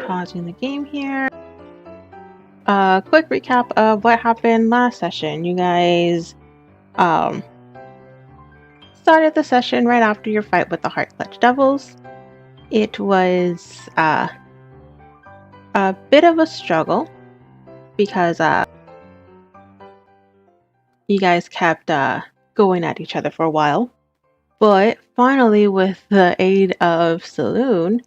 pausing the game here. Quick recap of what happened last session. You guys started the session right after your fight with the Heart Clutch Devils. It was a bit of a struggle because you guys kept going at each other for a while. But finally, with the aid of Saloon,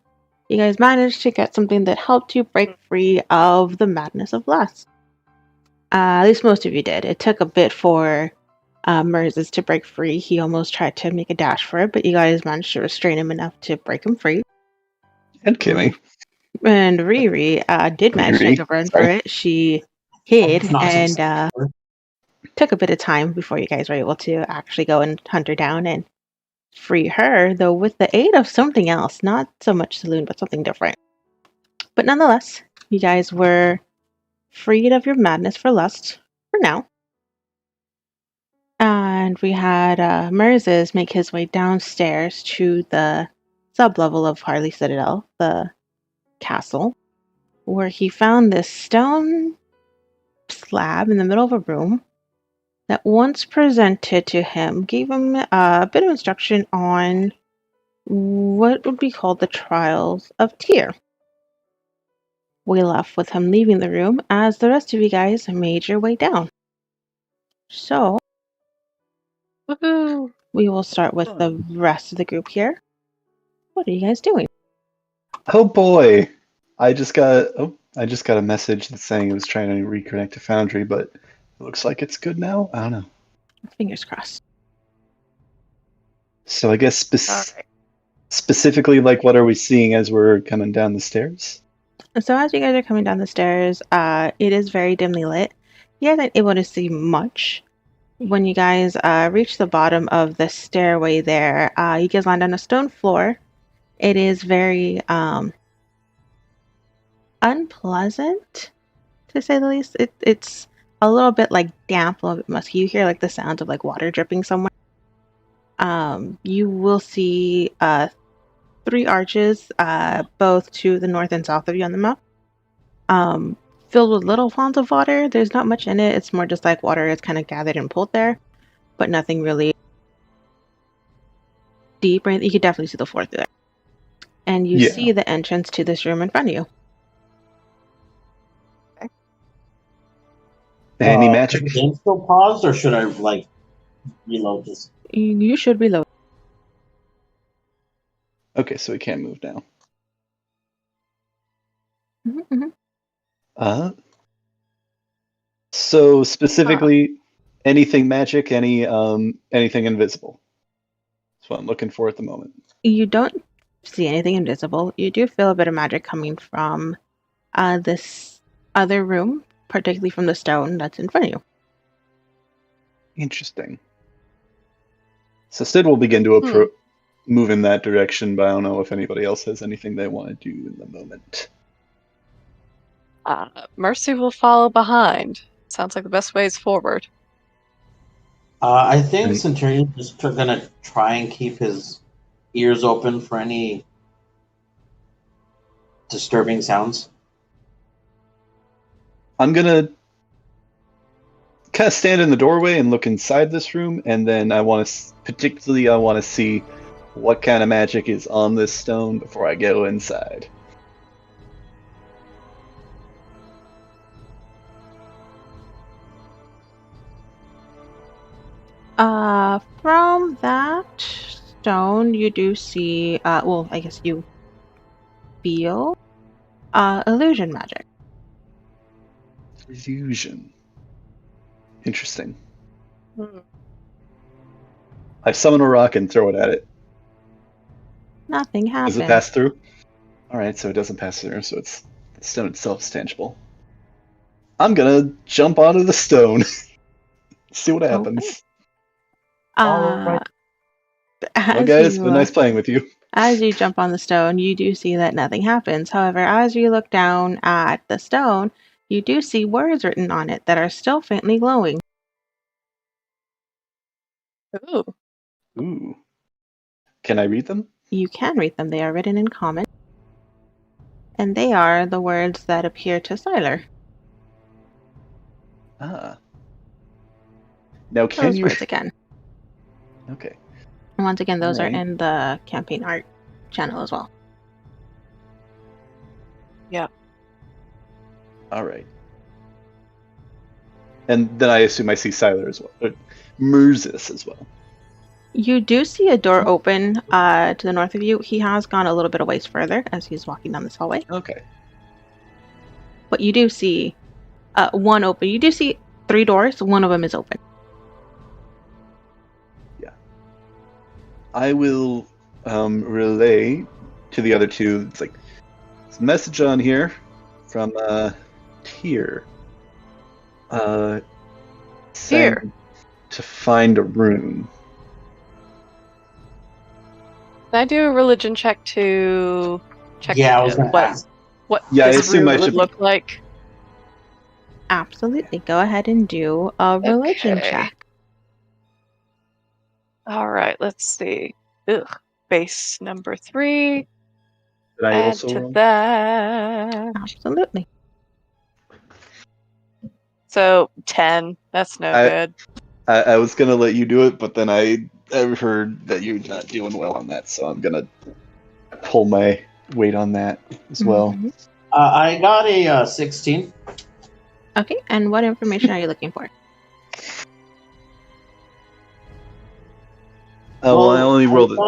you guys managed to get something that helped you break free of the madness of lust. At least most of you did. It took a bit for Merzes to break free. He almost tried to make a dash for it, but you guys managed to restrain him enough to break him free. And Kimmy. And Riri did manage to take a run for it. She hid and took a bit of time before you guys were able to actually go and hunt her down and free her, though with the aid of something else. Not so much Saloon, but something different. But nonetheless, you guys were freed of your madness for lust for now. And we had Merzes make his way downstairs to the sub-level of Harley Citadel, the castle, where he found this stone slab in the middle of a room that once presented to him gave him a bit of instruction on what would be called the Trials of Tyr. We left with him leaving the room as the rest of you guys made your way down. So, woohoo! We will start with the rest of the group here. What are you guys doing? Oh boy, I just got a message that's saying it was trying to reconnect to Foundry, but it looks like it's good now. I don't know. Fingers crossed. So I guess Alright. specifically, like, what are we seeing as we're coming down the stairs? So as you guys are coming down the stairs, it is very dimly lit. You guys aren't able to see much. When you guys reach the bottom of the stairway there, you guys land on a stone floor. It is very unpleasant, to say the least. It's a little bit like damp, a little bit musky. You hear like the sounds of like water dripping somewhere. You will see 3 arches, both to the north and south of you on the map, filled with little ponds of water. There's not much in it. It's more just like water is kind of gathered and pulled there, but nothing really deep. Right? You could definitely see the floor through there. And you see the entrance to this room in front of you. Any magic? Is the game still paused, or should I like reload this? You should reload. Okay, so we can't move now. Mm-hmm. So specifically, anything magic, anything invisible. That's what I'm looking for at the moment. You don't see anything invisible. You do feel a bit of magic coming from this other room, particularly from the stone that's in front of you. Interesting. So Sid will begin to move in that direction, but I don't know if anybody else has anything they want to do in the moment. Mercy will follow behind. Sounds like the best way is forward. I think Centurion is gonna try and keep his ears open for any disturbing sounds. I'm gonna kind of stand in the doorway and look inside this room, and then I want to see what kind of magic is on this stone before I go inside. From that stone, you do see, well, I guess you feel illusion magic. Illusion. Interesting. I summon a rock and throw it at it. Nothing happens. Does it pass through? Alright, so it doesn't pass through, so the stone itself is tangible. I'm gonna jump onto the stone. See what happens. Alright. Well, guys, it's been nice playing with you. As you jump on the stone, you do see that nothing happens. However, as you look down at the stone, you do see words written on it that are still faintly glowing. Ooh. Can I read them? You can read them. They are written in common. and they are the words that appear to Siler. Ah. Now, can Those you? words again. Okay. And once again, those are Alright. in the campaign art channel as well. All right. And then I assume I see Siler as well. Or Murzus as well. You do see a door open to the north of you. He has gone a little bit a ways further as he's walking down this hallway. Okay. But you do see one open. You do see 3 doors. One of them is open. I will relay to the other two. It's like, there's a message on here from Tyr. Saying to find a room. Can I do a religion check to check I was going to ask. what Yeah, I this assume room I would should- look like? Absolutely. Go ahead and do a religion Okay. check. All right, let's see. Ugh, base number 3. Did I Add also to roll? Oh. that. Absolutely. So 10. That's no good. I was gonna let you do it, but then I heard that you're not doing well on that, so I'm gonna pull my weight on that as well. Mhm. I got a 16. Okay, and what information are you looking for? Oh, well, I only rolled it.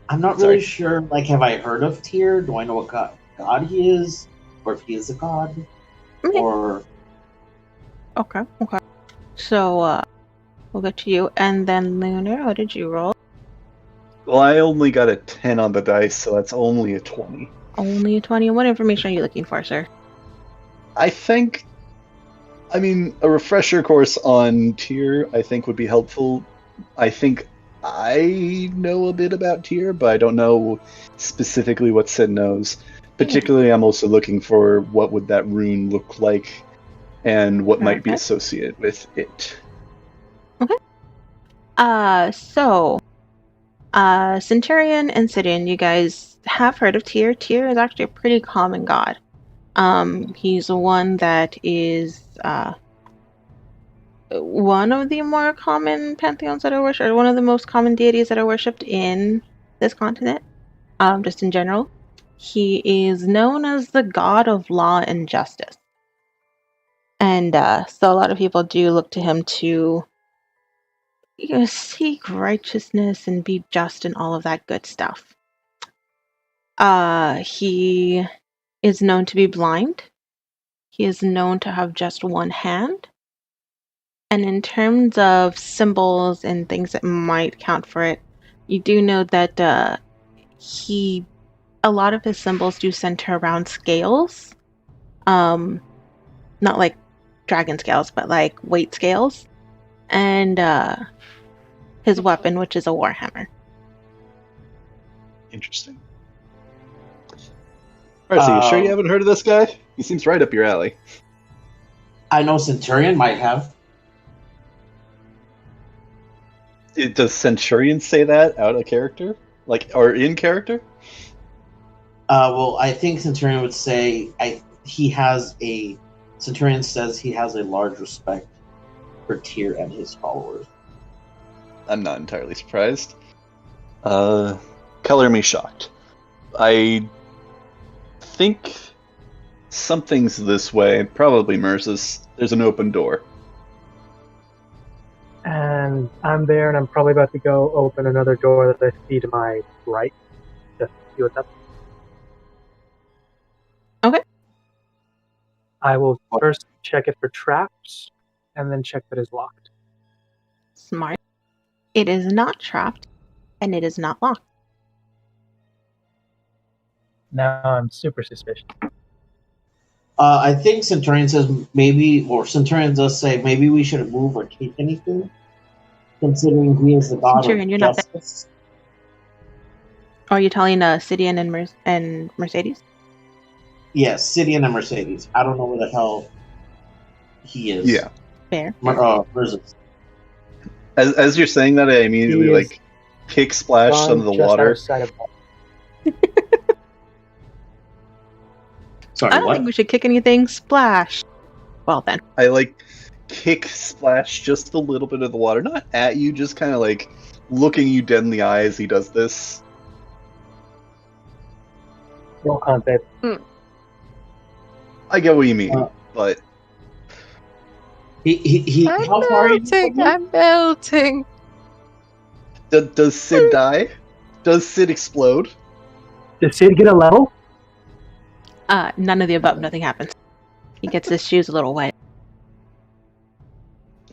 I'm not Sorry. really sure. Like, have I heard of Tyr? Do I know what god he is, or if he is a god, Okay. or Okay. So, we'll get to you. And then, Lunar, what did you roll? Well, I only got a 10 on the dice, so that's only a 20. Only a 20. And what information are you looking for, sir? I think, I mean, a refresher course on Tyr, I think, would be helpful. I think I know a bit about Tyr, but I don't know specifically what Sid knows. Particularly, I'm also looking for what would that rune look like, and what might be Perfect. associated with it. Centurion and Sidon, you guys have heard of Tyr. Tyr is actually a pretty common god. He's one that is one of the more common pantheons that are worshipped, or one of the most common deities that are worshipped in this continent, just in general. He is known as the god of law and justice. And so a lot of people do look to him to seek righteousness and be just and all of that good stuff. He is known to be blind. He is known to have just one hand. And in terms of symbols and things that might count for it, you do know that a lot of his symbols do center around scales. Not like dragon scales, but like weight scales. And his weapon, which is a warhammer. Interesting. Percy, you sure you Um, haven't heard of this guy? He seems right up your alley. I know Centurion might have. Does Centurion say that out of character? Like, or in character? Well, I think Centurion would say Centurion says he has a large respect for Tyr and his followers. I'm not entirely surprised. Color me shocked. I think something's this way. Probably Merce's. There's an open door. And I'm there, and I'm probably about to go open another door that I see to my right. Just to see what's up. Okay. I will first check it for traps, and then check that it's locked. Smart. It is not trapped, and it is not locked. Now I'm super suspicious. I think Centurion says maybe, or Centurion does say maybe we shouldn't move or take anything, considering he is the god Centurion, of you're not justice. Are you telling Sidian and Mercedes? Yes, Sidian and Mercedes. I don't know where the hell he is. Yeah. Fair. Mercedes. As you're saying that, I immediately He is kick splash some of the Just water. outside of Sorry, I don't what? think we should kick anything. Splash. Well then. I like kick Splash just a little bit of the water, not at you, just kind of like looking you dead in the eye as he does this. Roll con save. I get what you mean, Uh, but He. I'm How far are you? melting. from him? I'm melting. does Sid die? Does Sid explode? Does Sid get a level? None of the above. Nothing happens. He gets his shoes a little wet.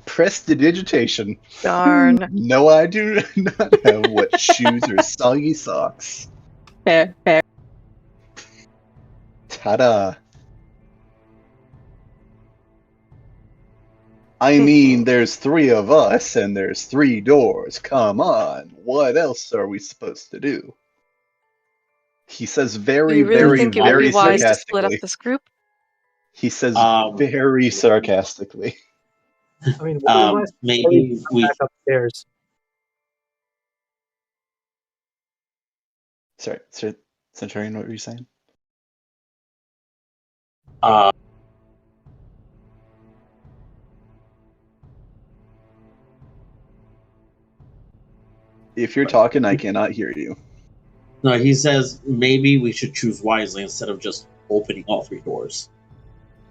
Prestidigitation. Darn. No, I do not have wet shoes or soggy socks. Fair, fair. Ta-da. I mean, there's 3 of us, and there's 3 doors. Come on. What else are we supposed to do? He says Do very, you really very, think it would very be wise to split up sarcastically. this group? He says Um, very sarcastically. I mean, what was Maybe we. back upstairs? Sorry, Centurion, what were you saying? Uh, If you're talking, I cannot hear you. no, he says maybe we should choose wisely instead of just opening all 3 doors.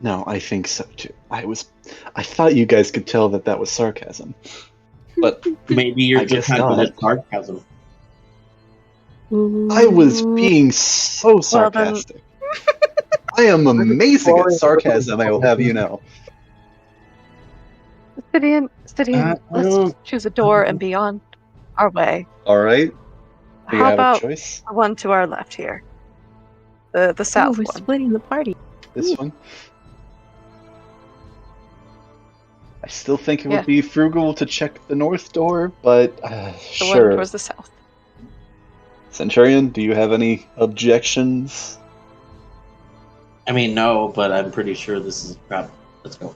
No, I think so too. I thought you guys could tell that was sarcasm. But Maybe you're I just guess trying to not. get sarcasm. I was being so sarcastic. I am amazing at sarcasm, I will have you know. Stidian, I let's don't- just choose a door and be on our way. Alright? Do you How have about a choice? the one to our left here? The Oh, south we're one. splitting the party. This one? I still think it Yeah. would be frugal to check the north door, but The one sure. towards the south. Centurion, do you have any objections? I mean, no, but I'm pretty sure this is crap. Let's go.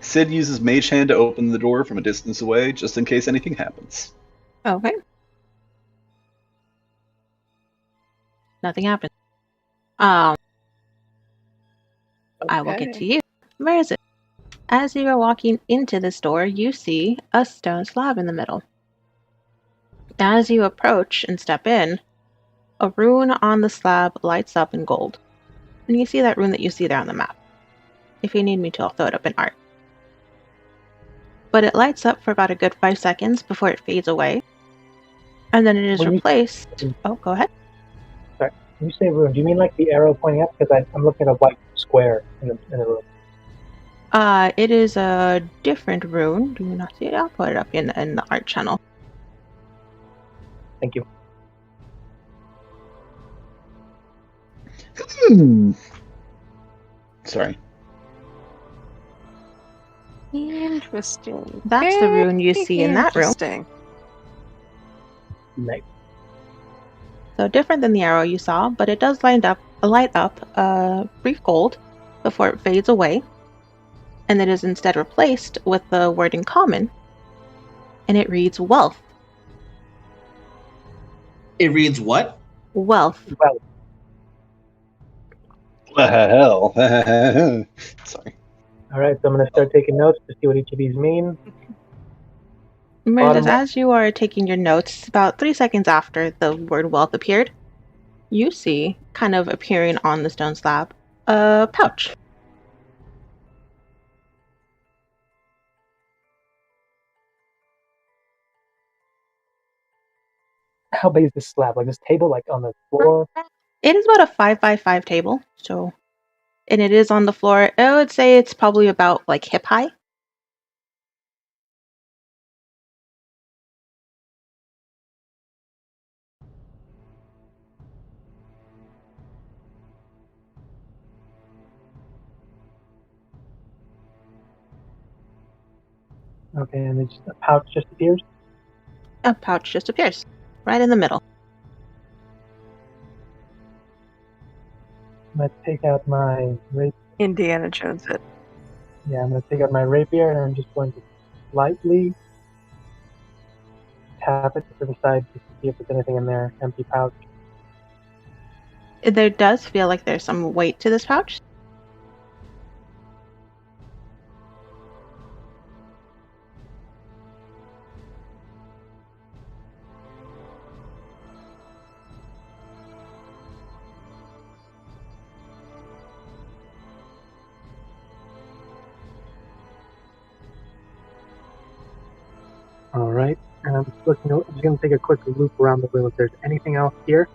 Sid uses Mage Hand to open the door from a distance away, just in case anything happens. Okay. Nothing happens. I will get to you. Where is it? As you are walking into this door, you see a stone slab in the middle. As you approach and step in, a rune on the slab lights up in gold. And you see that rune that you see there on the map. If you need me to, I'll throw it up in art. But it lights up for about a good 5 seconds before it fades away. And then it is When you- replaced. Oh, go ahead. When you say room, do you mean like the arrow pointing up? Because I'm looking at a white square in the room. It is a different rune. Do you not see it? I'll put it up in the art channel. Thank you. Sorry. Interesting. That's the rune you see in that room. Interesting. Nice. So different than the arrow you saw, but it does light up brief gold before it fades away. And it is instead replaced with the word in common. And it reads wealth. It reads what? Wealth. Well, What the hell? Sorry. all right. So I'm going to start taking notes to see what each of these mean. Meredith, Bottom- as you are taking your notes, about 3 seconds after the word wealth appeared, you see, kind of appearing on the stone slab, a pouch. How big is this slab? Like this table, like on the floor? It is about a 5x5 table, and it is on the floor. I would say it's probably about like hip high. Okay, and it's a pouch just appears. A pouch just appears right in the middle. I'm gonna take out my rapier. Indiana Jones it. Yeah, I'm gonna take out my rapier and I'm just going to lightly tap it to the side just to see if there's anything in there. Empty pouch. There does feel like there's some weight to this pouch. All right. And I'm just looking. I'm just going to take a quick loop around the room. If there's anything else here.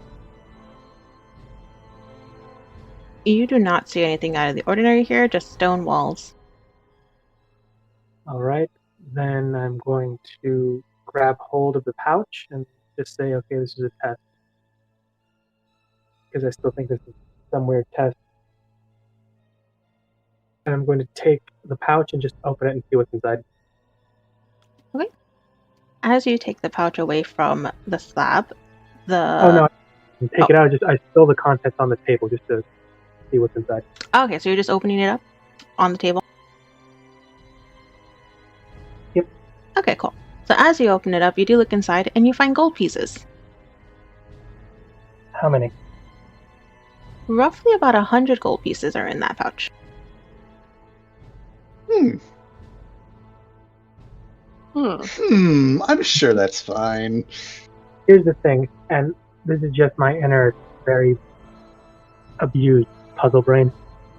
You do not see anything out of the ordinary here, just stone walls. All right. Then I'm going to grab hold of the pouch and just say, okay, this is a test. Because I still think this is some weird test. And I'm going to take the pouch and just open it and see what's inside. Okay. As you take the pouch away from the slab, Oh no, take it out. I spill the contents on the table just to see what's inside. Okay, so you're just opening it up on the table? Yep. Okay, cool. So as you open it up, you do look inside and you find gold pieces. How many? Roughly about 100 gold pieces are in that pouch. I'm sure that's fine. Here's the thing, and this is just my inner, very abused puzzle brain.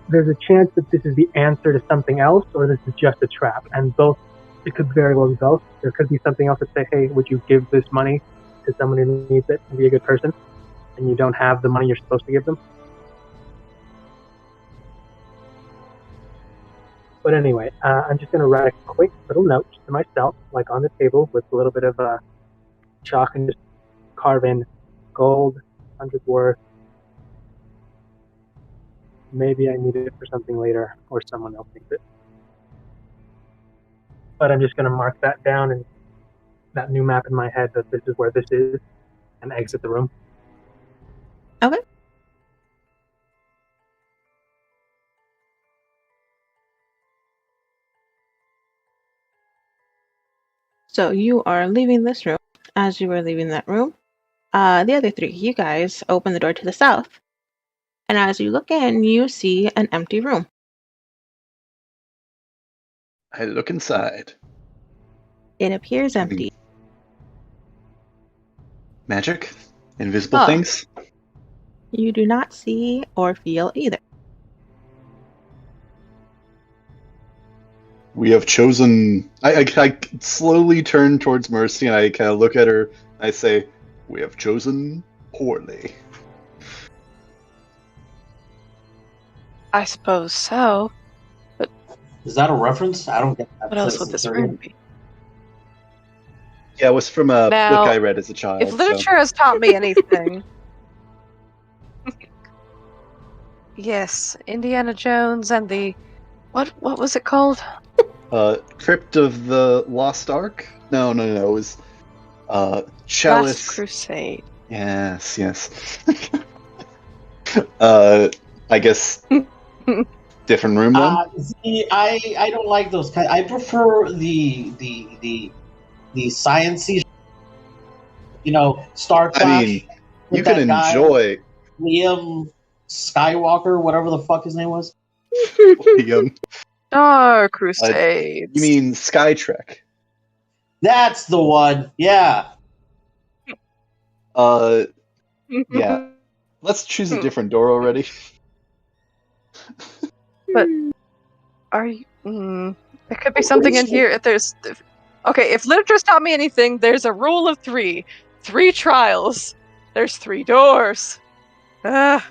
There's a chance that this is the answer to something else, or this is just a trap. And both, it could very well be both. There could be something else that say, hey, would you give this money to someone who needs it and be a good person? And you don't have the money you're supposed to give them. But anyway, I'm just going to write a quick little note to myself, like on the table, with a little bit of chalk and just carve in gold, 100 worth. Maybe I need it for something later, or someone else needs it. But I'm just going to mark that down and that new map in my head that this is where this is, and exit the room. Okay. So you are leaving this room. As you were leaving that room, the other three, you guys open the door to the south. And as you look in, you see an empty room. I look inside. It appears empty. Magic? Invisible things? You do not see or feel either. We have chosen... I slowly turn towards Mercy and I kind of look at her. I say, we have chosen poorly. I suppose so. But is that a reference? I don't get that. What else would this room be? Yeah, it was from a Now, book I read as a child. If literature has taught me anything... Yes, Indiana Jones and the... What was it called? Crypt of the Lost Ark? No, it was Chalice. Last Crusade. Yes. I guess different room then? See, I don't like those kind. I prefer the sciencey, Star Clash. I mean, you can enjoy Liam Skywalker, whatever the fuck his name was. Liam. Star Crusade. You mean Skytrek? That's the one. Yeah. Yeah. Let's choose a different door already. But are you? There could be something in here. If there's, okay, if literature's taught me anything, there's a rule of 3. 3 trials. There's 3 doors. Well,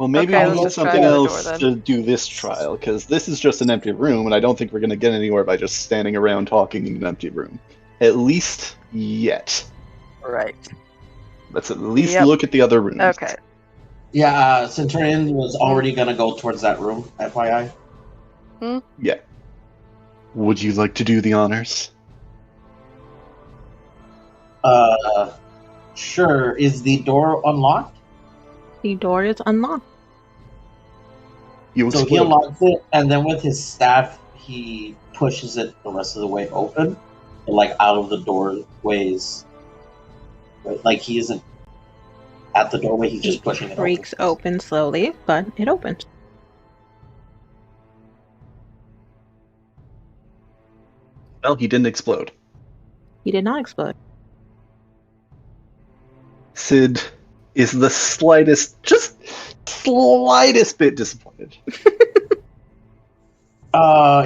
maybe Okay, we need let's something try another else door, then. to do this trial, because this is just an empty room, and I don't think we're going to get anywhere by just standing around talking in an empty room. At least yet. Right. Let's at least look at the other rooms. Okay. Yeah, Centurion was already gonna go towards that room, FYI. Yeah. Would you like to do the honors? Sure. Is the door unlocked? The door is unlocked. You So he unlocks it, and then with his staff, he pushes it the rest of the way open, like out of the doorways. Like he isn't at the doorway. He's just It pushing it creaks open. open slowly, but it opens. Well, he didn't explode. He did not explode. Sid is the slightest bit disappointed.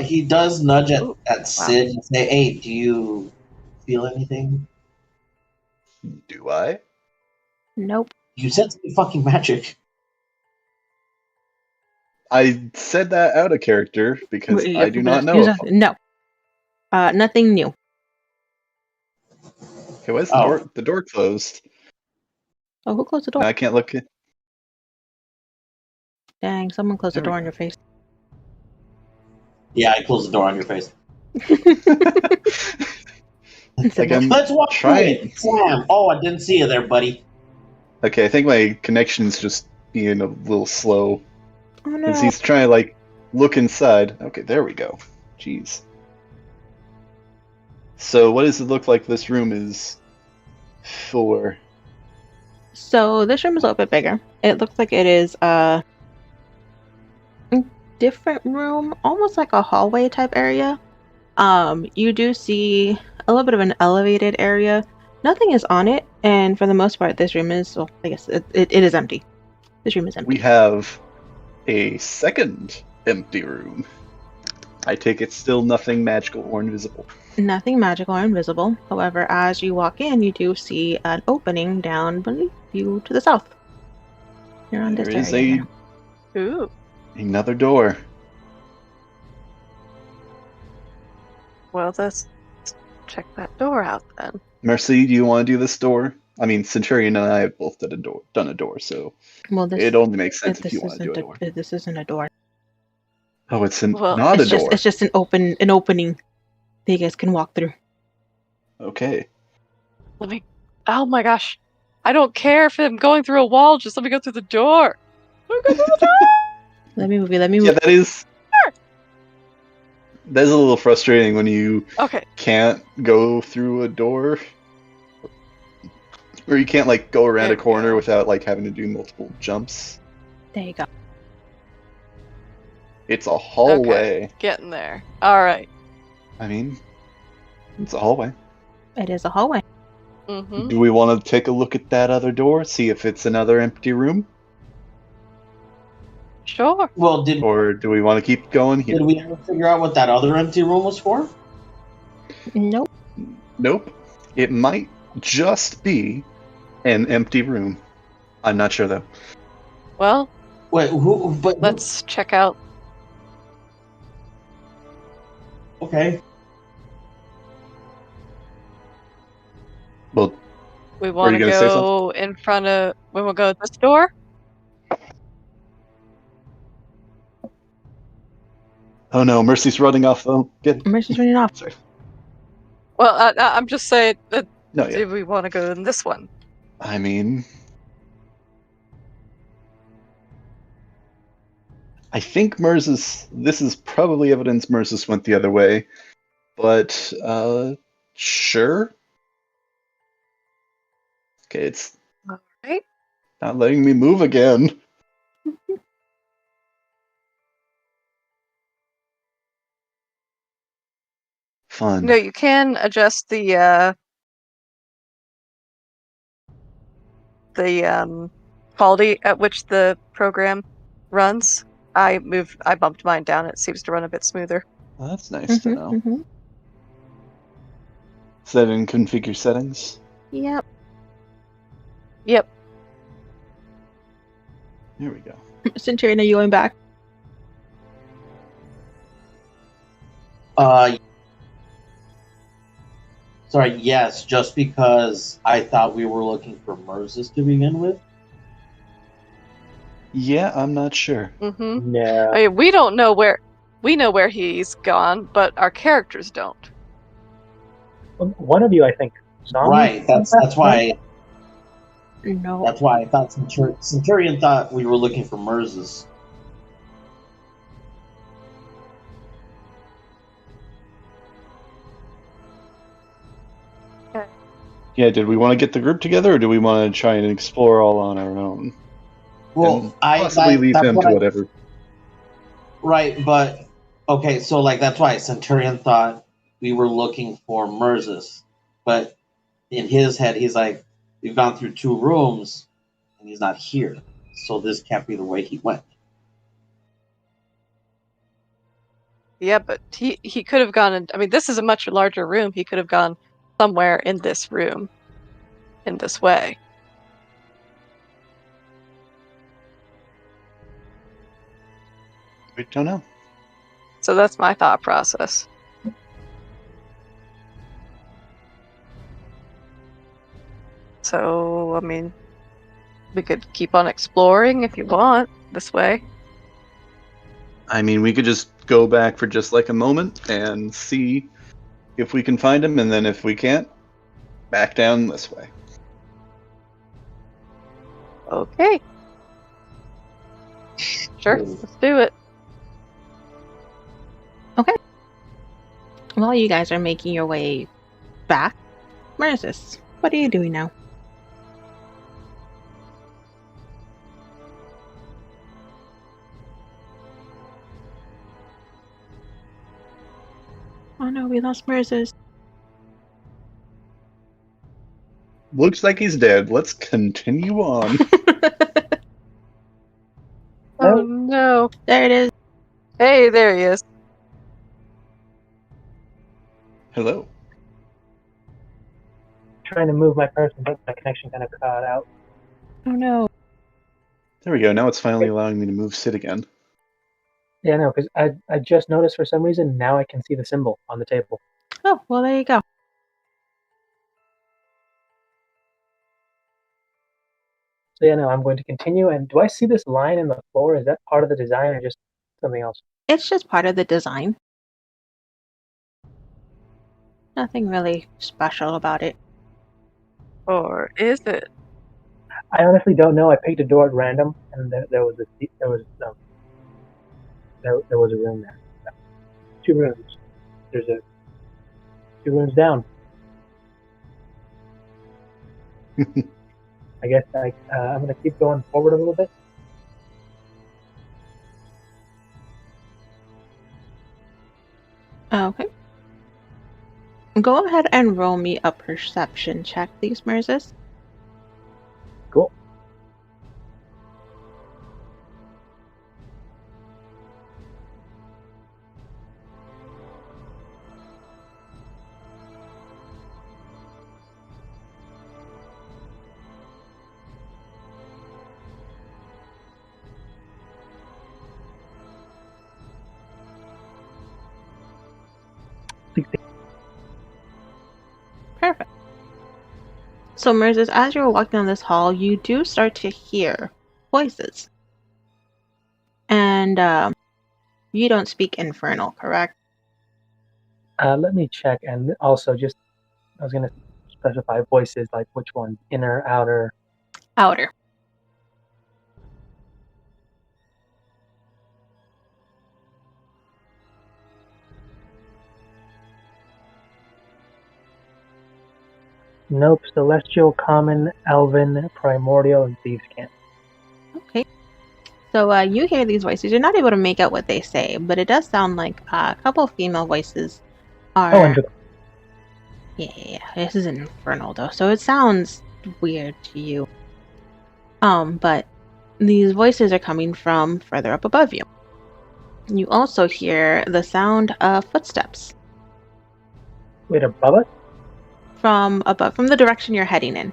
He does nudge Ooh, at Sid and say, "Hey, do you feel anything? Do I? Nope. You said something fucking magic." I said that out of character because I do not know. No. Nothing new. Okay, why is Oh. the door closed? Oh, who closed the door? Now I can't look. Dang, someone closed the There we door in go. your face. Yeah, I closed the door on your face. Like I'm Let's walk trying. through it. Sam. Oh, I didn't see you there, buddy. Okay, I think my connection's just being a little slow. Oh no. Because he's trying to like look inside. Okay, there we go. Jeez. So what does it look like this room is for? So this room is a little bit bigger. It looks like it is a different room, almost like a hallway type area. You do see a little bit of an elevated area. Nothing is on it, and for the most part, this room is, well, I guess it is empty. This room is empty. We have a second empty room. I take it still nothing magical or invisible. Nothing magical or invisible. However, as you walk in, you do see an opening down beneath you to the south. You're on There this is area here. Ooh. another door. Well, let's check that door out then. Mercy, do you want to do this door? I mean, Centurion and I have both done a door, so Well, this it only makes sense if this you want to do a isn't door. this isn't a door. Oh, it's Well, not a It's just door. it's just an opening that you guys can walk through. Okay. Let me. Oh my gosh. I don't care if I'm going through a wall. Just let me go through the door. Let me go through the door. Let me move you. Let me Yeah, move. that is a little frustrating when you Okay. can't go through a door, or you can't like go around There a we corner go. without like having to do multiple jumps. There you go. It's a hallway. Getting there. All right. I mean, it's a hallway. It is a hallway. Mm-hmm. Do we want to take a look at that other door, see if it's another empty room, Sure. Well, did or do we want to keep going here? we ever figure out what that other empty room was for? Nope. Nope. It might just be an empty room. I'm not sure though. Well, Wait, who? But let's check out. okay. Well, We want to you gonna say go in front of. We will go this door. oh no, Mercy's running off though. Mercy's running off. Sorry. Well, I'm just saying that. No, yeah. Do we want to go in this one? I mean, I think this is probably evidence Merzus went the other way, but sure. Okay, it's All right. not letting me move again. Fun. No, you can adjust the quality at which the program runs. I bumped mine down. It seems to run a bit smoother. Well, that's nice to know. Mm-hmm. Is that in configure settings? Yep. Yep. There we go. Centurion, are you going back? Sorry, yes, just because I thought we were looking for Merzus to begin with. Yeah, I'm not sure. Mm-hmm. Yeah. I mean, we don't know where. We know where he's gone, but our characters don't. One of you, I think, saw me. Right, that's why No. that's why I thought Centurion thought we were looking for Merzus. Yeah, did we want to get the group together, or do we want to try and explore all on our own? Well, And possibly leave that's him what to whatever. right, but okay, so like that's why Centurion thought we were looking for Merzus, but in his head he's like, we've gone through 2 rooms and he's not here, so this can't be the way he went. Yeah, but he could have gone in. I mean, this is a much larger room. He could have gone somewhere in this room, in this way. We don't know. So that's my thought process. So, I mean, we could keep on exploring if you want this way. I mean, we could just go back for just like a moment and see if we can find him, and then if we can't, back down this way. Okay. Sure, let's do it. While you guys are making your way back, Merzus, what are you doing now? Oh no, we lost Merzus. Looks like he's dead. Let's continue on. Oh no. There it is. Hey, there he is. Hello. Trying to move my person, but my connection kind of cut out. Oh no. There we go. Now it's finally allowing me to move Sid again. Yeah, no, because I just noticed for some reason now I can see the symbol on the table. Oh, well, there you go. So yeah, no, I'm going to continue. And do I see this line in the floor? Is that part of the design or just something else? It's just part of the design. Nothing really special about it. Or is it? I honestly don't know. I picked a door at random, and there was a room there. 2 rooms. There's 2 rooms down. I guess I'm going to keep going forward a little bit. Okay. Go ahead and roll me a perception check, please, Merzus. Cool. Perfect. So, Merzus, as you're walking down this hall, you do start to hear voices. And you don't speak Infernal, correct? Let me check, and also I was going to specify voices, like which one, inner, outer. Outer. Nope, celestial, common, elven, primordial, and thieves' cant. Okay. So you hear these voices. You're not able to make out what they say, but it does sound like a couple of female voices are... Oh, and Yeah, this is Infernal, though, so it sounds weird to you. But these voices are coming from further up above you. You also hear the sound of footsteps. wait, above us? From above, from the direction you're heading in.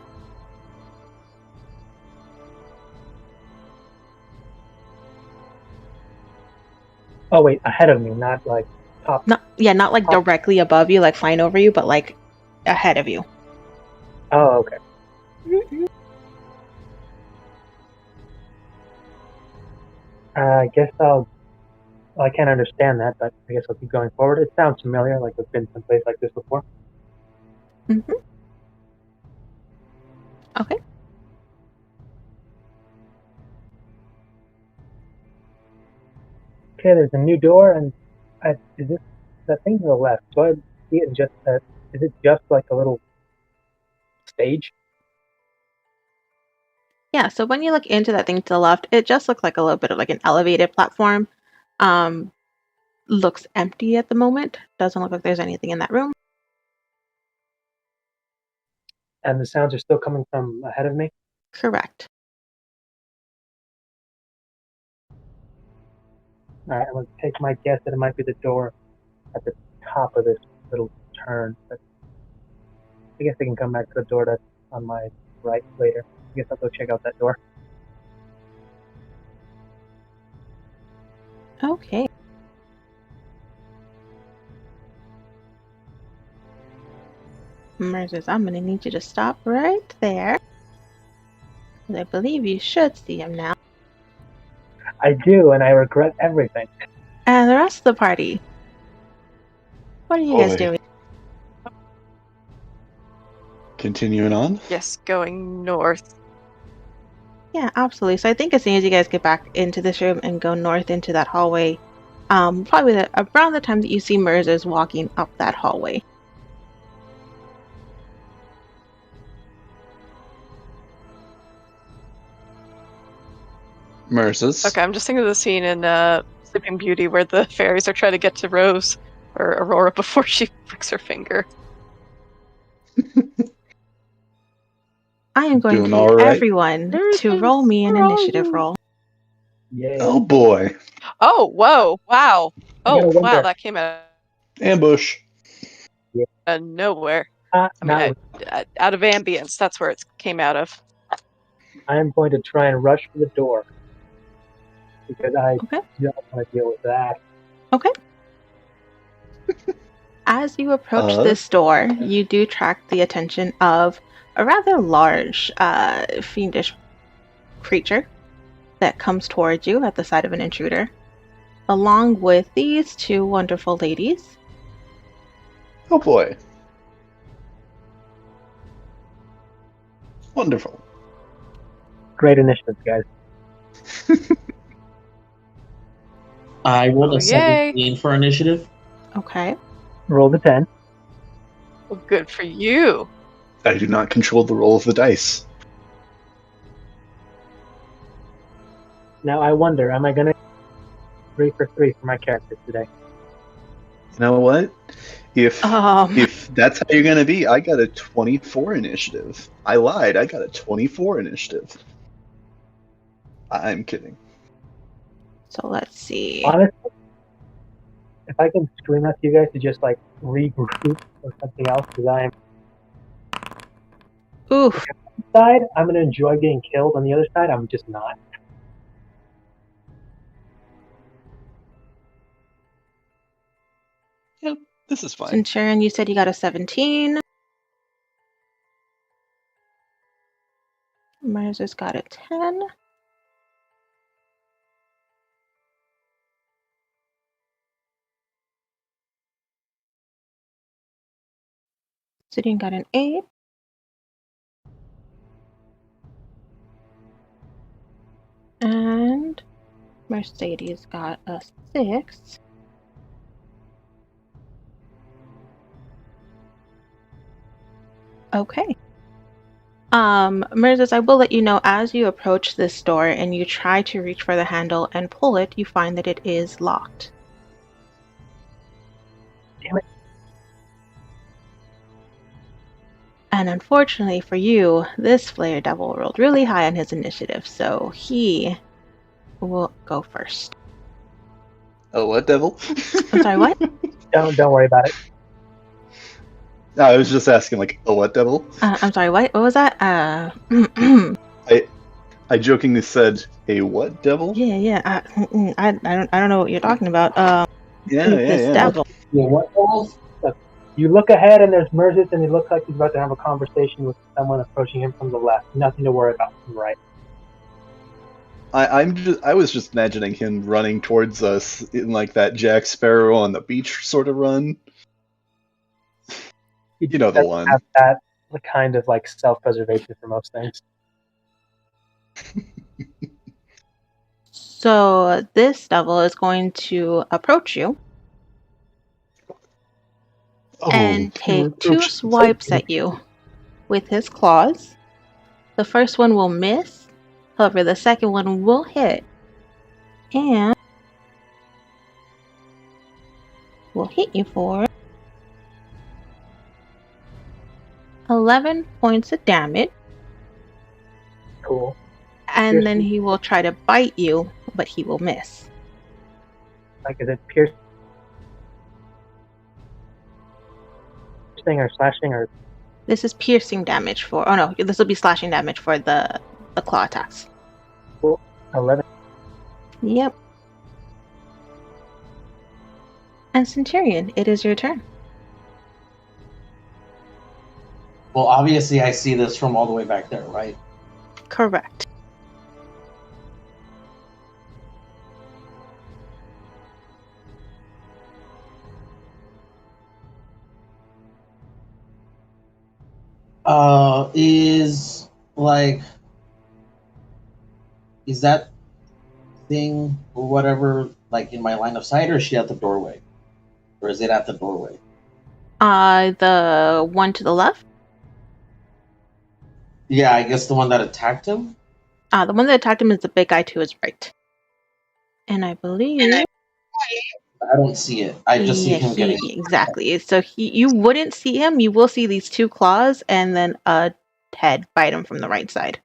Oh, wait, ahead of me, not like top. Not like directly above you, like flying over you, but like ahead of you. Oh, okay. I guess I can't understand that, but I guess I'll keep going forward. It sounds familiar, like I've been someplace like this before. Mm-hmm. Okay. Okay, there's a new door, and is this that thing to the left? Do I see it just that? Is it just like a little stage? Yeah, so when you look into that thing to the left, it just looks like a little bit of like an elevated platform. Looks empty at the moment. Doesn't look like there's anything in that room. And the sounds are still coming from ahead of me? Correct. Alright, I'm going to take my guess that it might be the door at the top of this little turn. But I guess I can come back to the door that's on my right later. I guess I'll go check out that door. Okay. Moses, I'm going to need you to stop right there. I believe you should see him now. I do, and I regret everything. And the rest of the party. What are you guys doing? Continuing on? Yes, going north. Yeah, absolutely. So I think as soon as you guys get back into this room and go north into that hallway, probably around the time that you see Moses walking up that hallway. Mursus. Okay, I'm just thinking of the scene in Sleeping Beauty where the fairies are trying to get to Rose or Aurora before she flicks her finger. I am going Doing to all need right. everyone to roll me an initiative roll. Yay. Oh boy. Oh, whoa, wow. I gotta Oh, wow, wonder. that came out Ambush. of nowhere. I out of ambience, that's where it came out of. am going to try and rush for the door. Because I Okay. don't want to deal with that. Okay. As you approach this door, you do attract the attention of a rather large, fiendish creature that comes towards you at the side of an intruder, along with these two wonderful ladies. Oh boy. Wonderful. Great initiatives, guys. I rolled Oh, a 17 for initiative. Okay. Roll the 10. Well, good for you. I do not control the roll of the dice. Now I wonder, am I going to 3 for 3 for my character today? You know what? If that's how you're gonna be, I got a 24 initiative. I lied. I got a 24 initiative. I'm kidding. So let's see. Honestly, if I can scream at you guys to just like regroup or something else, because I'm Oof. side, I'm going to enjoy getting killed. On the other side, I'm just not. Yep, this is fine. Centurion, you said you got a 17. Moses got a 10. Obsidian got an 8. And Mercedes got a 6. Okay. Moses, I will let you know as you approach this door and you try to reach for the handle and pull it, you find that it is locked. Damn it. And unfortunately for you, this Flare Devil rolled really high on his initiative, so he will go first. Oh, what devil? I'm sorry, what? Don't worry about it. No, I was just asking, like, a what devil? I'm sorry, what? What was that? I jokingly said, a what devil? Yeah. I don't know what you're talking about. Yeah. Devil. Yeah, what balls? You look ahead and there's Mursis, and he looks like he's about to have a conversation with someone approaching him from the left. Nothing to worry about from the right. I was just imagining him running towards us in like that Jack Sparrow on the beach sort of run. You know the one. Have that kind of like self-preservation for most things. So this devil is going to approach you and take 2 swipes at you with his claws. The first one will miss. However, the second one will hit. And will hit you for 11 points of damage. Cool. And then he will try to bite you, but he will miss. Like, is it piercing or slashing or? This is piercing damage for. Oh no, this will be slashing damage for the claw attacks. Cool. 11. Yep. And Centurion, it is your turn. Well, obviously, I see this from all the way back there, right? Correct. Is that thing or whatever like in my line of sight, or is she at the doorway, or is it at the doorway? The one to the left. Yeah, I guess the one that attacked him. The one that attacked him is the big guy to his right. And I believe I don't see it. I just see him getting exactly. So you wouldn't see him. You will see these two claws and then a head bite him from the right side.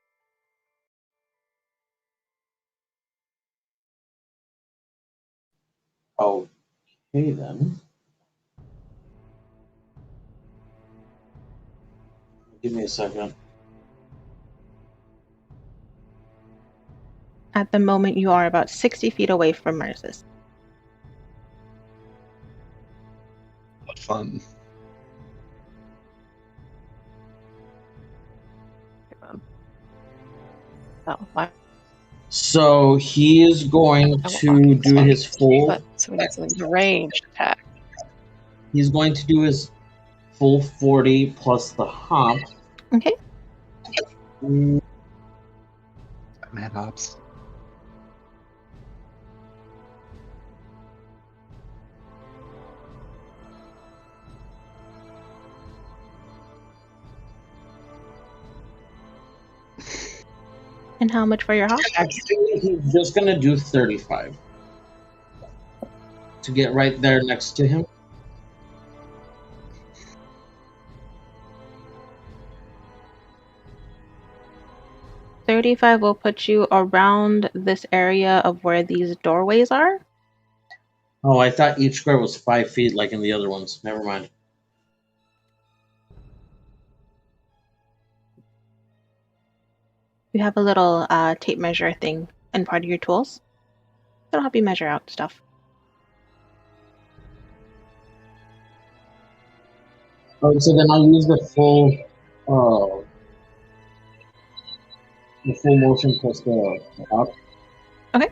Okay, then. Give me a second. At the moment, you are about 60 feet away from Mercedes. What fun. Oh, why? So he is going to do his full. So we need something to range attack. He's going to do his full 40 plus the hop. Okay. Man hops. And how much for your hop? Actually, he's just going to do 35 to get right there next to him. $35 will put you around this area of where these doorways are. Oh, I thought each square was 5 feet like in the other ones. Never mind. You have a little tape measure thing in part of your tools. That'll help you measure out stuff. Alright, so then I'll use the full motion plus the up. Okay.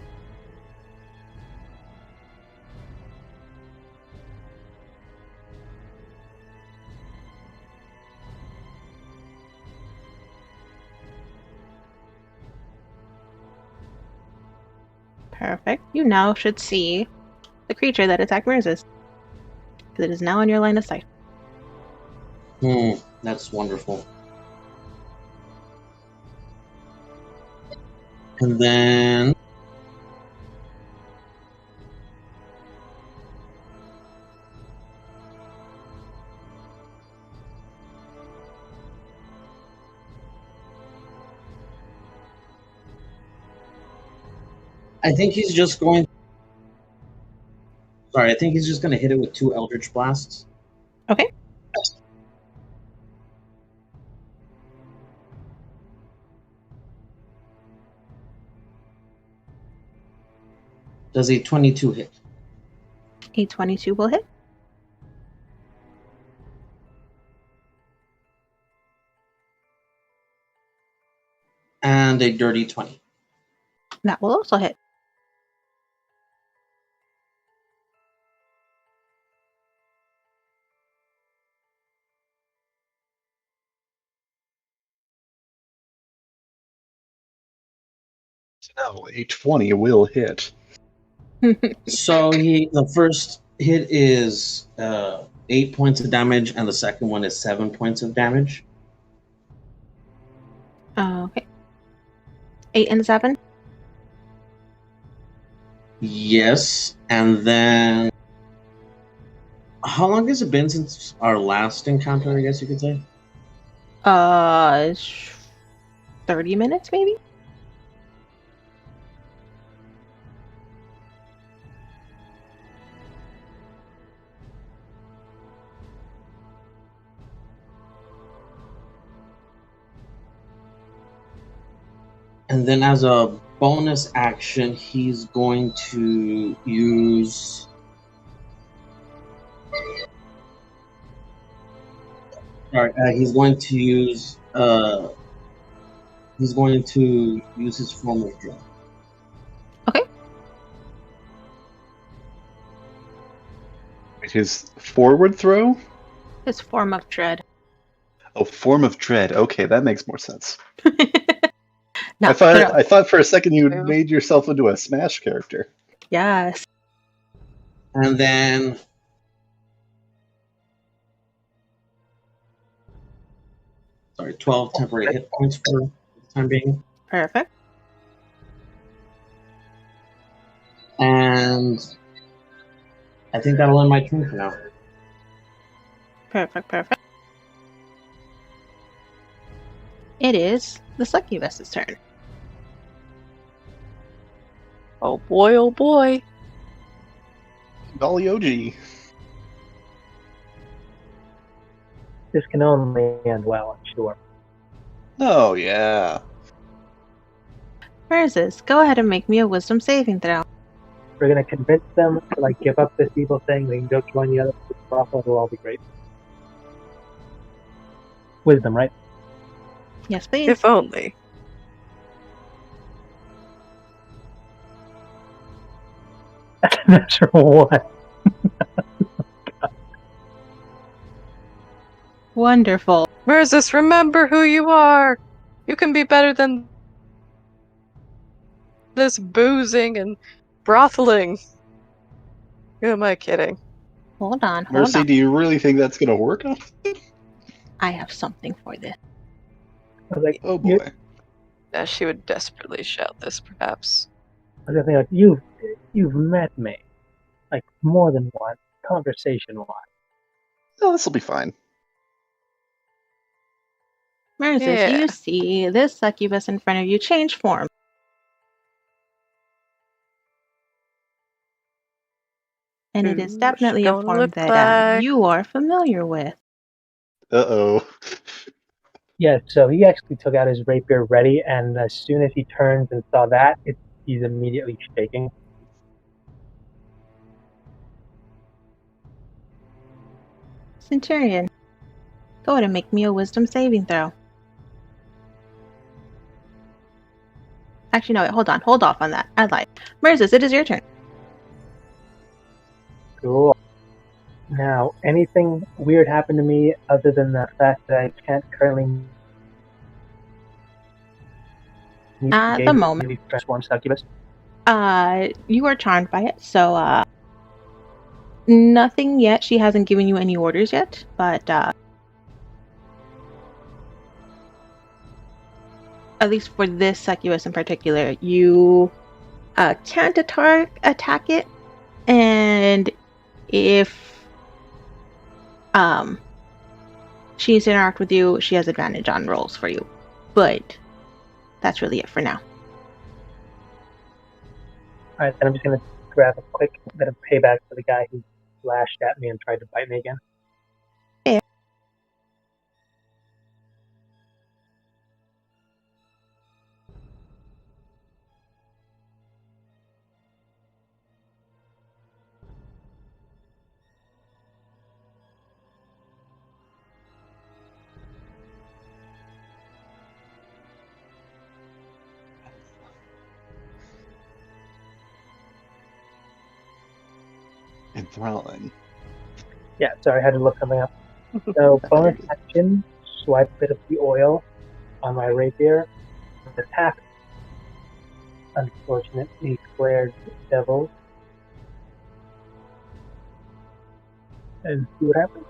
Perfect. You now should see the creature that attacked Mercedes. Because it is now in your line of sight. That's wonderful. And then I think he's just going. Sorry, I think he's just going to hit it with 2 Eldritch Blasts. Okay. Does a 22 hit? A 22 will hit. And a dirty 20. That will also hit. So now a 20 will hit. So the first hit is 8 points of damage, and the second one is 7 points of damage. Okay. 8 and 7. Yes, and then how long has it been since our last encounter? I guess you could say. 30 minutes maybe. And then as a bonus action, he's going to use. Sorry, he's going to use. He's going to use his form of dread. Okay. His forward throw? His form of dread. Oh, form of dread. Okay, that makes more sense. No, I thought for a second you had made yourself into a Smash character. Yes. And then. Sorry, 12 temporary hit points for the time being. Perfect. And I think that'll end my turn for now. Perfect. It is the succubus's turn. Oh boy, oh boy. Golly OG. This can only end well, I'm sure. Oh, yeah. Moses, go ahead and make me a wisdom saving throw. We're gonna convince them to like give up this evil thing. They can go join the other brothel. It'll all be great. Wisdom, right? Yes, please. If only. That's what. Wonderful. Murzus, remember who you are. You can be better than this boozing and brotheling. Who am I kidding? Hold on. Mercy, do you really think that's going to work? I have something for this. I was like, Oh, boy. As she would desperately shout this, perhaps. I was thinking, like, you've met me, like more than once, conversation-wise. Oh, this will be fine. Moses, Yeah. you see this succubus in front of you change form. And it is Who's definitely a gonna form look that like? you are familiar with. Uh-oh. Yeah, so he actually took out his rapier ready, and as soon as he turns and saw that, he's immediately shaking. Centurion, go ahead and make me a wisdom saving throw. Actually, no, wait, hold on. Hold off on that. I lied. Moses, it is your turn. Cool. Now, anything weird happened to me other than the fact that I can't currently meet At the moment, transform succubus? you are charmed by it, so nothing yet. She hasn't given you any orders yet, but at least for this succubus in particular, you can't attack it, and if she needs to interact with you, she has advantage on rolls for you. But that's really it for now. Alright, then I'm just going to grab a quick bit of payback for the guy who lashed at me and tried to bite me again. Fair. Enthralling. Yeah, sorry, I had to look something up. So, bonus action, swipe a bit of the oil on my rapier, attack. Unfortunately, flared devil. And see what happens.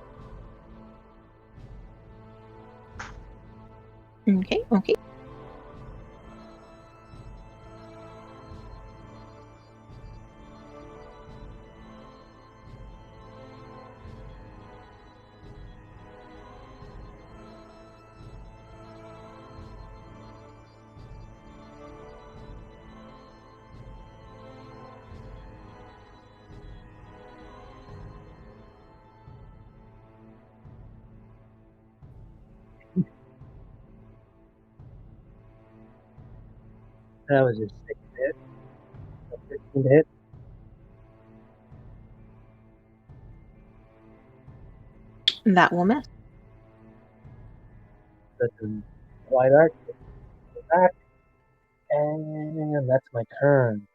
Okay. That was a 6 hit. A 15 to hit. That will miss. That's a wide arc. Go back. And that's my turn.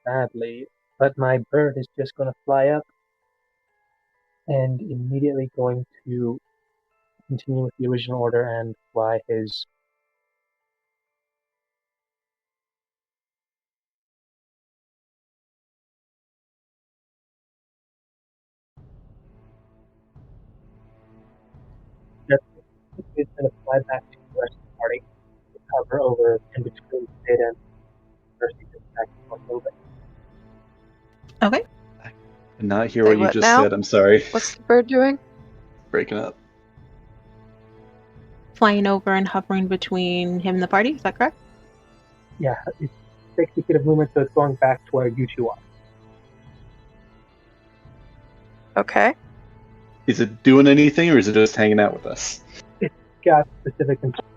Sadly. But my bird is just going to fly up and immediately going to continue with the original order and fly his he's going to fly back to the rest of the party to cover over in between Sid and Mercy just back a little bit. Okay. I did not hear Say what you what just now? said. I'm sorry. What's the bird doing? Breaking up. Flying over and hovering between him and the party. Is that correct? Yeah, it's 60 feet of movement, so it's going back to where you two are. Okay. Is it doing anything, or is it just hanging out with us? Got specific instructions.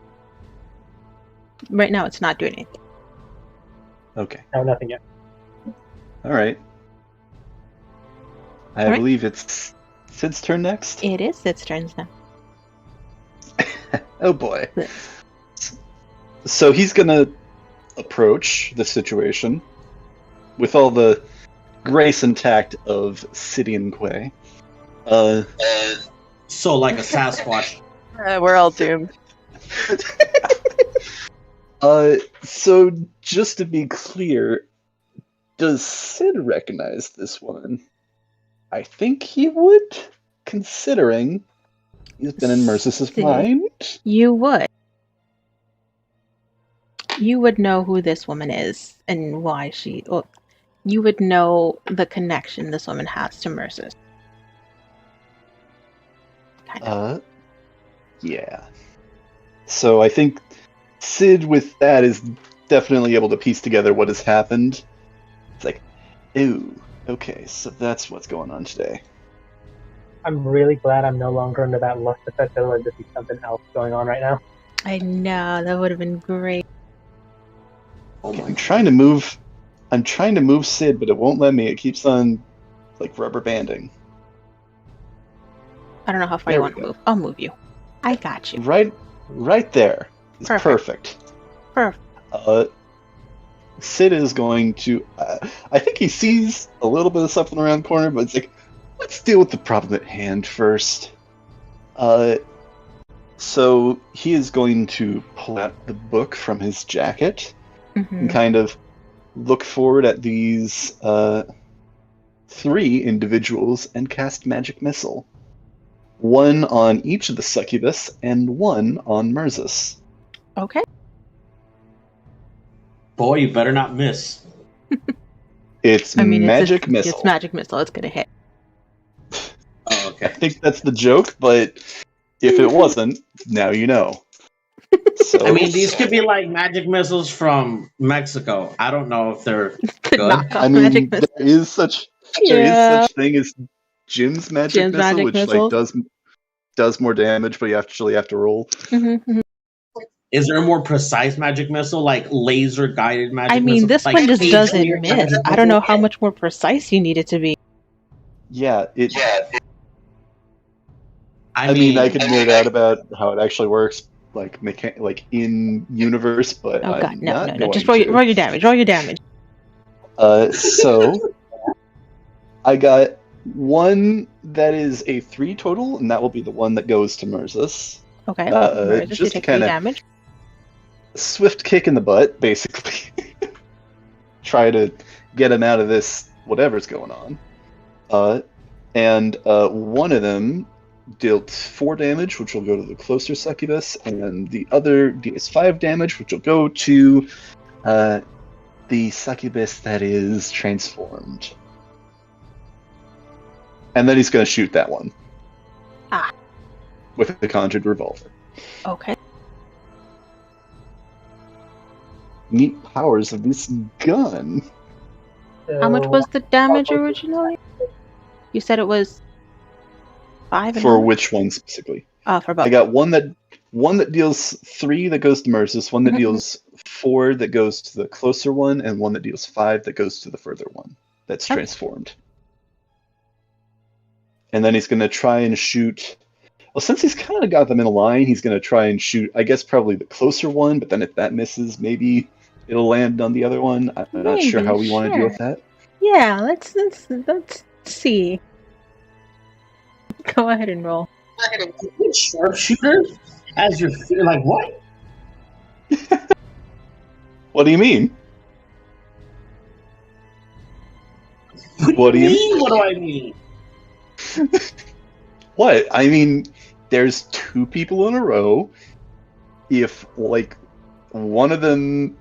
Right now, it's not doing anything. Okay. No, nothing yet. All right. I All right. believe it's Sid's turn next. It is its turns now. Oh boy. Yeah. So he's gonna approach the situation with all the grace and tact of Sidian Quay. So like a Sasquatch. We're all doomed. So just to be clear, does Sid recognize this woman? I think he would, considering he's been in Mercis's Sid. mind. You would. You would know who this woman is and why she. Well, you would know the connection this woman has to Mercis. Kind of. Yeah. So I think Sid with that is definitely able to piece together what has happened. It's like, ooh, okay, so that's what's going on today. I'm really glad I'm no longer under that lust effect, otherwise there'd be something else going on right now. I know, that would have been great. Oh my I'm trying to move Sid, but it won't let me. It keeps on like rubber banding. I don't know how far There you we want to go. move. I'll move you. I got you. Right there. It's perfect. Perfect. Sid is going to. I think he sees a little bit of something around the corner, but it's like, let's deal with the problem at hand first. So he is going to pull out the book from his jacket and kind of look forward at these 3 individuals and cast Magic Missile. 1 on each of the succubus and 1 on Mercis. Okay. Boy, you better not miss. It's magic missile. It's magic missile. It's gonna hit. Oh, I okay. think that's the joke, but if it wasn't, now you know. So, I mean, these could be like magic missiles from Mexico. I don't know if they're The good. knockoff I mean, magic missile. there is such thing as Jim's magic missile, magic which missile. like does more damage, but you actually have to roll. Is there a more precise magic missile, like laser guided magic I missile? mean, this like one just Patriot doesn't miss. magic I don't know missile? how much more precise you need it to be. Yeah, I I mean, I mean, could nerd out about how it actually works, like in universe, but Oh god, I'm no, not no, no. going Just to. roll your damage. Roll your damage. So I got 1 that is a 3 total, and that will be the one that goes to Mercis. Okay. Just Just you to take 3 kinda- damage. Swift kick in the butt, basically. Try to get him out of this whatever's going on. And 1 of them dealt 4 damage, which will go to the closer succubus, and the other deals 5 damage, which will go to the succubus that is transformed. And then he's going to shoot that one. With the conjured revolver. Okay. Neat powers of this gun. How much was the damage originally? You said it was 5 and For how much? which one specifically? For both. I got one that one that deals 3 that goes to Mercis, one that Mhm. deals 4 that goes to the closer one, and one that deals 5 that goes to the further one that's Okay. transformed. And then he's going to try and shoot. Well, since he's kind of got them in a line, he's going to try and shoot, I guess, probably the closer one, but then if that misses, maybe it'll land on the other one. I'm not sure Maybe, how we want to deal with sure. that. Yeah, let's see. Go ahead and roll. Sharpshooter? As your like what? What do you mean? What do you mean? What do I mean? What? I mean, there's 2 people in a row. If, like, one of them...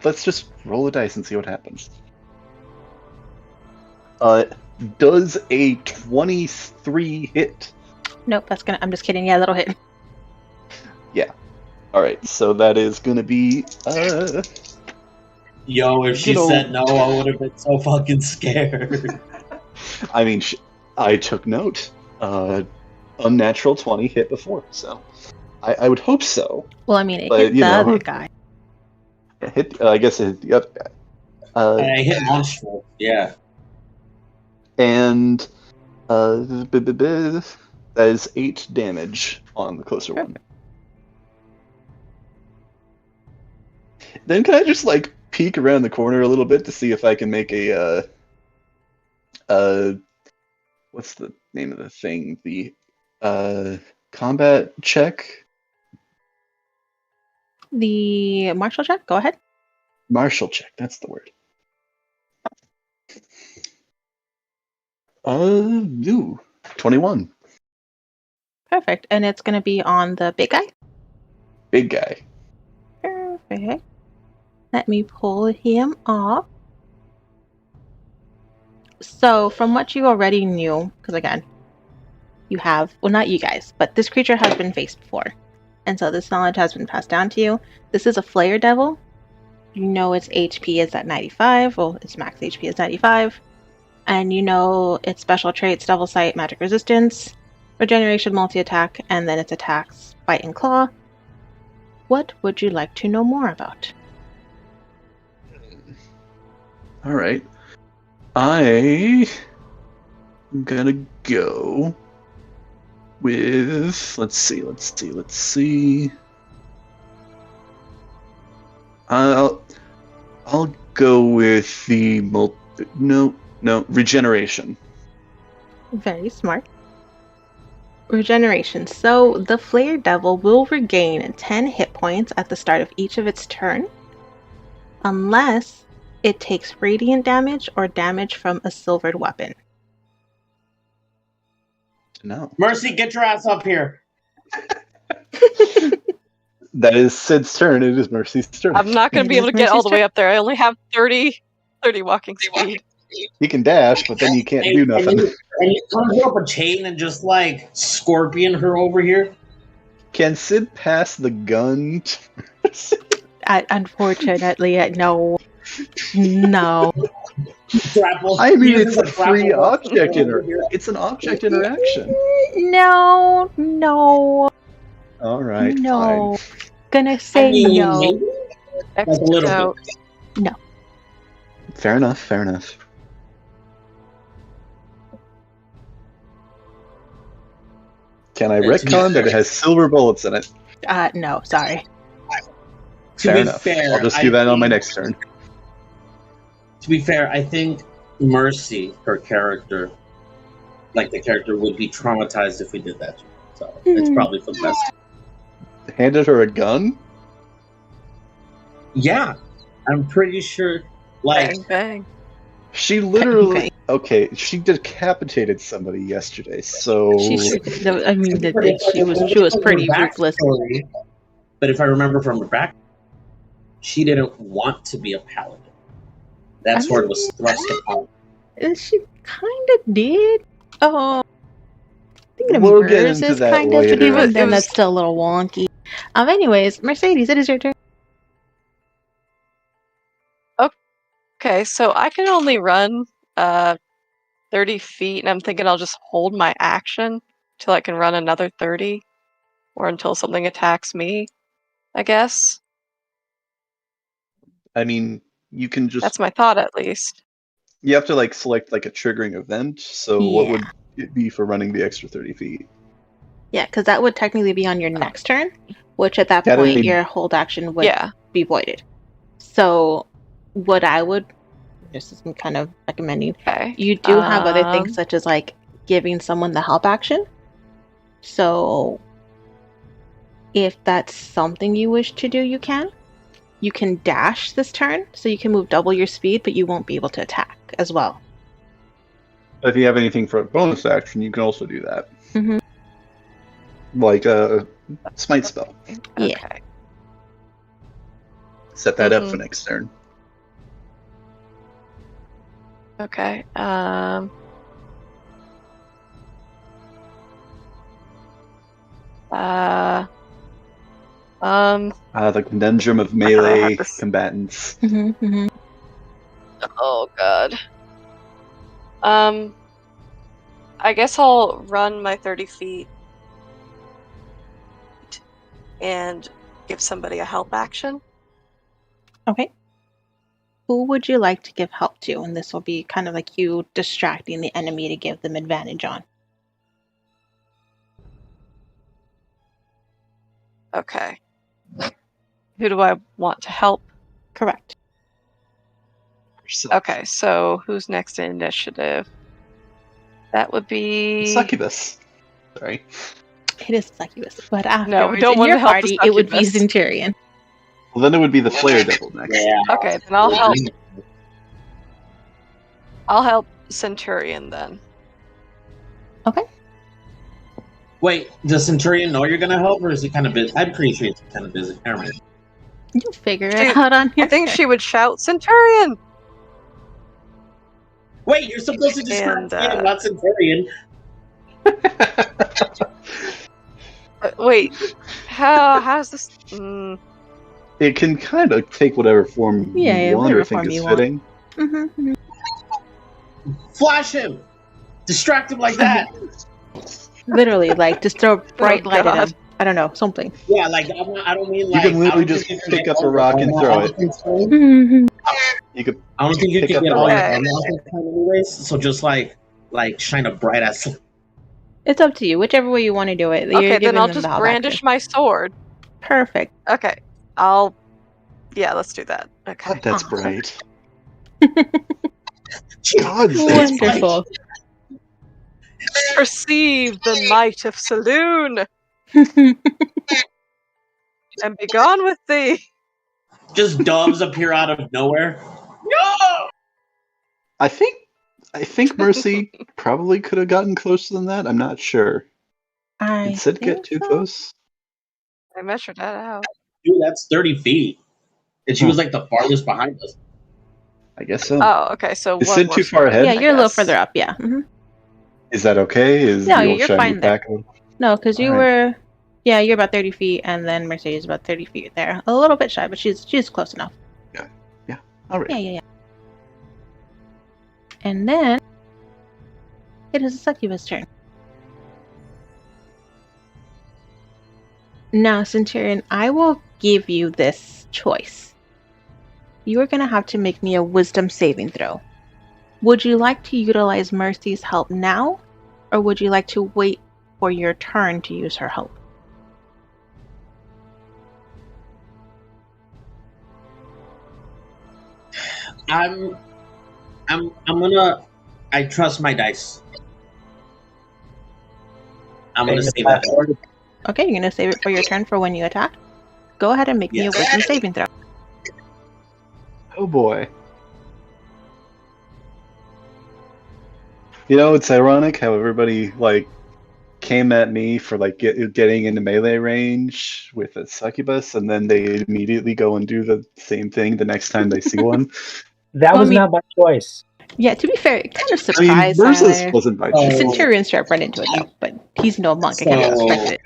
let's just roll a dice and see what happens. Does a 23 hit? Nope, that's gonna. I'm just kidding. Yeah, that'll hit. Alright, so that is gonna be... Yo, if she Good old- said no, I would have been so fucking scared. I mean, I took note. Unnatural 20 hit before, so... I would hope so. Well, I mean, it But, hit you the know. other guy. I guess it hit the other guy. I hit monstrous. Yeah. And that is 8 damage on the closer one. Then can I just like peek around the corner a little bit to see if I can make a what's the name of the thing? The combat check? The martial check. Go ahead. Martial check, that's the word. Ooh, 21. Perfect. And it's gonna be on the big guy. Big guy. Perfect. Let me pull him off. So, from what you already knew, because again, you have, well, not you guys, but this creature has been faced before. And so this knowledge has been passed down to you. This is a Flayer Devil. You know its HP is at 95. Well, its max HP is 95. And you know its special traits, Devil Sight, Magic Resistance, Regeneration, Multi-Attack, and then its attacks, Bite and Claw. What would you like to know more about? Alright. I'm gonna go with, let's see. I'll go with the regeneration. Very smart. Regeneration. So the Flayer Devil will regain 10 hit points at the start of each of its turn, unless it takes radiant damage or damage from a silvered weapon. No. Mercy, get your ass up here. That is Sid's turn. It is Mercy's turn. I'm not going to be able to get all the way up there. I only have 30 walking speed. He can dash, but then you can't do nothing. And you conjure up a chain and just like scorpion her over here. Can Sid pass the gun? Unfortunately, no. No. Grapple. I mean, uses it's a free grapple object over here. It's an object interaction. No. All right, No. fine. Gonna say no. maybe? Like a little Out. bit. Fair enough. Can I retcon that it has silver bullets in it? No, sorry. To Fair be enough. fair, I'll just do that on my next turn. To be fair, I think Mercy, her character, like the character, would be traumatized if we did that to her. So it's probably for the best. Handed her a gun? Yeah, I'm pretty sure. Like, Bang, bang. She literally... Okay, she decapitated somebody yesterday, so... She was pretty ruthless. Backstory, but if I remember from her back, she didn't want to be a paladin. That sword was thrust upon her. She kind of did. Oh, thinking of We'll get Mers into is that kind of, but later. even then, It was- that's still a little wonky. Anyways, Mercedes, it is your turn. Okay, so I can only run 30 feet, and I'm thinking I'll just hold my action till I can run another 30. Or until something attacks me, I guess. I mean, you can just That's my thought, at least. you have to like select like a triggering event. So what Yeah. would it be for running the extra 30 feet? Yeah, because that would technically be on your next turn, which at that That point would- your hold action would Yeah. be voided. So what I would just kind of recommending, Okay. you do have other things such as like giving someone the help action. So if that's something you wish to do, you can. You can dash this turn, so you can move double your speed, but you won't be able to attack as well. If you have anything for a bonus action, you can also do that. Mhm. Like a smite spell. Yeah. Okay. Set that up for next turn. Okay. The conundrum of melee combatants. Oh god. I guess I'll run my 30 feet and give somebody a help action. Okay. Who would you like to give help to? And this will be kind of like you distracting the enemy to give them advantage on. Okay. Who do I want to help? Correct. Okay, so who's next in initiative? That would be Succubus. Sorry. It is succubus, but afterwards No, we don't in want your to help the party, it would be succubus. Centurion. Well, then it would be the Flare Devil next. Yeah. Okay, then I'll help. I'll help Centurion then. Okay. Wait, does Centurion know you're gonna help, or is he kind of busy? I'm pretty sure he's kind of busy. Never mind. You'll figure it out on your I think she would shout, Centurion! Wait, you're supposed to describe him, not Centurion. Wait, how's this? It can kind of take whatever form you want or think is fitting. Mm-hmm. Flash him! Distract him like that! Literally, like, just throw a bright light God. at him. I don't know, something. Yeah, like, I don't mean like... You can literally I don't just think pick you up can a rock and throw it. Mm-hmm. You could I don't think you pick can up get the all your rock. armor off the time anyways, so just like shine a bright ass... It's up to you, whichever way you want to do it. You're Okay, then giving I'll them just the help brandish action. my sword. Perfect. Okay, yeah, let's do that. Okay. God, that's Awesome. bright. God, that's bright. Wonderful. Perceive the might of Saloon, and be gone with thee. Just doves appear out of nowhere. No! I think Mercy probably could have gotten closer than that. I'm not sure. Did Sid get too close? I measured that out. Dude, that's 30 feet. And she was like the farthest behind us. I guess so. Oh, okay, so Is one Sid more too far square, ahead? Yeah, I you're a little guess. further up, yeah. Mm-hmm. Is that okay? No, You'll you're try and fine move there. back a little? No, because you Alright. were... Yeah, you're about 30 feet, and then Mercedes about 30 feet there. A little bit shy, but she's close enough. Yeah. All right. Yeah. And then... It is a succubus turn. Now, Centurion, I will give you this choice. You are going to have to make me a wisdom saving throw. Would you like to utilize Mercy's help now, or would you like to wait for your turn to use her help? I'm gonna... I trust my dice. I'm gonna save that. Okay, you're going to save it for your turn for when you attack. Go ahead and make me a Yes. wisdom saving throw. Oh boy. You know, it's ironic how everybody like came at me for like getting into melee range with a succubus, and then they immediately go and do the same thing the next time they see one. That Well, was I mean- not my choice. Yeah, to be fair, it kind of I mean, surprised versus Tyler. wasn't by Oh. The choice. Centurion strap right into it though, but he's no monk. I kind of So- expected it.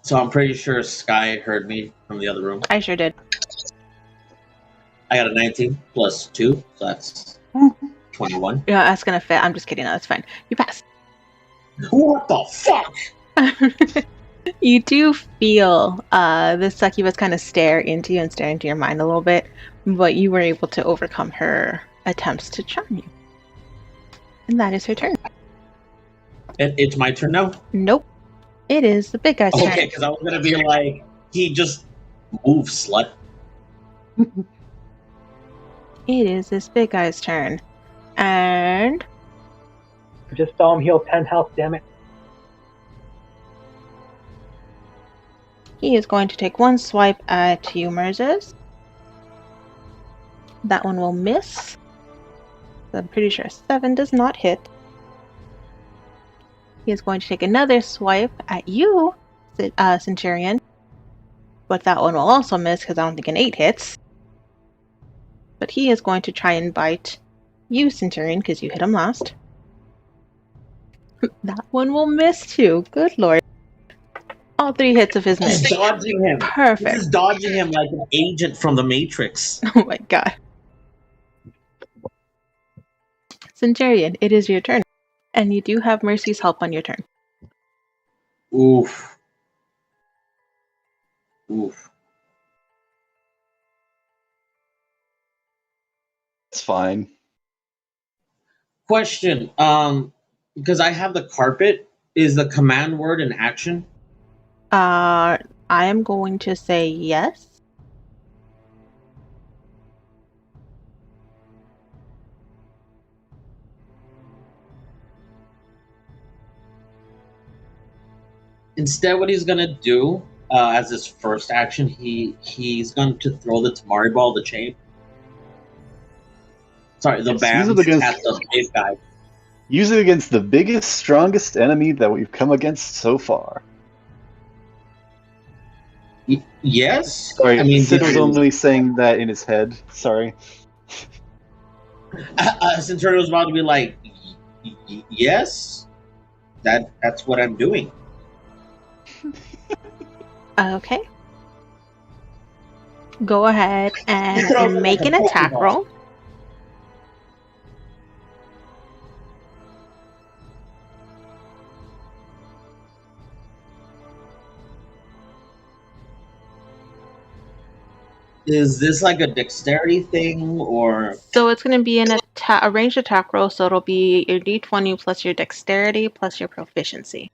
So I'm pretty sure Sky heard me from the other room. I sure did. I got a 19 plus 2, so that's 21. Yeah, that's gonna fit. I'm just kidding. No, that's fine. You pass. What the fuck? You do feel the succubus kind of stare into you and stare into your mind a little bit, but you were able to overcome her attempts to charm you. And that is her turn. It's my turn now? Nope. It is the big guy's Okay, turn. because I was going to be like, he just moved, slut. It is this big guy's turn. And I just saw him heal 10 health, damn it. he is going to take one swipe at you, Merzes. That one will miss. I'm pretty sure 7 does not hit. He is going to take another swipe at you, Centurion. But that one will also miss because I don't think an 8 hits. But he is going to try and bite you, Centurion, because you hit him last. That one will miss too. Good lord. All 3 hits of his miss. Just dodging him. Perfect. Just dodging him like an agent from the Matrix. Oh my god. Centurion, it is your turn. And you do have Mercy's help on your turn. Oof. Oof. It's fine. Question. Because I have the carpet, is the command word an action? I am going to say yes. Instead, what he's gonna do as his first action, he's going to throw the Tamari ball, the chain. Sorry, the Yes, band use it against- at the big guy. Use it against the biggest, strongest enemy that we've come against so far. Yes. Sorry, I mean, Sid was did you- only saying that in his head. Sorry. Centurion was about to be like, yes, that's what I'm doing. Okay. Go ahead and make an attack roll. Is this like a dexterity thing, or So it's going to be a ranged attack roll, so it'll be your d20 plus your dexterity plus your proficiency.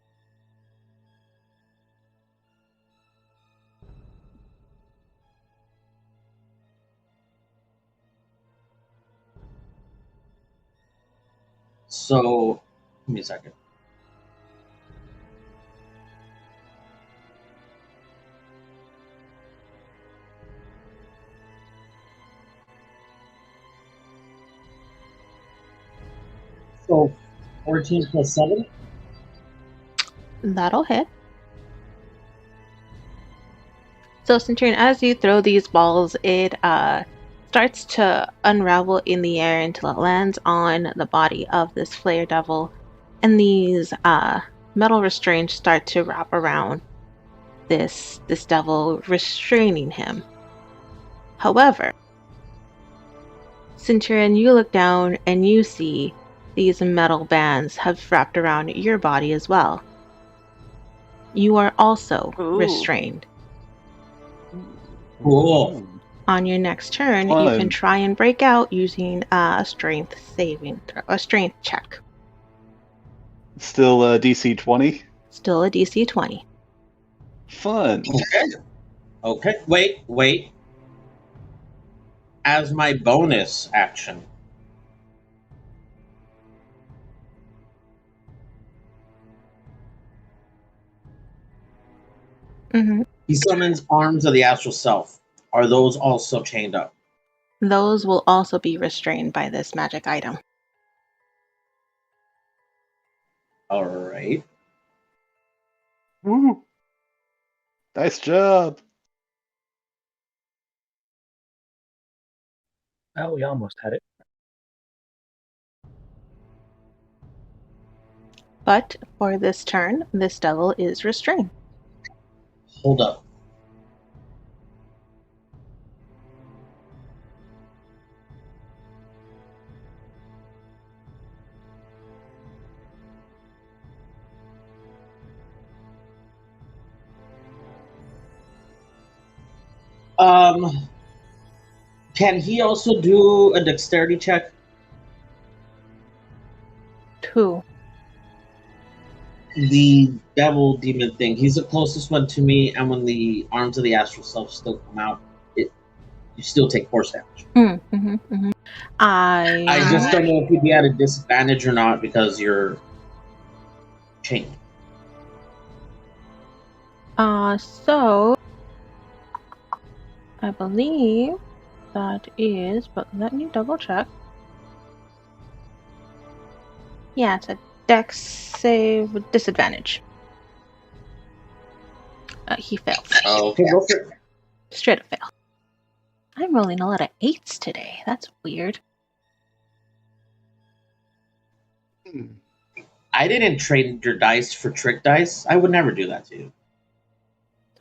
so? Give me a second. So, 14 plus 7? That'll hit. So Centurion, as you throw these balls, it starts to unravel in the air until it lands on the body of this flare devil, and these metal restraints start to wrap around this devil, restraining him. However, Centurion, you look down and you see these metal bands have wrapped around your body as well. You are also Ooh. restrained. Cool. On your next turn, you can Fun. try and break out using a strength check. Still DC 20. Still a DC 20. Fun. Okay. Wait. As my bonus action, Hmm. he summons arms of the astral self. Are those also chained up? Those will also be restrained by this magic item. All right. Woo. Nice job. Oh, we almost had it. But for this turn, this devil is restrained. Hold up. Can he also do a dexterity check? 2. The devil demon thing. He's the closest one to me, and when the arms of the astral self still come out, you still take force damage. I just don't know if you'd be at a disadvantage or not because you're chained. So I believe that is, but let me double check. Yeah, it's a dex save with disadvantage. He fails. Oh, okay, go for it. Straight up fail. I'm rolling a lot of 8s today. That's weird. I didn't trade your dice for trick dice. I would never do that to you.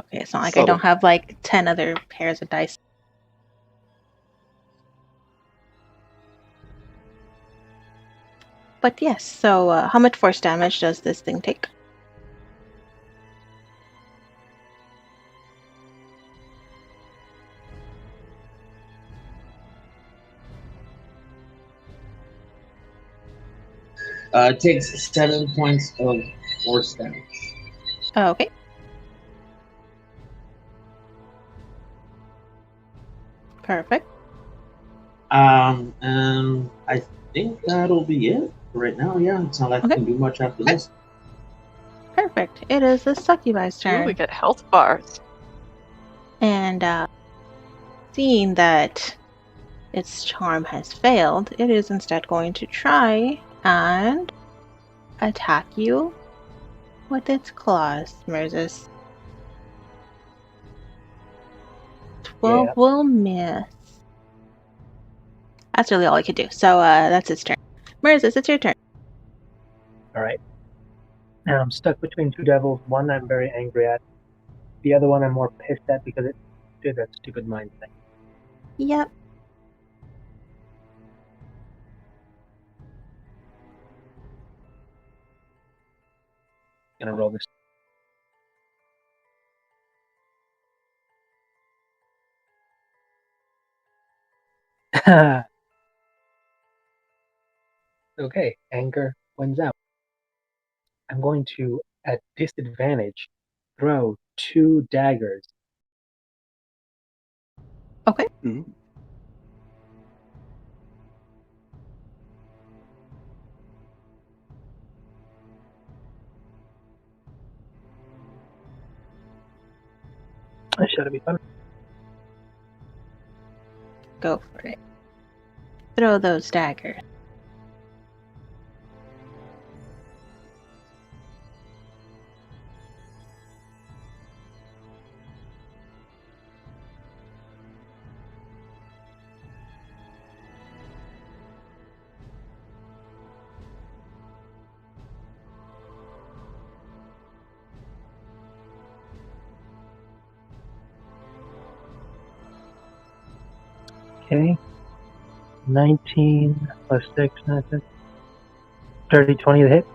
Okay, it's not like I don't have like 10 other pairs of dice. But yes, so how much force damage does this thing take? It takes 7 points of force damage. Okay. Perfect. And I think that'll be it for right now. Yeah, it's not like I can do much after this. Perfect. It is the succubi's turn. Ooh, we get health bars. And seeing that its charm has failed, it is instead going to try and attack you with its claws, Moses. 12 will miss. That's really all I could do. So that's its turn. Moses, it's your turn. Alright. Now I'm stuck between two devils. One I'm very angry at. The other one I'm more pissed at because it did that stupid mind thing. Yep. Gonna roll this. Okay, anger wins out. I'm going to, at disadvantage, throw 2 daggers. Okay. Mm-hmm. That should be fun. Go for it. Throw those daggers. Okay. 19 plus 6, 30, 20 to hit.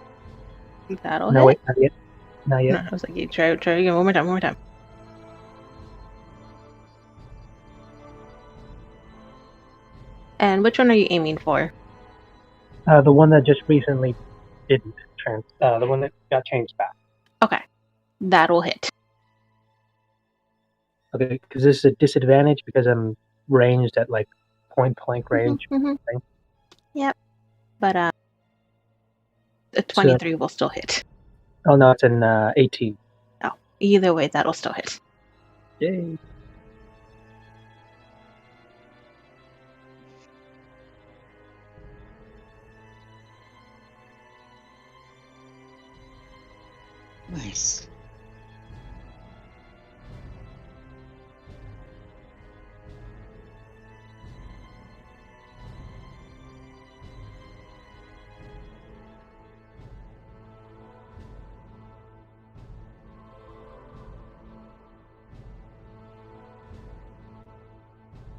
That'll No, hit. wait, not yet. Not yet. No, I was like, you try again. One more time. And which one are you aiming for? The one that just recently didn't the one that got changed back. Okay. That'll hit. Okay, because this is a disadvantage because I'm ranged at like point blank range. Mm-hmm. Yep. But the 23 will still hit. Oh no, it's an 18. Oh, either way, that'll still hit. Yay. Nice.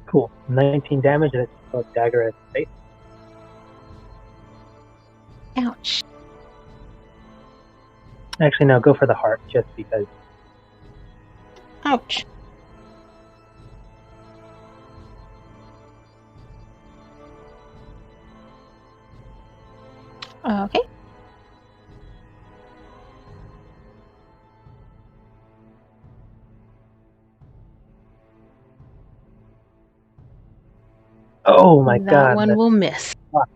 Cool. 19 damage and it's a dagger at the face. Ouch. Actually, no, go for the heart just because. Ouch. Okay. Oh my that god. one will miss. Fuck.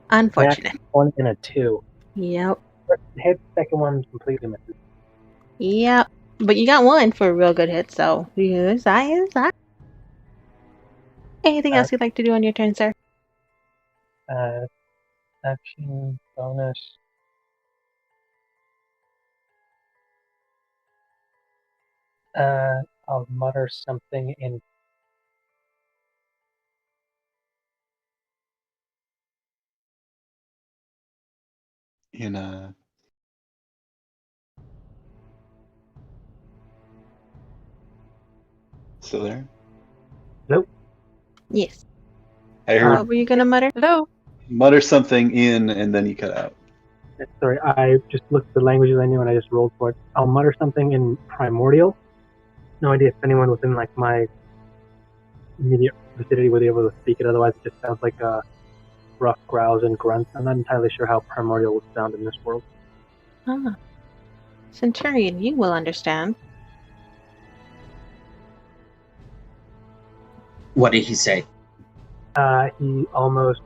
Unfortunate. 1 and a 2. Yep. Hit, second one completely misses. Yep. But you got one for a real good hit, so yes, I. Anything else you'd like to do on your turn, sir? Action, bonus. I'll mutter something in. In a. Still there? Nope. Yes. I heard What were you gonna mutter? Hello. mutter something in, and then you cut out. Sorry, I just looked at the languages I knew and I just rolled for it. I'll mutter something in primordial. No idea if anyone within like my immediate vicinity would be able to speak it. Otherwise, it just sounds like rough growls and grunts. I'm not entirely sure how primordial would sound in this world. Ah. Centurion, you will understand. What did he say? He almost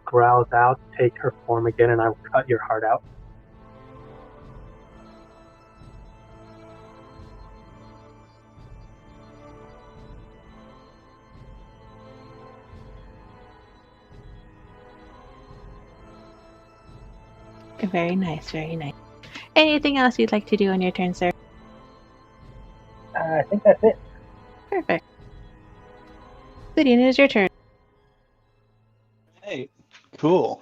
growls out, "Take her form again, and I will cut your heart out." Very nice, very nice. Anything else you'd like to do on your turn, sir? I think that's it. Perfect. Lydian, it is your turn. Hey, cool.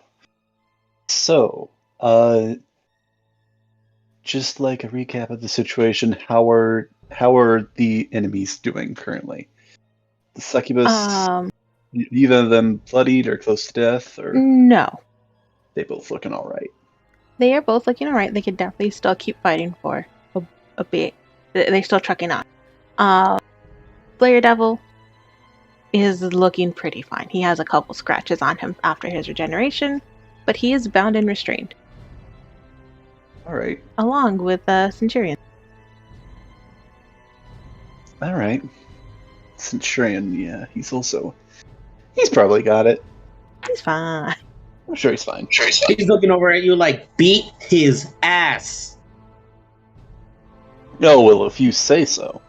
So, just like a recap of the situation, how are the enemies doing currently? The succubus, either of them bloodied or close to death, or No. they both looking all right? They are both looking alright. They could definitely still keep fighting for a bit. They're still trucking on. Slayer Devil is looking pretty fine. He has a couple scratches on him after his regeneration, but he is bound and restrained. All right. Along with Centurion. All right. Centurion, yeah, he's probably got it. He's fine. I'm sure he's fine. He's looking over at you like, beat his ass. Oh, well, if you say so.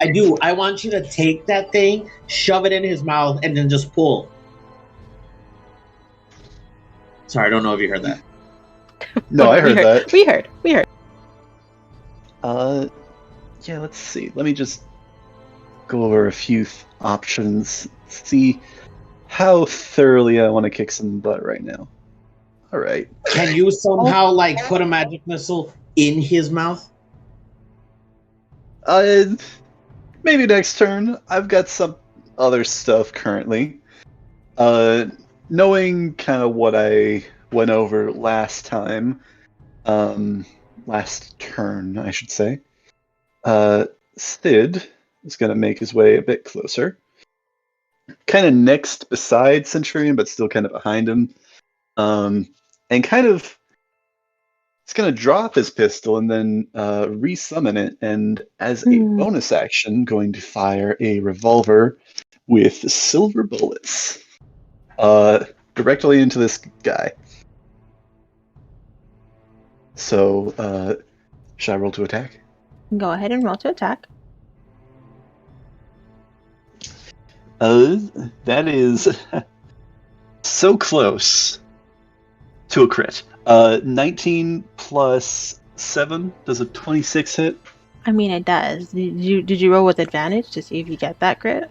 I do. I want you to take that thing, shove it in his mouth, and then just pull. Sorry, I don't know if you heard that. No, I heard that. We heard. Yeah, let's see. Let me just go over a few options. See how thoroughly I want to kick some butt right now. All right. Can you somehow, like, put a magic missile in his mouth? Maybe next turn. I've got some other stuff currently. Knowing kind of what I went over last time, last turn, I should say. Sid is going to make his way a bit closer. Kind of next beside Centurion, but still kind of behind him. And kind of, it's going to drop his pistol and then resummon it, and as a bonus action, going to fire a revolver with silver bullets directly into this guy. So, should I roll to attack? Go ahead and roll to attack. That is so close to a crit. 19 plus 7, does a 26 hit? I mean, it does. Did you roll with advantage to see if you get that crit?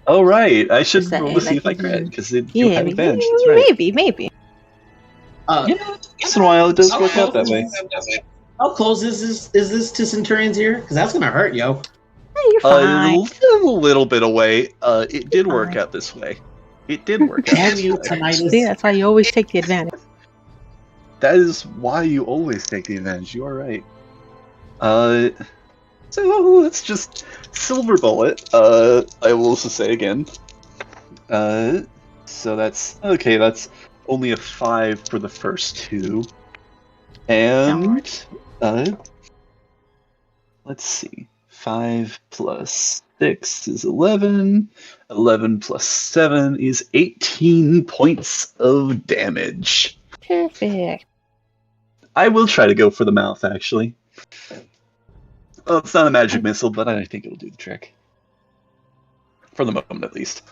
Oh, right. I should Just roll to saying, see if I like, crit, because you Yeah, have advantage. That's right. maybe. Yeah, once in a while it does work out that way. How close is this to Centurion's ear? Because that's gonna hurt, yo. Hey, you're fine. A little bit away. It did work out this way. It did work out Damn this you, way. tinnitus. See, that's why you always take the advantage. That is why you always take the advantage. You are right. So let's just silver bullet. I will also say again. So that's okay. That's only a 5 for the first two. And let's see. 5 plus 6 is 11. 11 plus 7 is 18 points of damage. Perfect. I will try to go for the mouth, actually. Well, it's not a magic missile, but I think it'll do the trick. For the moment, at least.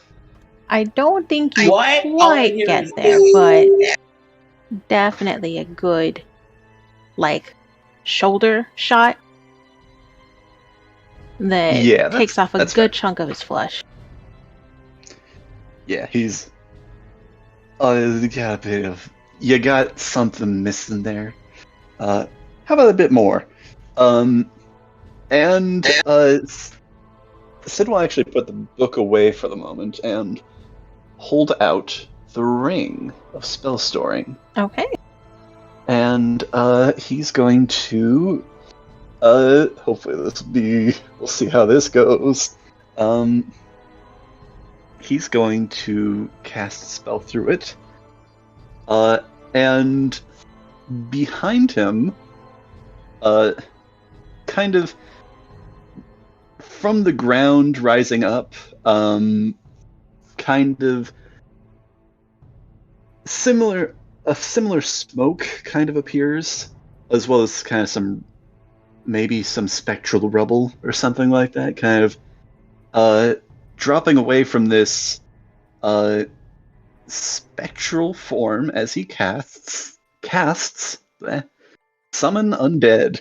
I don't think you What? quite get there, but definitely a good, shoulder shot that takes off a good chunk of his flesh. Yeah, he's... you got a bit of... You got something missing there. How about a bit more? Sid will actually put the book away for the moment and hold out the ring of spell storing. Okay. And he's going to hopefully this will be, we'll see how this goes. He's going to cast a spell through it. And behind him, kind of from the ground rising up, kind of a similar smoke kind of appears, as well as kind of maybe some spectral rubble or something like that, kind of dropping away from this spectral form as he casts Summon Undead.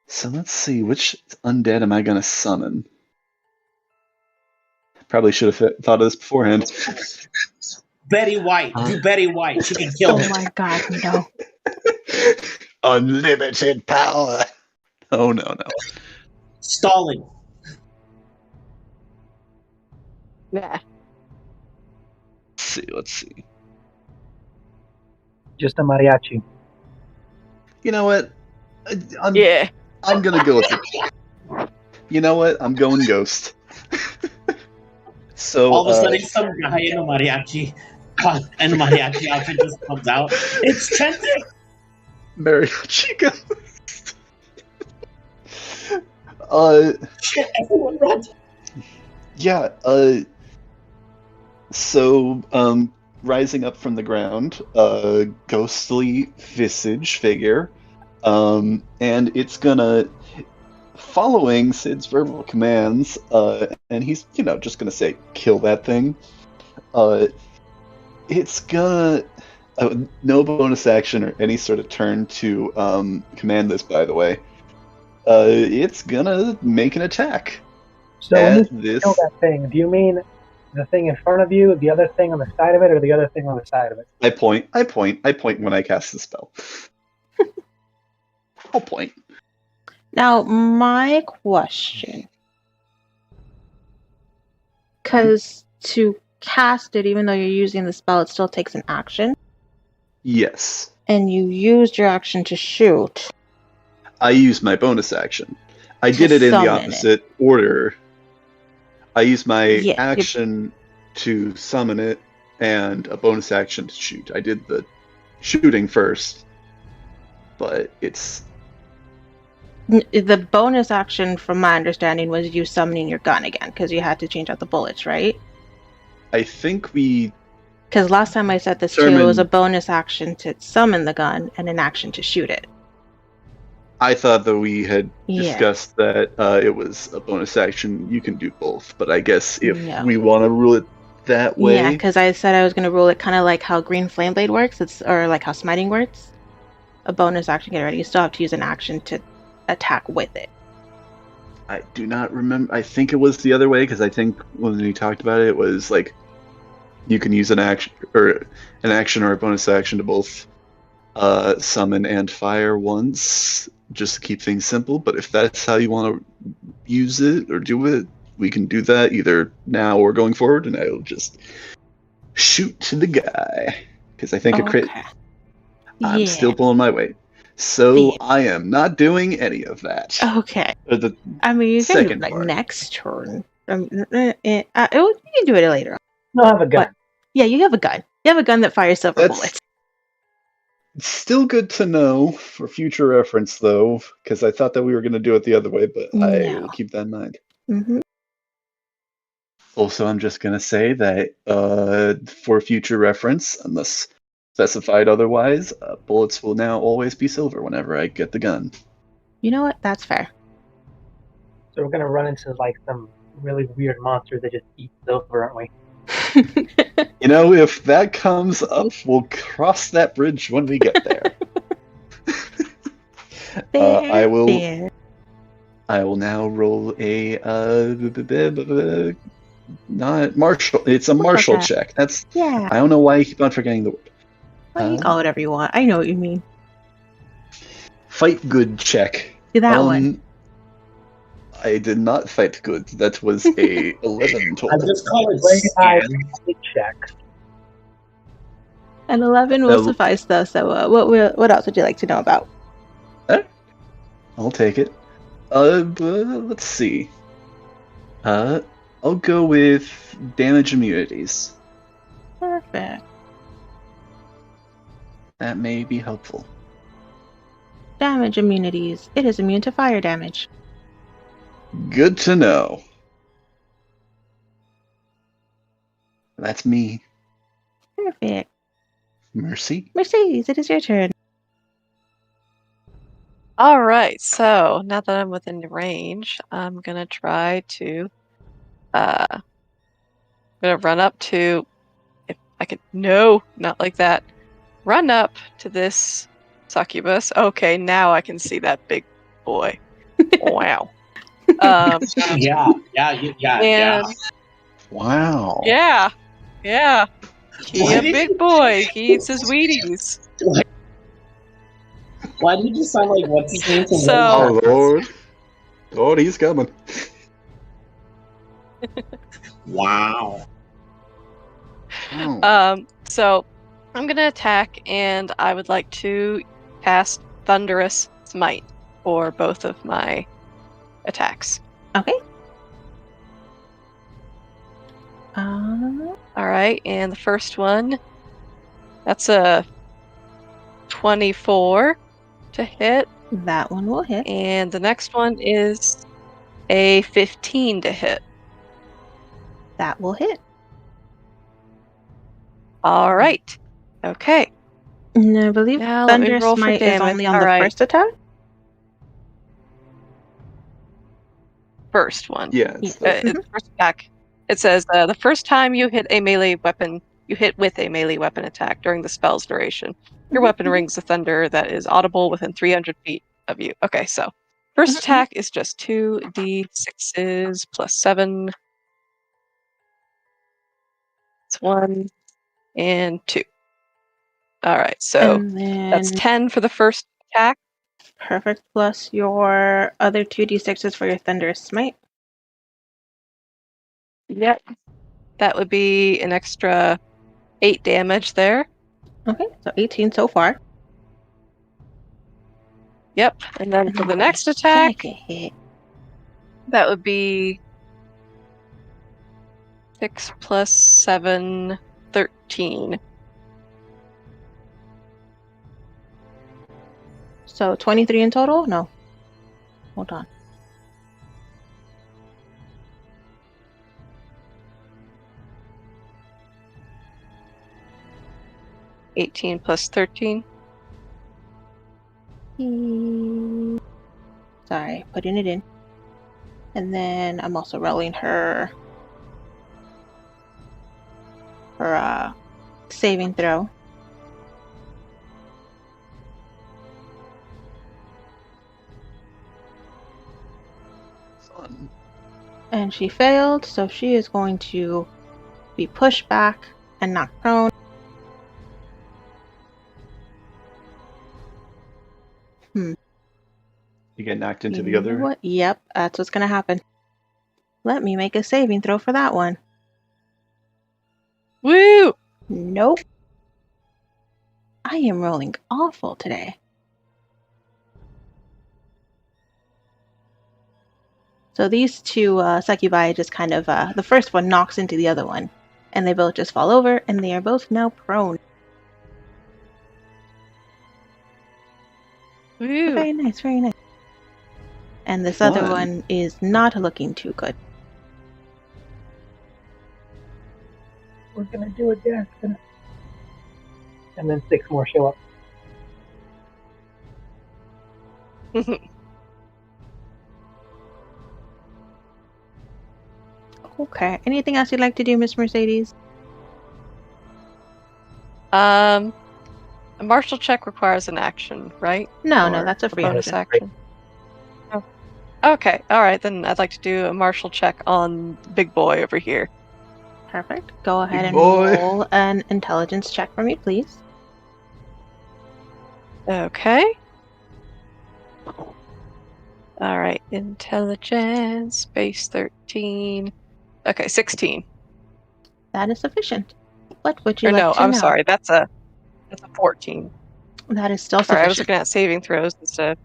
So let's see, which undead am I going to summon? Probably should have thought of this beforehand. Betty White. Do Betty White. She can kill him. Oh my god, no. Unlimited power. Oh, no. Stalling. Yeah. Let's see. Just a mariachi. You know what? I'm gonna go with it. You know what? I'm going ghost. So all of a sudden, some guy in a mariachi outfit just comes out. It's Trent. Mariachi ghost. Shit! Everyone run. Yeah. So rising up from the ground, a ghostly visage figure. And it's gonna, following Sid's verbal commands, and he's, just gonna say, kill that thing. It's gonna, no bonus action or any sort of turn to command this, by the way. It's gonna make an attack. So when you kill that thing, do you mean the thing in front of you, the other thing on the side of it, or the other thing on the side of it? I point when I cast the spell. I'll point. Now, my question, because to cast it, even though you're using the spell, it still takes an action. Yes. And you used your action to shoot. I used my bonus action. I did it in the opposite order. I used my action to summon it and a bonus action to shoot. I did the shooting first, but it's... The bonus action, from my understanding, was you summoning your gun again, because you had to change out the bullets, right? I think we... Because last time I said this too, it was a bonus action to summon the gun and an action to shoot it. I thought that we had discussed that it was a bonus action. You can do both, but I guess if we want to rule it that way... Yeah, because I said I was going to rule it kind of like how Green Flame Blade works, or like how Smiting works. A bonus action, get ready. You still have to use an action to attack with it. I do not remember. I think it was the other way, because I think when we talked about it, it was like you can use an action or a bonus action to both summon and fire once, just to keep things simple. But if that's how you want to use it or do it, we can do that either now or going forward, and I'll just shoot to the guy, because I think a crit. I'm still pulling my weight. So I am not doing any of that. Okay. I mean, you can do it next turn. You can do it later on. You'll have a gun. But, yeah, you have a gun. You have a gun that fires silver That's- bullets. It's still good to know for future reference, though, because I thought that we were going to do it the other way, but I No. will keep that in mind. Mm-hmm. Also, I'm just going to say that for future reference, unless specified otherwise, bullets will now always be silver whenever I get the gun. You know what? That's fair. So we're gonna run into like some really weird monsters that just eat silver, aren't we? You know, if that comes up, we'll cross that bridge when we get there. I will. Fair. I will now roll a not martial. It's a martial that? check. That's. Yeah. I don't know why I keep on forgetting the word. Well, you call it whatever you want. I know what you mean. Fight good check. Do that one. I did not fight good. That was a 11 I total. just call it Recognize scan. check. An 11 will suffice, though. So, what else would you like to know about? I'll take it. Let's see. I'll go with damage immunities. Perfect. That may be helpful. Damage immunities. It is immune to fire damage. Good to know. That's me. Perfect. Mercy. Mercedes, it is your turn. All right, so now that I'm within range, I'm gonna try to, I'm gonna run up to, if I can, no, not like that. Run up to this succubus. Okay, now I can see that big boy. Wow. Yeah. And Wow. yeah. He Why a did big you- boy. He eats his Wheaties. Why did you sound like what's his name from So- Oh Lord. Lord, he's coming. Wow. So I'm gonna attack, and I would like to cast Thunderous Smite for both of my attacks. Okay. All right, and the first one, that's a 24 to hit, That one will hit. and the next one is a 15 to hit. That will hit. All right. Okay. And I believe Now let me Thunder roll for Smite is damage. only on All the right. first attack? First one. Yeah. It's the- It's first attack. It says the first time you hit a melee weapon, you hit with a melee weapon attack during the spell's duration. Your weapon rings a thunder that is audible within 300 feet of you. Okay, so first attack is just 2d6s plus 7. It's 1 and 2. All right, so And then that's 10 for the first attack. perfect plus your other 2d6s for your Thunderous Smite. Yep. That would be an extra 8 damage there. Okay, so 18 so far. Yep. And then for the then next the attack, second hit. that would be 6 plus 7, 13. So 23 in total? No. Hold on. Eighteen plus 13. Sorry, putting it in. And then I'm also rolling her saving throw. Fun. And she failed, so she is going to be pushed back and knocked prone. You get knocked into the You other. know what? Yep, that's what's going to happen. Let me make a saving throw for that one. Woo! Nope. I am rolling awful today. So these two succubi just kind of, the first one knocks into the other one, and they both just fall over, and they are both now prone. Woo. Very nice, very nice. And this Fun. other one is not looking too good. We're gonna do it, Jackson. And then 6 more show up. Okay. Anything else you'd like to do, Miss Mercedes? A martial check requires an action, right? No, Or that's a free bonus action. action. Oh. Okay, alright, then I'd like to do a martial check on Big Boy over here. Perfect. Go ahead Big and boy. roll an intelligence check for me, please. Okay. Alright, intelligence, base 13. Okay, 16. That is sufficient. What would you Or like no, to I'm know? sorry, that's a 14. That is still Sorry, I was sufficient. looking at saving throws instead.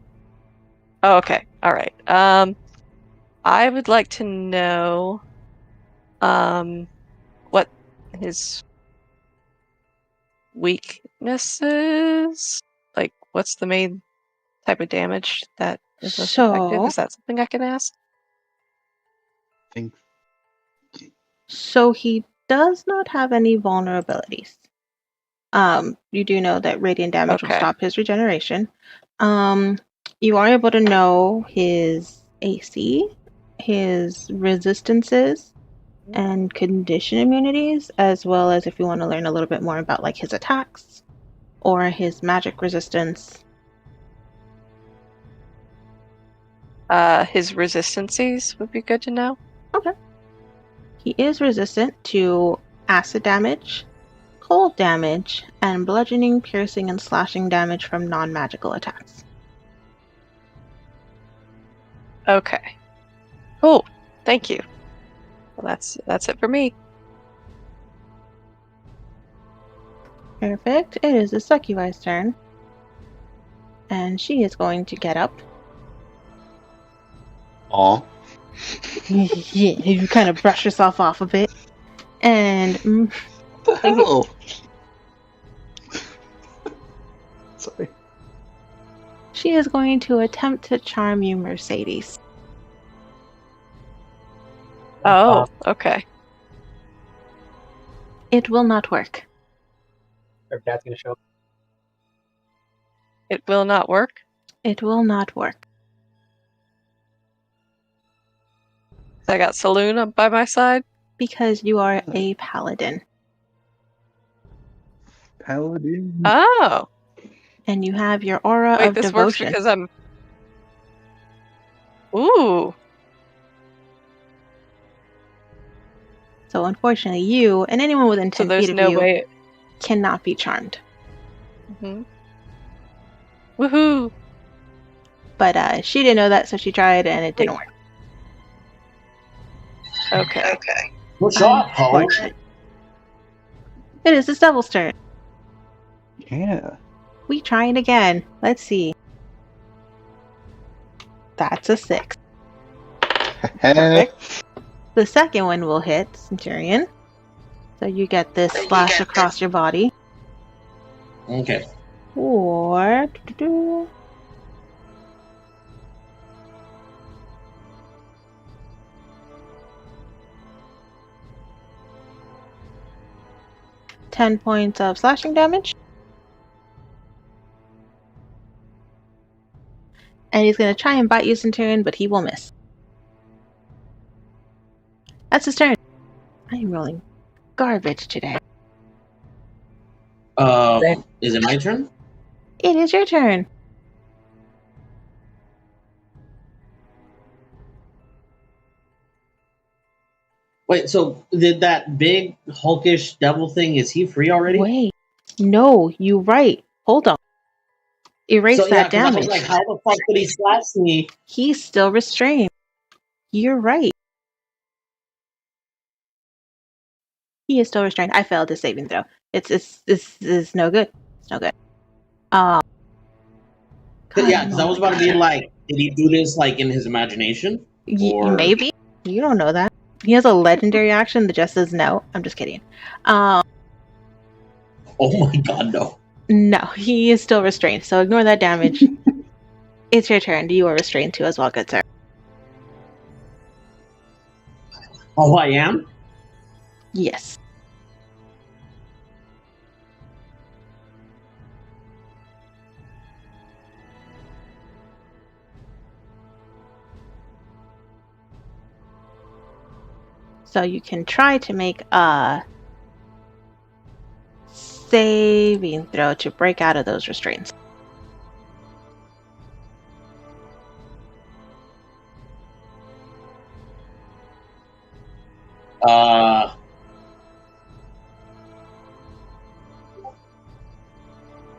Oh, okay. Alright. I would like to know what his weaknesses, like what's the main type of damage that is most effective? Is that something I can ask? Think. So he does not have any vulnerabilities. You do know that radiant damage will Okay. stop his regeneration. You are able to know his AC, his resistances, and condition immunities, as well as if you want to learn a little bit more about like his attacks or his magic resistance. His resistances would be good to know. Okay. He is resistant to acid damage, cold damage, and bludgeoning, piercing, and slashing damage from non-magical attacks. Okay. Cool. Thank you. Well, that's it for me. Perfect. It is the Succubi's turn. And she is going to get up. Aw. Yeah, you kind of brush yourself off a bit. And What the hell? Sorry. she is going to attempt to charm you, Mercedes. Oh, okay. It will not work. Her dad's gonna show up. It will not work. It will not work. I got Saloon up by my side. Because you are a paladin. Paladin. Oh. And you have your aura Wait, of this works devotion. because I'm. Ooh. So unfortunately, you and anyone within 10 So there's feet of no you way. cannot be charmed. Mm-hmm. Woohoo! But she didn't know that, so she tried, and it didn't work. Okay. Good shot, Paul. Unfortunate. It is the devil's turn. Yeah. We try it again. Let's see. That's a 6. Perfect. The second one will hit, Centurion. So you get this slash across your body. Okay. Or... 10 points of slashing damage. And he's going to try and bite you, Centurion, but he will miss. That's his turn. I am rolling garbage today. Is it my turn? It is your turn. Wait, so did that big hulkish devil thing, is he free already? Wait. No, you're right. Hold on. Erase So, yeah, that 'cause I was damage. like, how the fuck did he slash me? He's still restrained. You're right. He is still restrained. I failed his saving throw. It's no good. It's no good. Yeah, because I no, was about to be like, did he do this like in his imagination? Or- maybe. You don't know that. He has a legendary action that just says no. I'm just kidding. Oh my god, no. No, he is still restrained, so ignore that damage. It's your turn. You are restrained too as well, good sir. Oh, I am? Yes. So you can try to make a saving throw to break out of those restraints.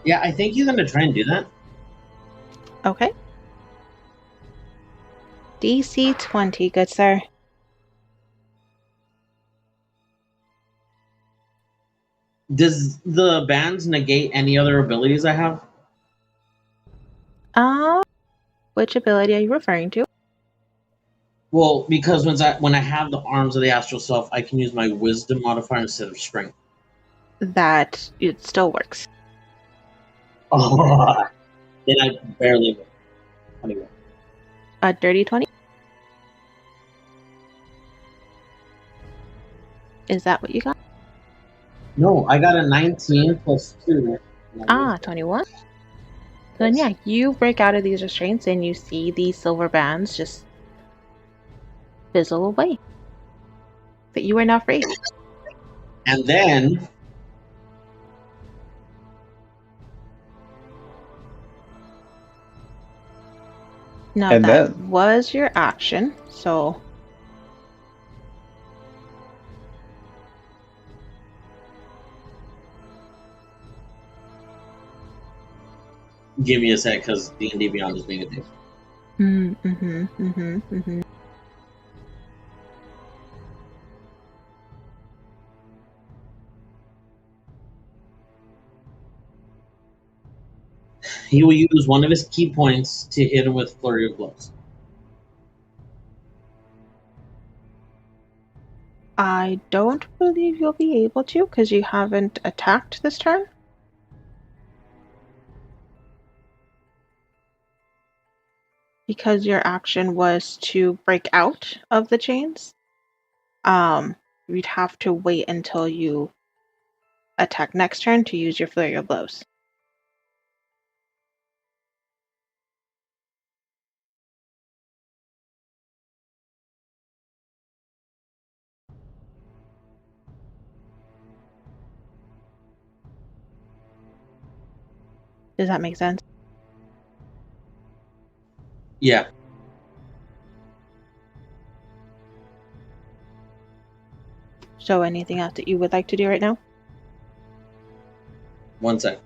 Yeah, I think you're gonna try and do that. Okay. DC 20, good sir. Does the bands negate any other abilities I have? Which ability are you referring to? Well, because when I have the arms of the astral self, I can use my wisdom modifier instead of strength. That it still works. Oh, then I barely win. Anyway. A dirty 20? Is that what you got? No, I got a 19 plus 2. 21. Then yeah, you break out of these restraints and you see these silver bands just fizzle away. But you are now free. And then Now And that then- was your action, so give me a sec because D&D Beyond is being a dick. He will use one of his key points to hit him with Flurry of Blows. I don't believe you'll be able to because you haven't attacked this turn. Because your action was to break out of the chains, you'd have to wait until you attack next turn to use your flurry of blows. Does that make sense? Yeah. So anything else that you would like to do right now? One sec.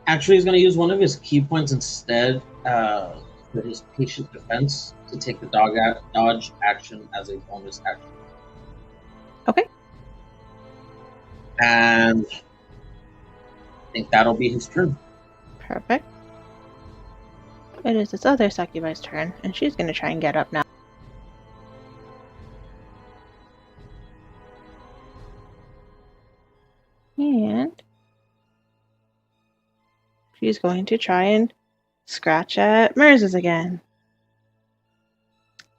Actually, he's going to use one of his key points instead for his patient defense to take the dodge action as a bonus action. Okay. And I think that'll be his turn. Perfect. It is this other succubi's turn, and she's going to try and get up now. And she's going to try and scratch at Merz's again.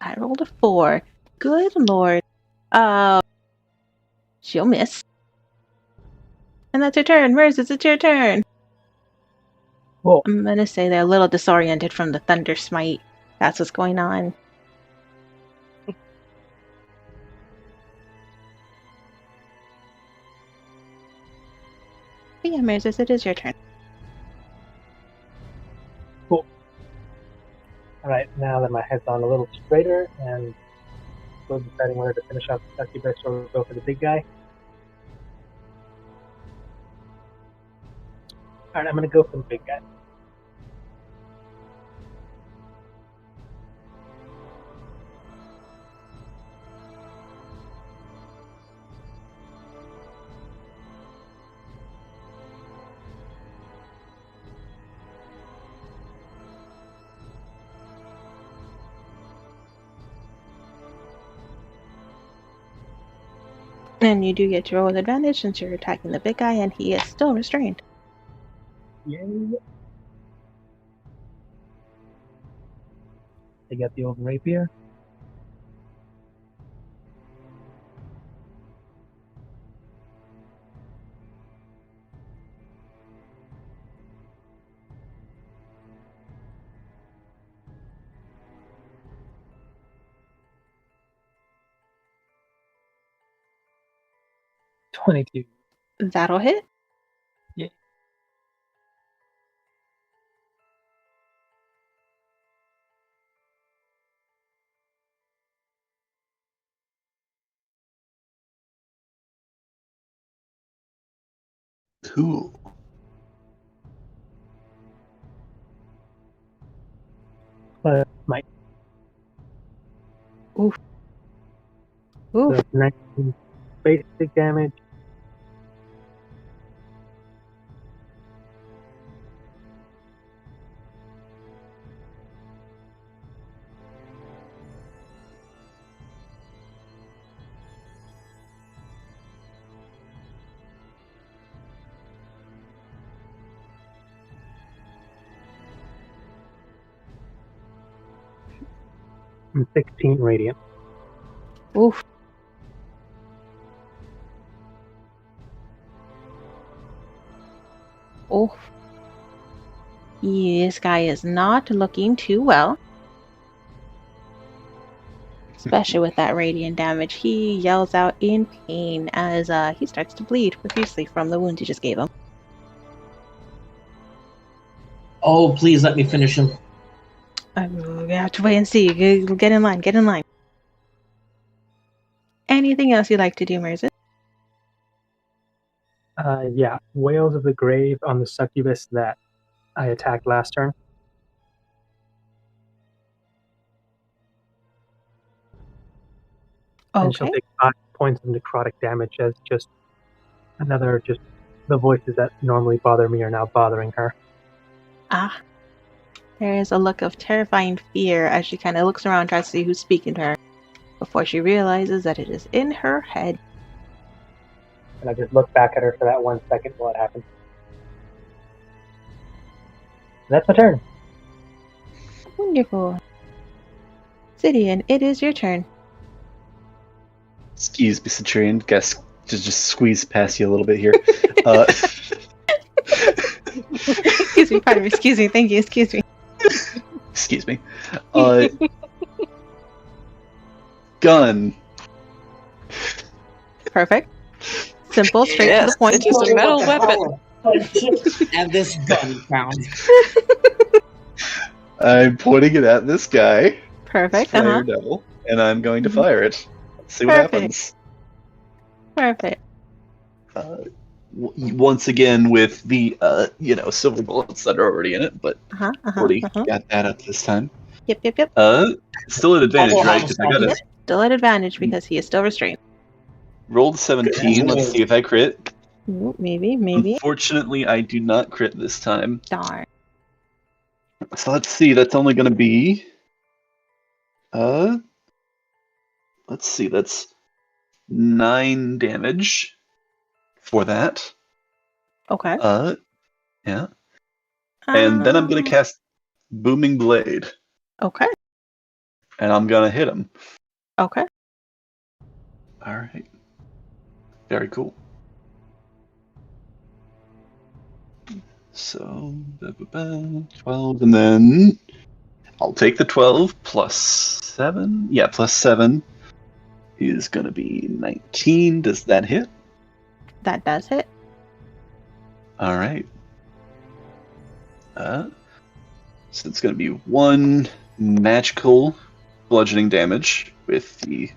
I rolled a 4. Good lord. She'll miss. And that's her turn. Merz, it's your turn. Cool. I'm gonna say they're a little disoriented from the thunder smite. That's what's going on. But yeah, Merzis, it is your turn. All right, now that my head's on a little straighter and still deciding whether to finish off the succubus or go for the big guy. All right, I'm going to go for the big guy. And you do get to roll with advantage since you're attacking the big guy and he is still restrained. Yay. I got the old rapier. $22. That'll hit. Yeah. Cool. My Oof. so that's 19 basic damage. And 16 radiant. Oof. Oof. This guy is not looking too well. Especially with that radiant damage. He yells out in pain as he starts to bleed profusely from the wounds you just gave him. Oh, please let me finish him. We have to wait and see. Get in line. Get in line. Anything else you'd like to do, Merza? Yeah, Whales of the Grave on the succubus that I attacked last turn. And she'll Okay. take 5 points of necrotic damage as just the voices that normally bother me are now bothering her. Ah. There is a look of terrifying fear as she kind of looks around, tries to see who's speaking to her, before she realizes that it is in her head. And I just look back at her for that 1 second while it happens. And that's my turn. Wonderful. Sidian, it is your turn. Excuse me, Centurion. Guess just squeeze past you a little bit here. Excuse me, pardon me, excuse me, thank you, excuse me. Excuse me. Gun. Perfect. Simple, straight to Yes, the point. it is a metal weapon. And this gun found. I'm pointing it at this guy. Perfect, Slayer Devil, and I'm going to fire it. See what Perfect. happens. Perfect. Once again with the silver bullets that are already in it, but already got that up this time. Yep. Still at advantage, right? Because I got Yep. Still at advantage because he is still restrained. rolled 17. Let's see if I crit. Ooh, maybe. Unfortunately, I do not crit this time. Darn. So let's see. That's only going to be. Let's see. That's 9 damage for that. Okay. Yeah. And then I'm going to cast Booming Blade. Okay. And I'm going to hit him. Okay. Alright. Very cool. So, 12, and then I'll take the 12 plus 7. Yeah, plus 7 is going to be 19. Does that hit? That does hit. Alright. So it's going to be 1 magical bludgeoning damage with the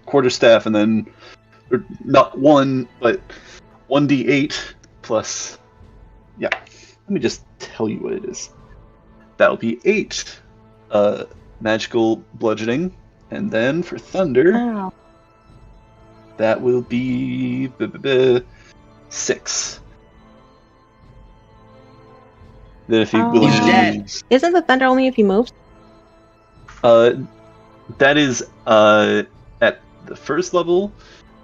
quarterstaff, and then not 1, but 1d8 plus. Yeah, let me just tell you what it is. That'll be 8 magical bludgeoning, and then for thunder, Wow. that will be 6. Then if he He's dead. Isn't the thunder only if he moves? That is at the first level,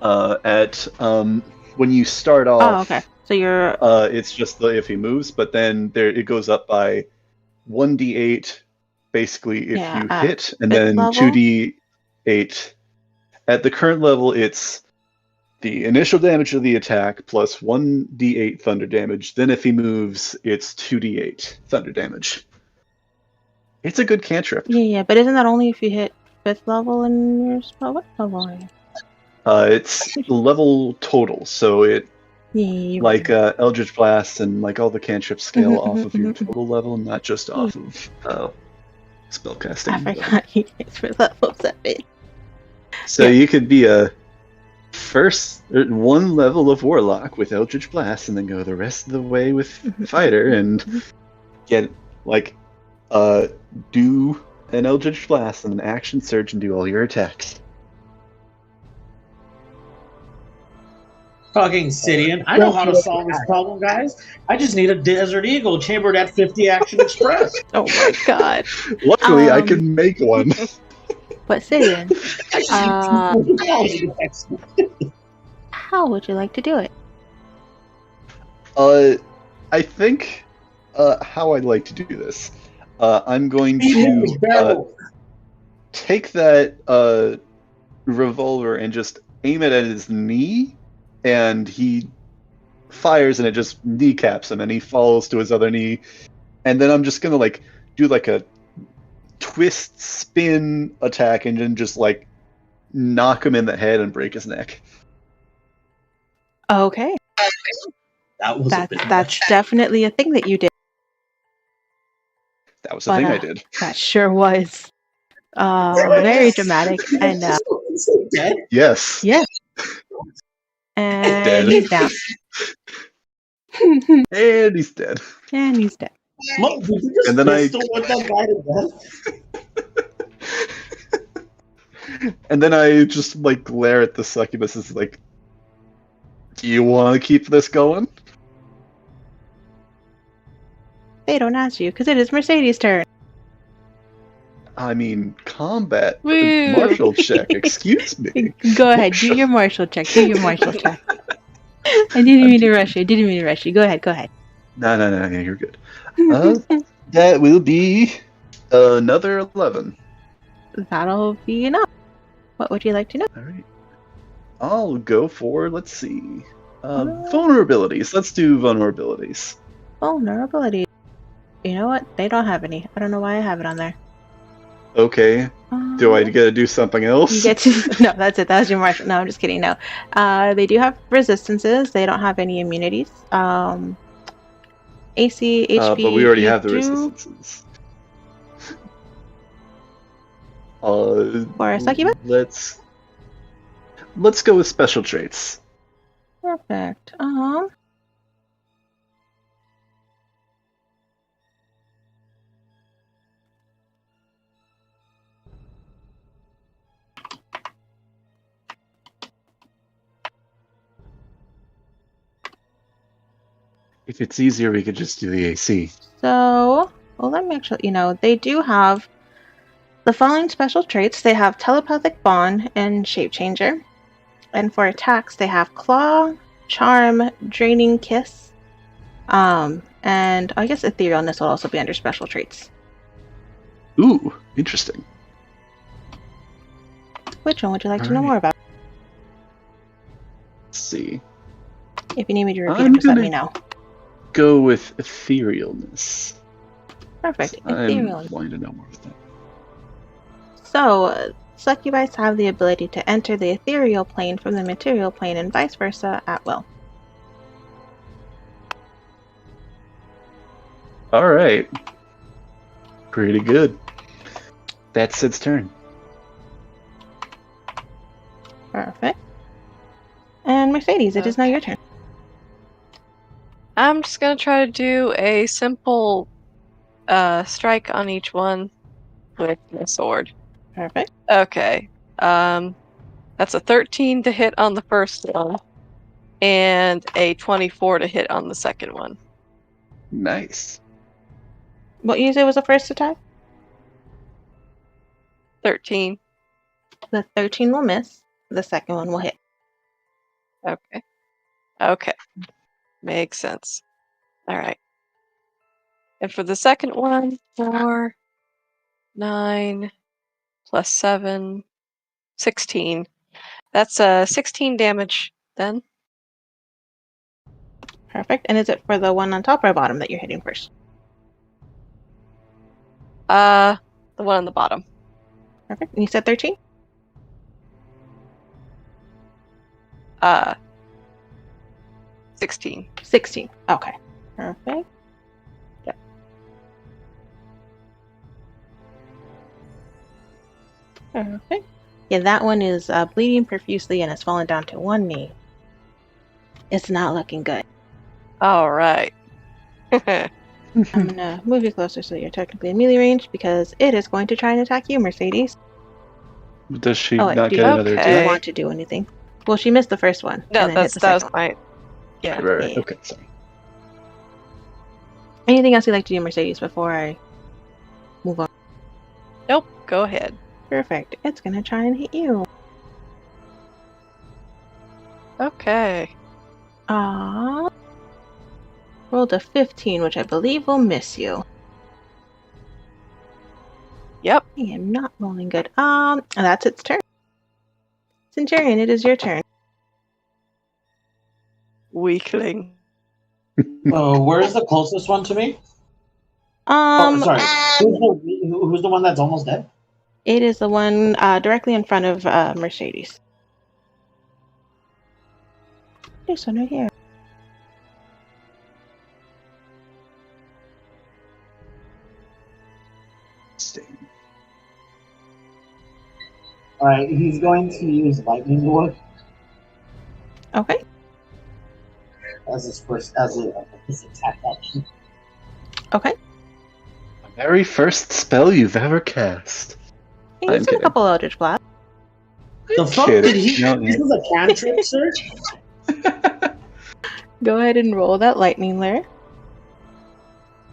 When you start Oh, off, okay. So you're it's just if he moves, but then it goes up by 1d8 basically if Yeah, you at hit, and 5th then level? 2d8. At the current level, it's the initial damage of the attack plus 1d8 thunder damage. Then if he moves, it's 2d8 thunder damage. It's a good cantrip. Yeah, but isn't that only if you hit 5th level in your spell? What level are you? It's level total, so it Yeah, you're like right. Eldritch Blast and like all the cantrips scale Mhm, off mhm, of your mhm. total level, not just Yeah. off of spellcasting. I forgot you guys were level 7. So Yeah. you could be a one level of Warlock with Eldritch Blast, and then go the rest of the way with Fighter, and get like do an Eldritch Blast and an Action Surge and do all your attacks. Fucking Sidian. I know how to solve this problem, guys. I just need a Desert Eagle chambered at 50 Action Express. Oh my god. Luckily, I can make one. But Sidian, Uh, how would you like to do it? I think how I'd like to do this. I'm going to take that revolver and just aim it at his knee, and he fires and it just kneecaps him, and he falls to his other knee. And then I'm just gonna like do like a twist spin attack and then just like knock him in the head and break his neck. Okay. That's definitely a thing that you did. That was the thing I did. That sure was very dramatic. And yes. Yes. And he's down. And he's dead. And he's dead. Look, did you just And then pistol with that guy to death? And then I just like glare at the succubus. It's like, do you want to keep this going? They don't ask you because it is Mercedes' turn. I mean, combat. Woo. Martial check. Excuse me. Go ahead. Do your martial check. Do your martial check. I didn't mean to rush you. Go ahead. No, you're good. That will be another 11. That'll be enough. What would you like to know? All right. I'll go for, let's see, vulnerabilities. Let's do vulnerabilities. Vulnerability. You know what? They don't have any. I don't know why I have it on there. Okay. Do I get to do something else? You get to. No, that's it. That was your martial. No, I'm just kidding. No. They do have resistances. They don't have any immunities. AC, HP. But we already have the resistances. For a succubus? Let's go with special traits. Perfect. If it's easier, we could just do the AC. So, well, let me actually, they do have the following special traits. They have Telepathic Bond and Shape Changer. And for attacks, they have Claw, Charm, Draining Kiss, and I guess Etherealness will also be under special traits. Ooh, interesting. Which one would you like to know more about? Let's see. If you need me to repeat it, just let me know. Go with Etherealness. Perfect. I'm wanting to know more with that. So, succubi have the ability to enter the ethereal plane from the material plane and vice versa at will. Alright. Pretty good. That's its turn. Perfect. And Mercedes, it is now your turn. I'm just gonna try to do a simple strike on each one with my sword. Perfect. Okay. That's a 13 to hit on the first one, and a 24 to hit on the second one. Nice. What you say was the first attack? 13. The 13 will miss. The second one will hit. Okay. Okay. Makes sense. All right. And for the second one, 4, 9, plus 7, 16. That's 16 damage then. Perfect. And is it for the one on top or bottom that you're hitting first? The one on the bottom. Perfect. And you said 13? 16. 16. Okay. Perfect. Yep. Perfect. Yeah, that one is bleeding profusely and has fallen down to one knee. It's not looking good. All right. I'm gonna move you closer so you're technically in melee range because it is going to try and attack you, Mercedes. Does she Oh, wait, not do get you- another Do you Okay. want to do anything? Well, she missed the first one No, and then hit the that was second one. my. Yeah. Right. Yeah. Okay, sorry. Anything else you'd like to do, Mercedes, before I move on? Nope. Go ahead. Perfect. It's gonna try and hit you. Okay. Rolled a 15, which I believe will miss you. Yep. I am not rolling good. And that's its turn. Centurion, it is your turn. Weakling. Where's the closest one to me? Sorry. Who's the one that's almost dead? It is the one directly in front of Mercedes. This one right here. All right, he's going to use lightning bolt Okay. as his attack action. Okay. The very first spell you've ever cast. He's I'm got a kidding. couple Eldritch Blast. The fuck Kidding. did he? No, This is a cantrip, sir. Go ahead and roll that lightning layer.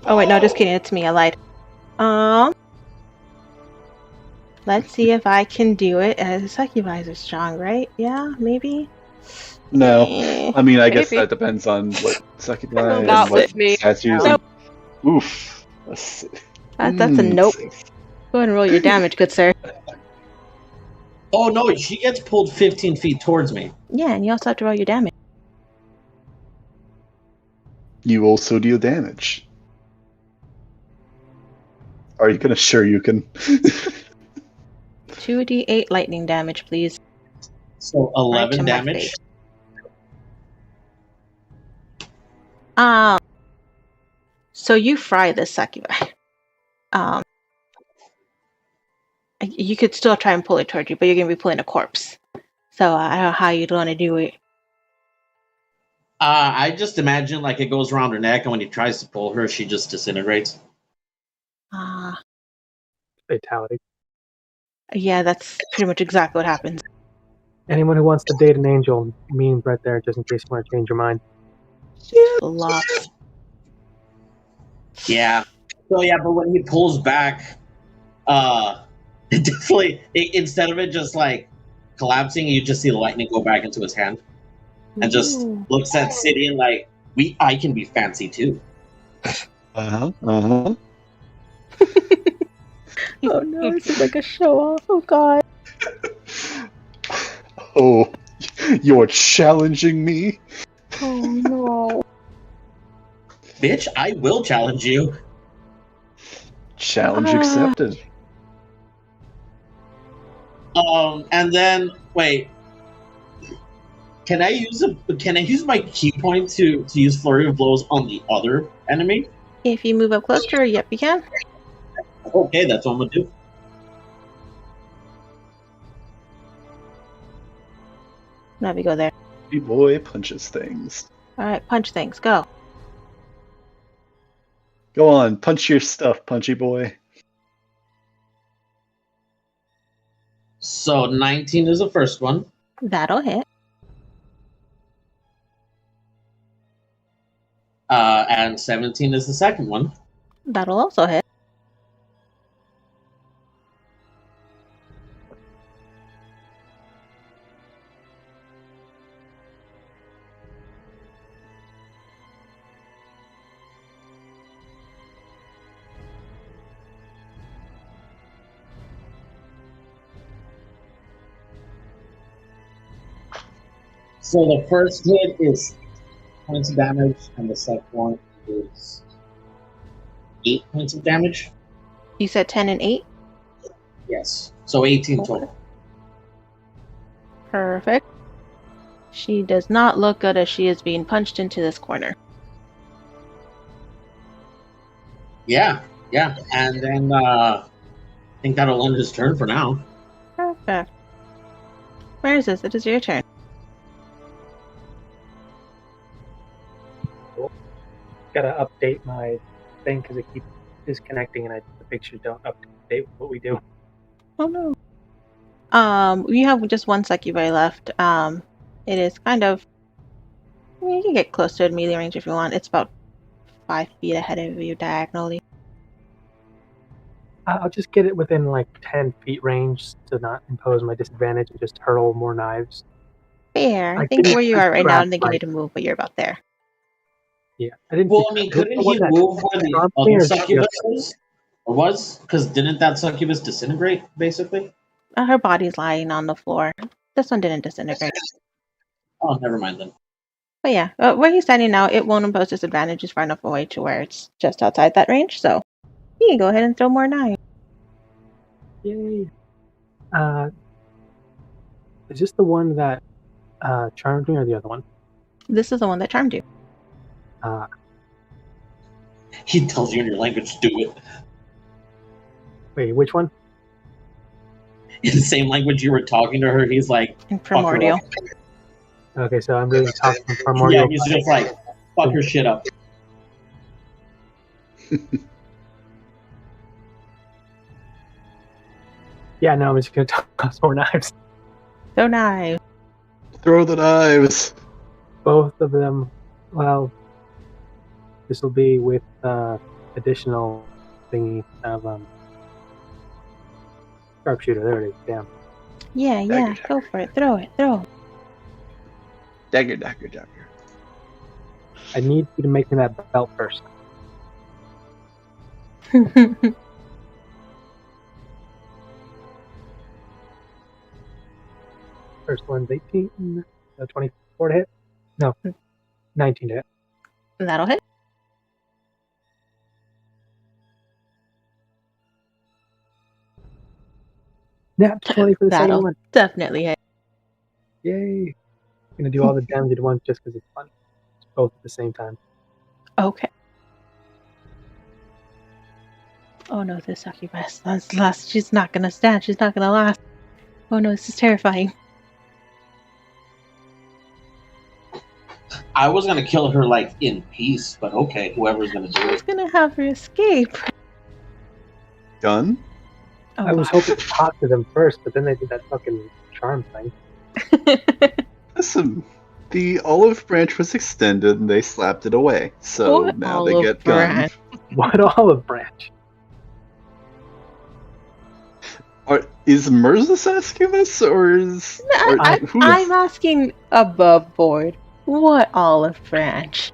Oh wait, no, just kidding. It's me. I lied. Let's see if I can do it. Succubi are strong, right? Yeah, maybe. No. Eh. I mean, I guess Maybe. that depends on what succubi and Not what with me. stats you're using. Nope. Oof. Let's see. That's a nope. Go ahead and roll your damage, good sir. Oh no, she gets pulled 15 feet towards me. Yeah, and you also have to roll your damage. You also deal damage. Are you gonna sure you can? 2d8 lightning damage, please. So Right 11 to my damage. face. So you fry this succubi. You could still try and pull it towards you, but you're gonna be pulling a corpse. So I don't know how you'd want to do it. I just imagine like it goes around her neck, and when he tries to pull her, she just disintegrates. Fatality. Yeah, that's pretty much exactly what happens. Anyone who wants to date an angel, memes right there, just in case you want to change your mind. Flops. Yeah. So yeah, but when he pulls back, it definitely instead of it just like collapsing, you just see the lightning go back into his hand, and just Ooh. looks at Sidian like, I can be fancy too. Uh-huh. Uh-huh. Oh no, this is like a show off. Oh god. Oh, you're challenging me? Oh no. Bitch, I will challenge you. Challenge accepted. And then wait. Can I use my key point to use flurry of blows on the other enemy? If you move up closer, yep, you can. Okay, that's what I'm gonna do. Now we go there. Hey boy punches things. Alright, punch things. Go. Go on, punch your stuff, punchy boy. So 19 is the first one. That'll hit. And 17 is the second one. That'll also hit. So the first hit is points of damage, and the second one is 8 points of damage. You said 10 and 8? Yes. So 18 Okay. total. Perfect. She does not look good as she is being punched into this corner. Yeah. And then I think that'll end his turn for now. Perfect. Where is this? It is your turn. Gotta update my thing because it keeps disconnecting and the pictures don't update what we do. Oh no. We have just one succubi left. It is kind of. I mean, you can get close to melee range if you want. It's about 5 feet ahead of you diagonally. I'll just get it within like 10 feet range to not impose my disadvantage and just hurl more knives. Fair. I I think didn't where you are right now, I don't think you right. need to move, but you're about there. Yeah, I didn't. Well, I mean, couldn't he move where the other succubus is? Or was? Because didn't that succubus disintegrate, basically? Her body's lying on the floor. This one didn't disintegrate. Oh, never mind then. But yeah, where he's standing now, it won't impose disadvantage. It's far enough away to where it's just outside that range. So you can go ahead and throw more knives. Yay! Is this the one that charmed me, or the other one? This is the one that charmed you. He tells you in your language, do it. Wait, which one? In the same language you were talking to her, he's like, In Primordial. Okay, so I'm really talking primordial. Yeah, he's just like, fuck her shit up. Yeah, no, I'm just gonna toss more knives. Throw knives. Throw the knives. Both of them. Well, this will be with additional thingy of sharpshooter. There it is. Damn. Yeah, Dagger, go for it. Throw it. Throw. Dagger. I need you to make me that belt first. First one's 18. 24 to hit? No. 19 to hit. That'll hit. Nat 20 for the second That'll one. definitely hit. Yay. I'm gonna do all the damage at once just because it's fun. It's both at the same time. Okay. Oh no, this succubus. That's last. She's not gonna stand. She's not gonna last. Oh no, this is terrifying. I was gonna kill her like in peace, but okay, whoever's gonna do I was it. gonna have her escape. Gun? Oh, I was hoping to talk to them first, but then they did that fucking charm thing. Listen, the olive branch was extended and they slapped it away. So What now they olive get gunned. branch? What olive branch? Is Mirza Saskivus or is... I'm asking above board. What olive branch?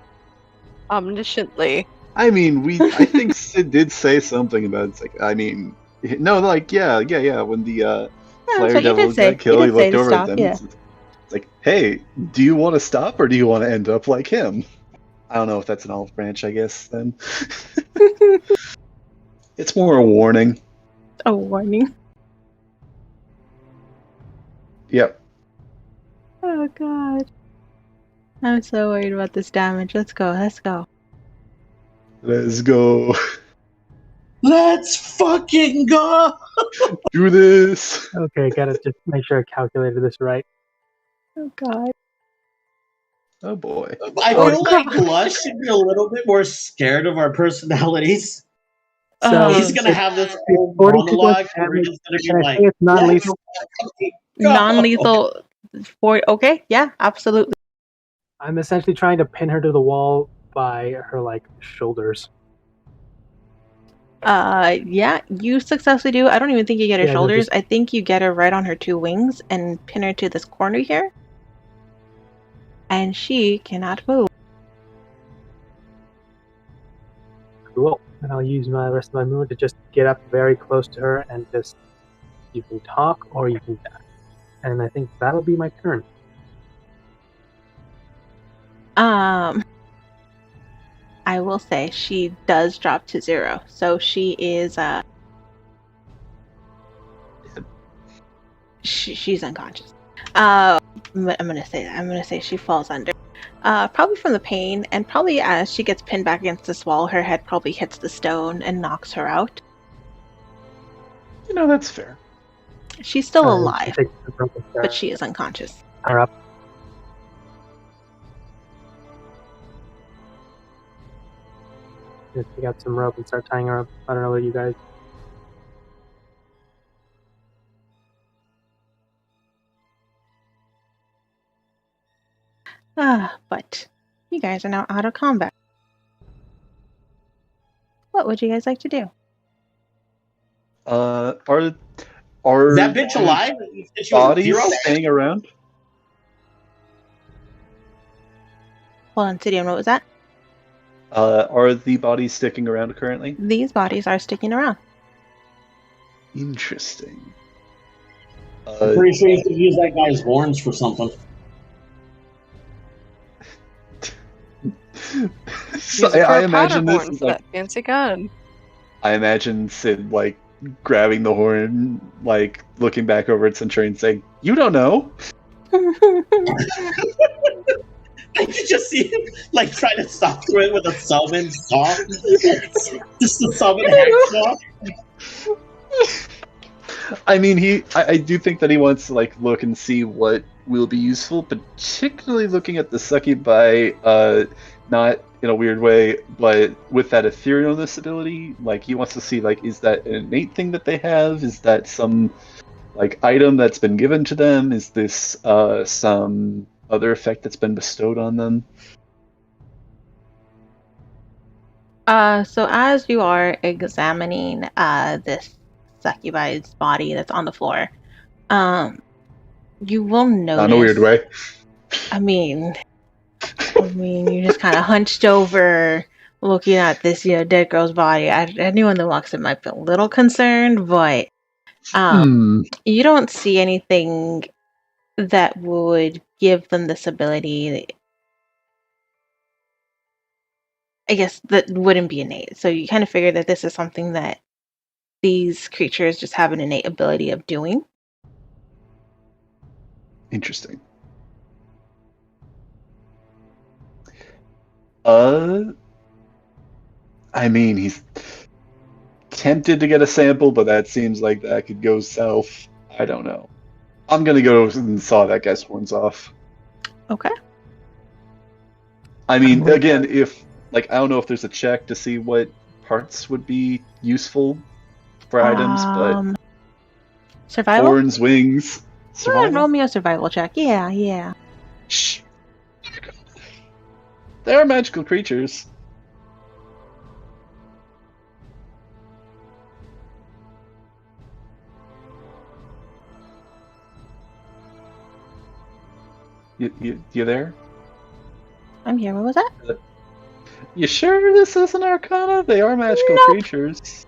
Omnisciently. I mean, I think Sid did say something about it's like, I mean, no, like, yeah, when the Yeah, that's Flare what you Devil did say. got killed, he You did say looked to over stop, at them. yeah. It's like, hey, do you want to stop or do you want to end up like him? I don't know if that's an olive branch, I guess, then. It's more a warning. A warning. Yep. Oh god. I'm so worried about this damage. Let's go. Let's go. Let's fucking go! Do this. Okay, gotta just make sure I calculated this right. Oh god. Oh boy. I Oh, feel like God. Lush should be a little bit more scared of our personalities. So He's gonna have this whole 42 monologue damage. where he's gonna be Can I like, say it's non-lethal? Go. Non-lethal. Okay, yeah, absolutely. I'm essentially trying to pin her to the wall by her shoulders. Yeah, you successfully do. I don't even think you get her Yeah, no, shoulders. just- I think you get her right on her 2 wings and pin her to this corner here. And she cannot move. Cool. And I'll use my rest of my movement to just get up very close to her and just, you can talk or you can die. And I think that'll be my turn. I will say she does drop to 0, so she is she's unconscious. I'm gonna say that. I'm gonna say she falls under. Probably from the pain, and probably as she gets pinned back against this wall, her head probably hits the stone and knocks her out. That's fair. She's still She alive, takes the broken star, but she is unconscious. her up. Just take out some rope and start tying her up. I don't know what you guys. But you guys are now out of combat. What would you guys like to do? Are Is that bitch alive? You said she was bodies 0? staying around? Hold on, Sidian, what was that? Are the bodies sticking around currently? These bodies are sticking around. Interesting. I'm pretty sure you could use that guy's horns for something. So Use it for I a imagine powder this horn is for like, that fancy gun. I imagine Sid like grabbing the horn, like looking back over at Centurion saying, "You don't know." I could just see him like trying to stop through it with a summon saw. Just a summon hacksaw. I mean, I do think that he wants to like look and see what will be useful, particularly looking at the succubi, not in a weird way, but with that etherealness ability. Like he wants to see like, is that an innate thing that they have? Is that some like item that's been given to them? Is this some other effect that's been bestowed on them? So as you are examining this succubi's body that's on the floor, you will notice. Not in a weird way. I mean, you're just kind of hunched over, looking at this, dead girl's body. Anyone that walks in might be a little concerned, but you don't see anything that would give them this ability. I guess that wouldn't be innate. So you kind of figure that this is something that these creatures just have an innate ability of doing. Interesting. I mean, he's tempted to get a sample, but that seems like that could go south. I don't know. I'm gonna go and saw that guy's horns off. Okay. I mean, again, if like I don't know if there's a check to see what parts would be useful for items, but survival. horns, wings, survival. Roll me a survival check. Yeah. Shh. They are magical creatures. You there? I'm here. What was that? You sure this isn't Arcana? They are magical creatures.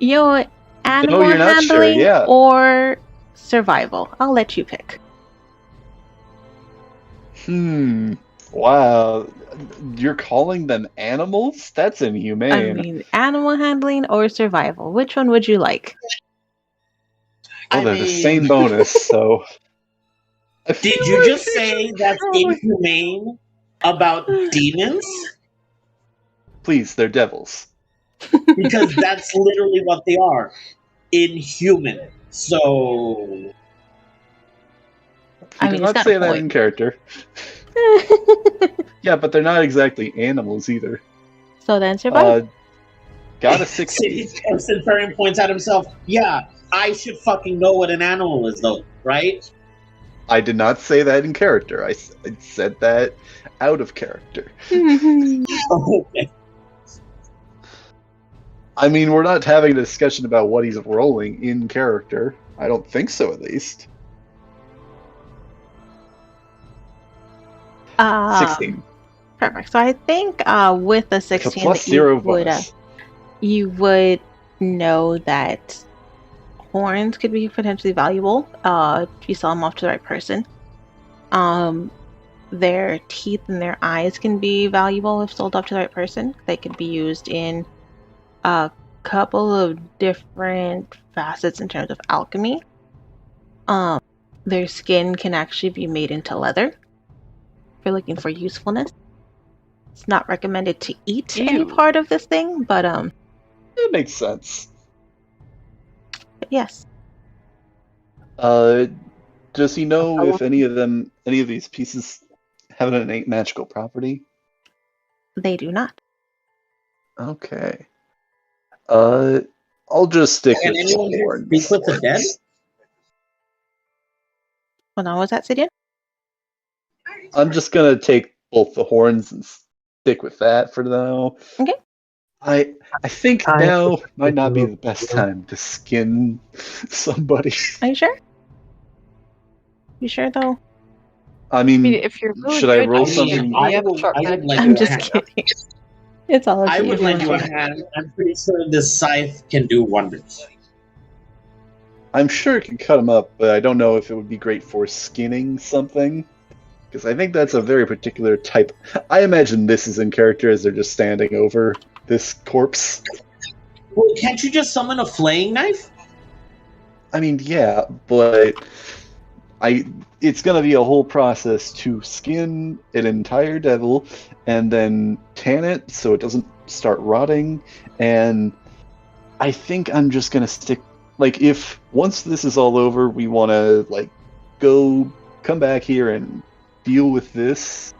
Animal you're not handling sure, yeah. or survival. I'll let you pick. Wow. You're calling them animals? That's inhumane. I mean, animal handling or survival. Which one would you like? Well, they're the same bonus, so... Did you just say that's inhumane about demons? Please, they're devils. Because that's literally what they are. Inhuman. So... I did not say that in character. Yeah, but they're not exactly animals either. So then survival. Got a 16. Centurion points at himself. Yeah, I should fucking know what an animal is, though, right? I did not say that in character. I said that out of character. Okay. I mean, we're not having a discussion about what he's rolling in character. I don't think so, at least. 16. Perfect. So I think with a 16 plus that 0 bonus. You would know that horns could be potentially valuable if you sell them off to the right person. their teeth and their eyes can be valuable if sold off to the right person. They can be used in a couple of different facets in terms of alchemy. Their skin can actually be made into leather. If you're looking for usefulness, it's not recommended to eat any Ew. part of this thing, but It makes sense. yes, Does he know if any of these pieces have an innate magical property? they do not. Okay. I'll just stick Can with anyone the here horns. speak with the dead? Hold on, was that Sidian? I'm just gonna take both the horns and stick with that for now. Okay. I think I now think might not be we the best can- time to skin somebody. Are you sure? You sure though? I I mean, mean, if you're really should I good, roll you something? can- I you have a would shortcut. lend I'm you a just hand. kidding. It's all up to I you would if you lend want you a to. hand. I'm pretty sure this scythe can do wonders. I'm sure it can cut them up, but I don't know if it would be great for skinning something. Because I think that's a very particular type. I imagine this is in character as they're just standing over this corpse. Well, can't you just summon a flaying knife? I mean, yeah, but it's gonna be a whole process to skin an entire devil and then tan it so it doesn't start rotting. And I think I'm just gonna stick. Like, if once this is all over, we want to come back here and deal with this.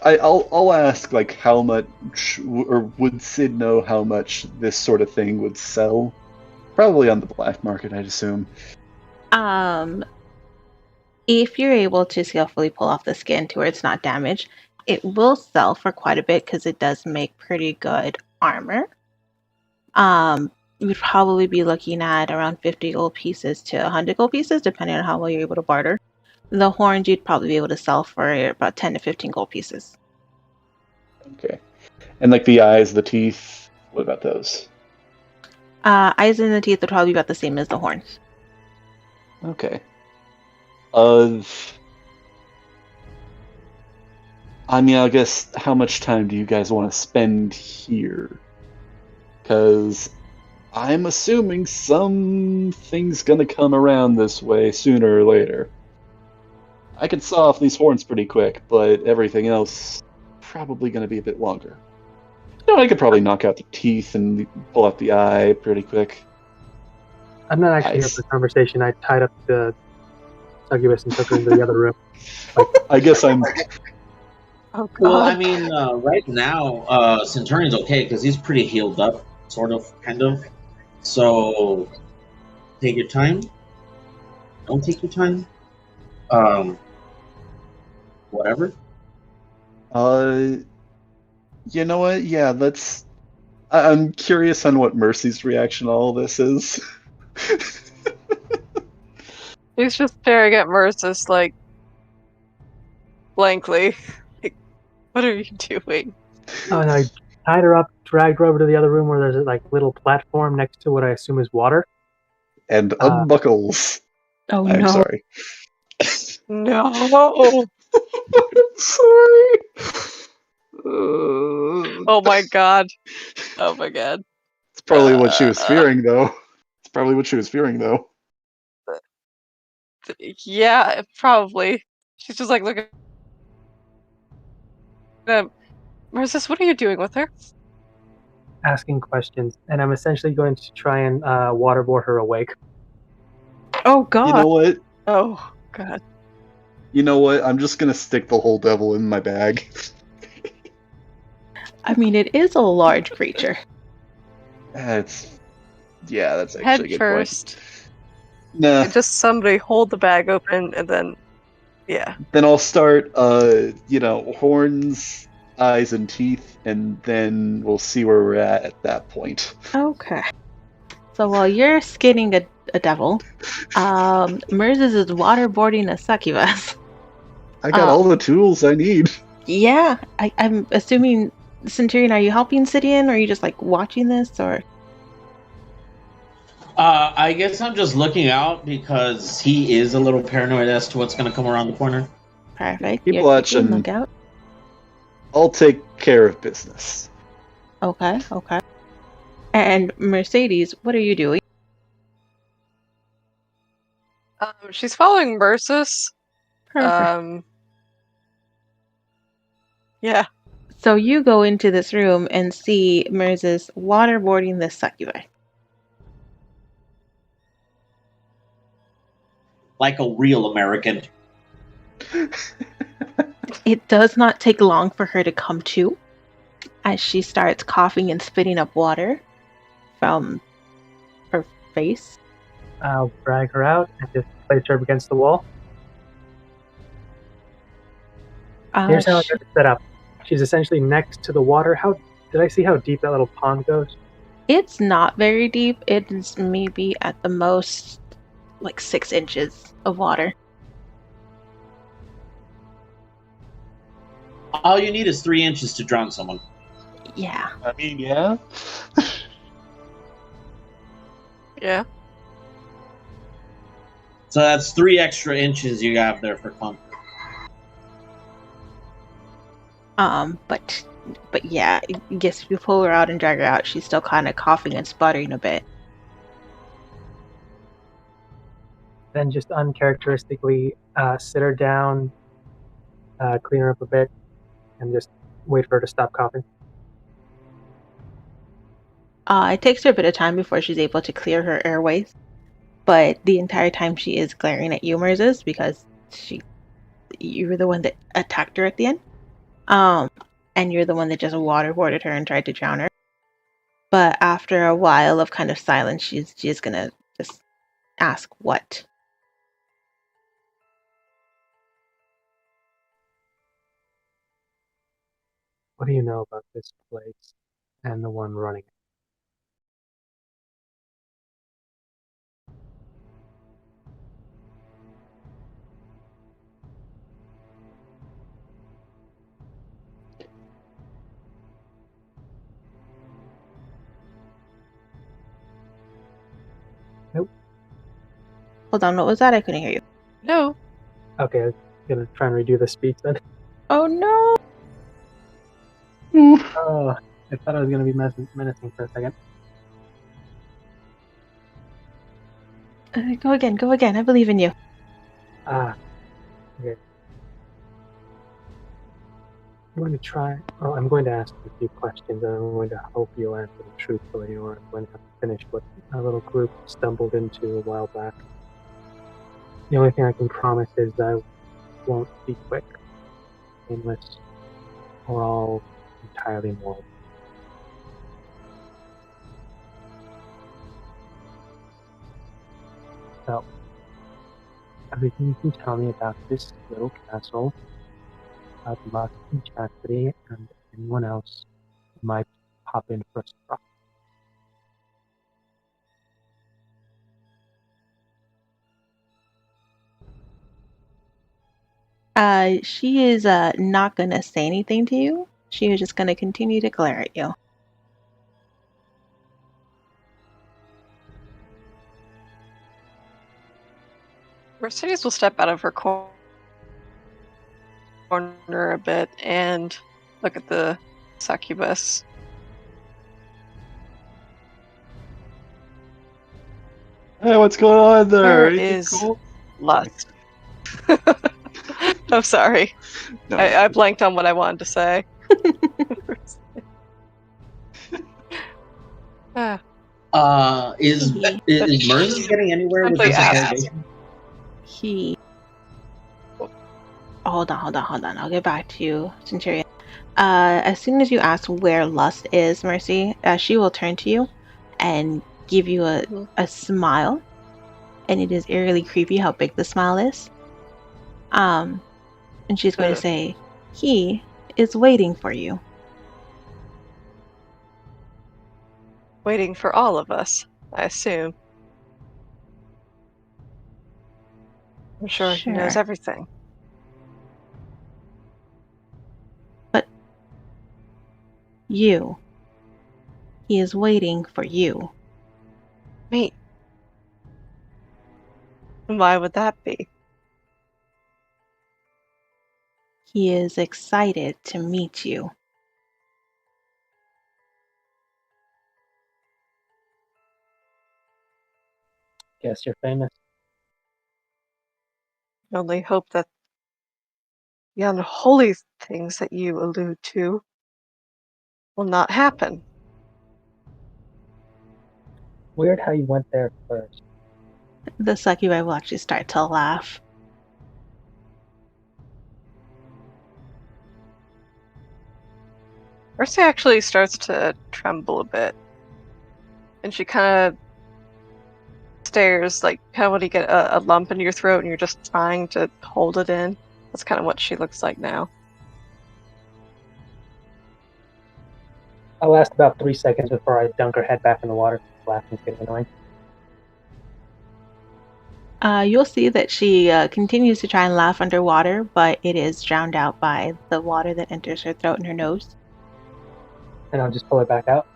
I'll ask like how much, or would Sid know how much this sort of thing would sell? Probably on the black market, I'd assume. If you're able to skillfully pull off the skin to where it's not damaged, it will sell for quite a bit because it does make pretty good armor. You'd probably be looking at around 50 gold pieces to 100 gold pieces, depending on how well you're able to barter. The horns you'd probably be able to sell for about 10 to 15 gold pieces. Okay. And like the eyes, the teeth, what about those? Eyes and the teeth would probably be about the same as the horns. Okay. I mean, I guess how much time do you guys want to spend here? Because I'm assuming something's gonna come around this way sooner or later. I could saw off these horns pretty quick, but everything else probably gonna be a bit longer. No, I could probably knock out the teeth and pull out the eye pretty quick. I'm not actually here Nice. for the conversation. I tied up the succubus and took her into the other room. I guess I'm. Oh god. Well, I mean, right now, Centurion's okay because he's pretty healed up, sort of, kind of. So, take your time. Don't take your time. Whatever. You know what? Yeah, let's. I'm curious on what Mercy's reaction to all this is. He's just staring at Mercis like blankly. Like, what are you doing? Oh, and I tied her up, dragged her over to the other room where there's a like little platform next to what I assume is water. And unbuckles. Oh I'm no. sorry. No. I'm sorry. Oh my god. Oh my god. It's probably what she was fearing, though. It's probably what she was fearing, though. Yeah, probably. She's just like looking at Mercis, what are you doing with her? Asking questions, and I'm essentially going to try and waterboard her awake. Oh god. You know what? Oh god. You know what? I'm just gonna stick the whole devil in my bag. I mean, it is a large creature. That's actually Head a good first. point. Nah. Just somebody hold the bag open and then yeah. Then I'll start, horns, eyes, and teeth, and then we'll see where we're at that point. Okay. So while you're skinning a devil, Merces is waterboarding a succubus. I got all the tools I need. Yeah, I'm assuming, Centurion, are you helping Sidian, or are you just like watching this, or? I guess I'm just looking out because he is a little paranoid as to what's going to come around the corner. Perfect. Keep You're watch keeping and lookout. I'll take care of business. Okay. And Mercedes, what are you doing? She's following Mercis. Perfect. Yeah. So you go into this room and see Mers waterboarding the succubi. Like a real American. It does not take long for her to come to as she starts coughing and spitting up water from her face. I'll drag her out and just place her up against the wall. Here's how I got it set up. She's essentially next to the water. How did I see how deep that little pond goes? It's not very deep. It's maybe at the most like 6 inches of water. All you need is 3 inches to drown someone. Yeah. I mean, yeah. Yeah. So that's 3 extra inches you have there for comfort. But yeah, I guess if you pull her out and drag her out, she's still kind of coughing and sputtering a bit. Then just uncharacteristically sit her down, clean her up a bit, and just wait for her to stop coughing. It takes her a bit of time before she's able to clear her airways, but the entire time she is glaring at you, Mers, because you were the one that attacked her at the end. And you're the one that just waterboarded her and tried to drown her. But after a while of kind of silence, she's gonna just ask what. What do you know about this place and the one running it? Nope. Hold on, what was that? I couldn't hear you. No. Okay, I'm gonna try and redo the speech then. Oh no! Oh, I thought I was gonna be menacing for a second. Go again. I believe in you. Okay. I'm going to ask you a few questions, and I'm going to hope you'll answer them truthfully, or I'm going to have to finish what a little group stumbled into a while back. The only thing I can promise is I won't be quick, painless, or all entirely moral. So, everything you can tell me about this little castle, about Lux and Chastity, and anyone else who might pop in for a surprise. She is not gonna say anything to you. She is just gonna continue to glare at you. Mercedes will step out of her corner a bit and look at the succubus. Hey, what's going on there? Where Anything is cool? lust? I'm sorry. No. I blanked on what I wanted to say. Is Mers getting anywhere with Simply this ask. interrogation? Hold on. I'll get back to you, Centurion. As soon as you ask where Lust is, Mercy, she will turn to you and give you a smile. And it is eerily creepy how big the smile is. And she's going to say, he is waiting for you. Waiting for all of us, I assume. I'm sure he knows everything. But you. He is waiting for you. Me. Why would that be? He is excited to meet you. Guess you're famous. I only hope that the unholy things that you allude to will not happen. Weird how you went there first. The succubi will actually start to laugh. Mercy actually starts to tremble a bit. And she kind of stares, like kind of when you get a lump in your throat and you're just trying to hold it in. That's kind of what she looks like now. I'll last about 3 seconds before I dunk her head back in the water. Laughing's getting annoying. You'll see that she continues to try and laugh underwater, but it is drowned out by the water that enters her throat and her nose. And I'll just pull it back out.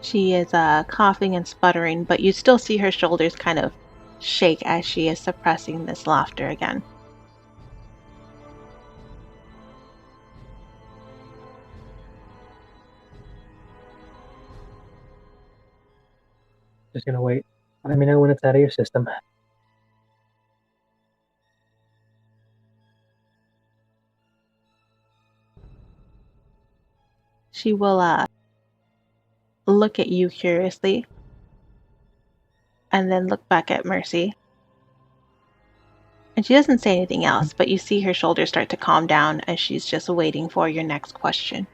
She is coughing and sputtering, but you still see her shoulders kind of shake as she is suppressing this laughter again. Just gonna wait. Let me know when it's out of your system. She will look at you curiously and then look back at Mercy. And she doesn't say anything else, but you see her shoulders start to calm down as she's just waiting for your next question.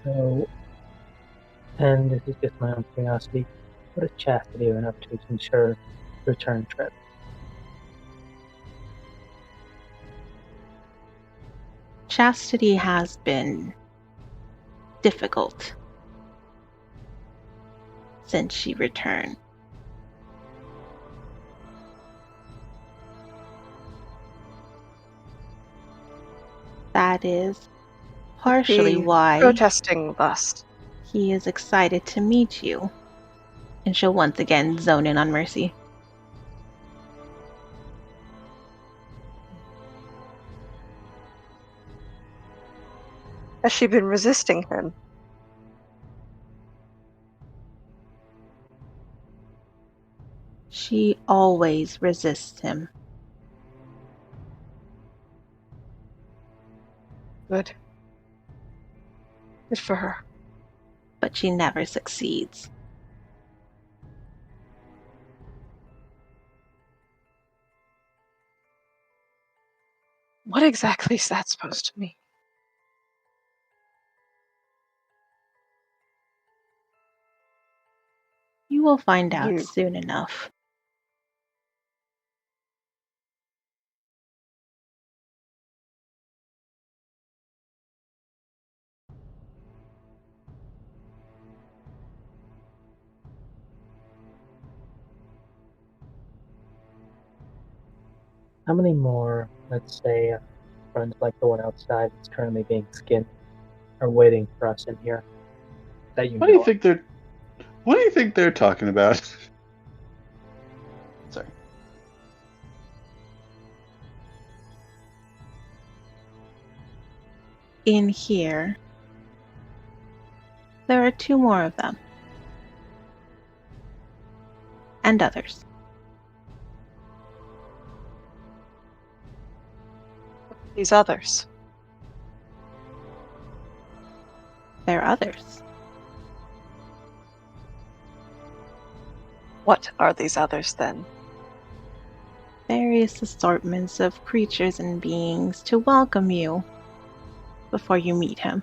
So, and this is just my own curiosity, what is Chastity doing up to ensure return trip? Chastity has been difficult since she returned. That is partially The why protesting lust. he is excited to meet you. And she'll once again zone in on Mercy. Has she been resisting him? She always resists him. Good. Good for her. But she never succeeds. What exactly is that supposed to mean? You will find out You- soon enough. How many more, let's say, friends like the one outside that's currently being skinned are waiting for us in here? That you What do you know of? think they're? What do you think they're talking about? Sorry. In here, there are 2 more of them. And others. These others. They're others. What are these others then? Various assortments of creatures and beings to welcome you before you meet him.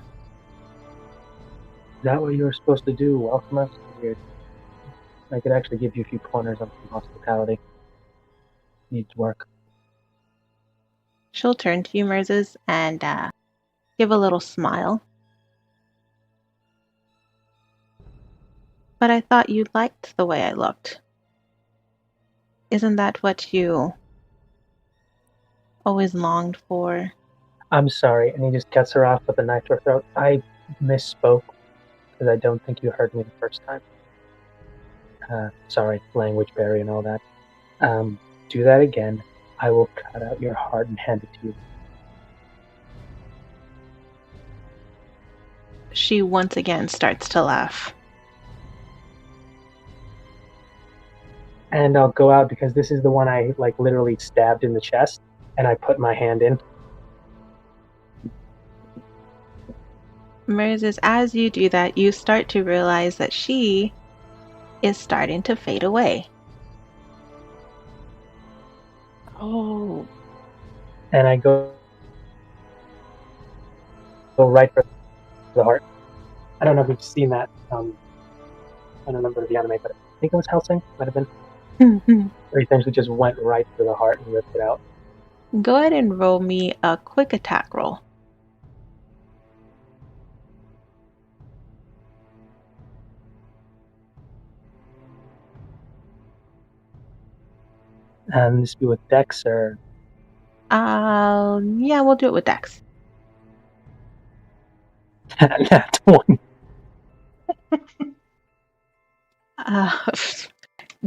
Is that what you were supposed to do? Welcome us? Weird. I could actually give you a few pointers on some hospitality. Needs work. She'll turn to you, Merzes, and give a little smile. But I thought you liked the way I looked. Isn't that what you always longed for? I'm sorry, and he just cuts her off with a knife to her throat. I misspoke because I don't think you heard me the first time. Sorry, language barrier and all that. Do that again. I will cut out your heart and hand it to you. She once again starts to laugh. And I'll go out because this is the one I literally stabbed in the chest, and I put my hand in. Moses, as you do that, you start to realize that she is starting to fade away. Oh. And I go right for the heart. I don't know if you've seen that. I don't remember the anime, but I think it was Hellsing. Might have been. Where he essentially just went right for the heart and ripped it out. Go ahead and roll me a quick attack roll. And this be with Dex or Yeah, we'll do it with Dex. that one.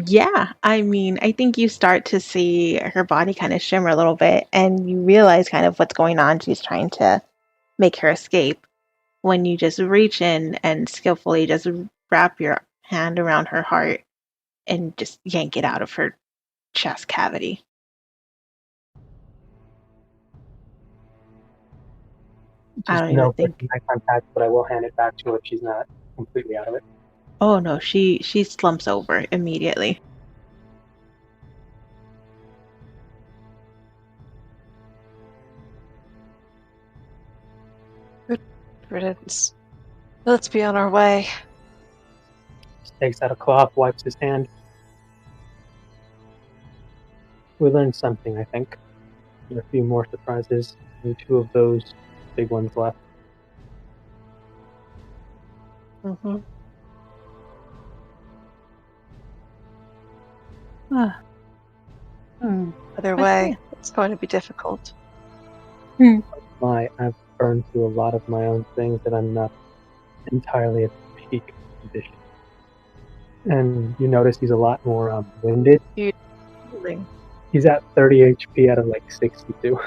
Yeah, I mean, I think you start to see her body kind of shimmer a little bit, and you realize kind of what's going on. She's trying to make her escape when you just reach in and skillfully just wrap your hand around her heart and just yank it out of her chest cavity. I Just don't even no think. eye contact, but I will hand it back to her if she's not completely out of it. Oh no, she slumps over immediately. Good riddance. Let's be on our way. Just takes out a cloth, wipes his hand. We learned something, I think. There are a few more surprises. Only 2 of those big ones left. Mm-hmm. Either way, it's going to be difficult. I've burned through a lot of my own things that I'm not entirely at the peak condition. And you notice he's a lot more winded. He's at 30 HP out of 62.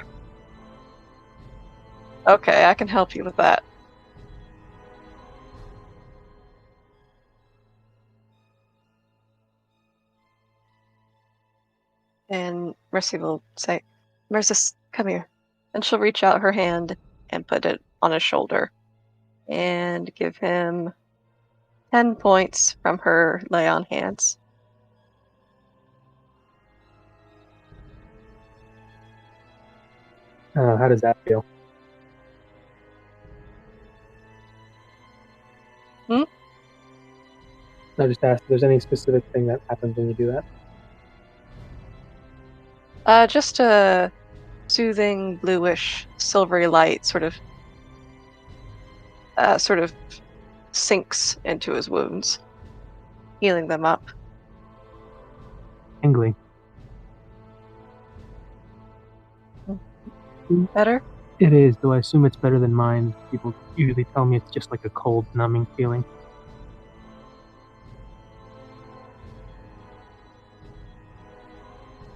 Okay, I can help you with that. And Mercy will say, Mercy, come here. And she'll reach out her hand and put it on his shoulder and give him 10 points from her lay on hands. How does that feel? I just asked if there's any specific thing that happens when you do that. Just a soothing, bluish, silvery light sort of sinks into his wounds, healing them up. Tingly. Better? It is, though I assume it's better than mine. People usually tell me it's just like a cold, numbing feeling.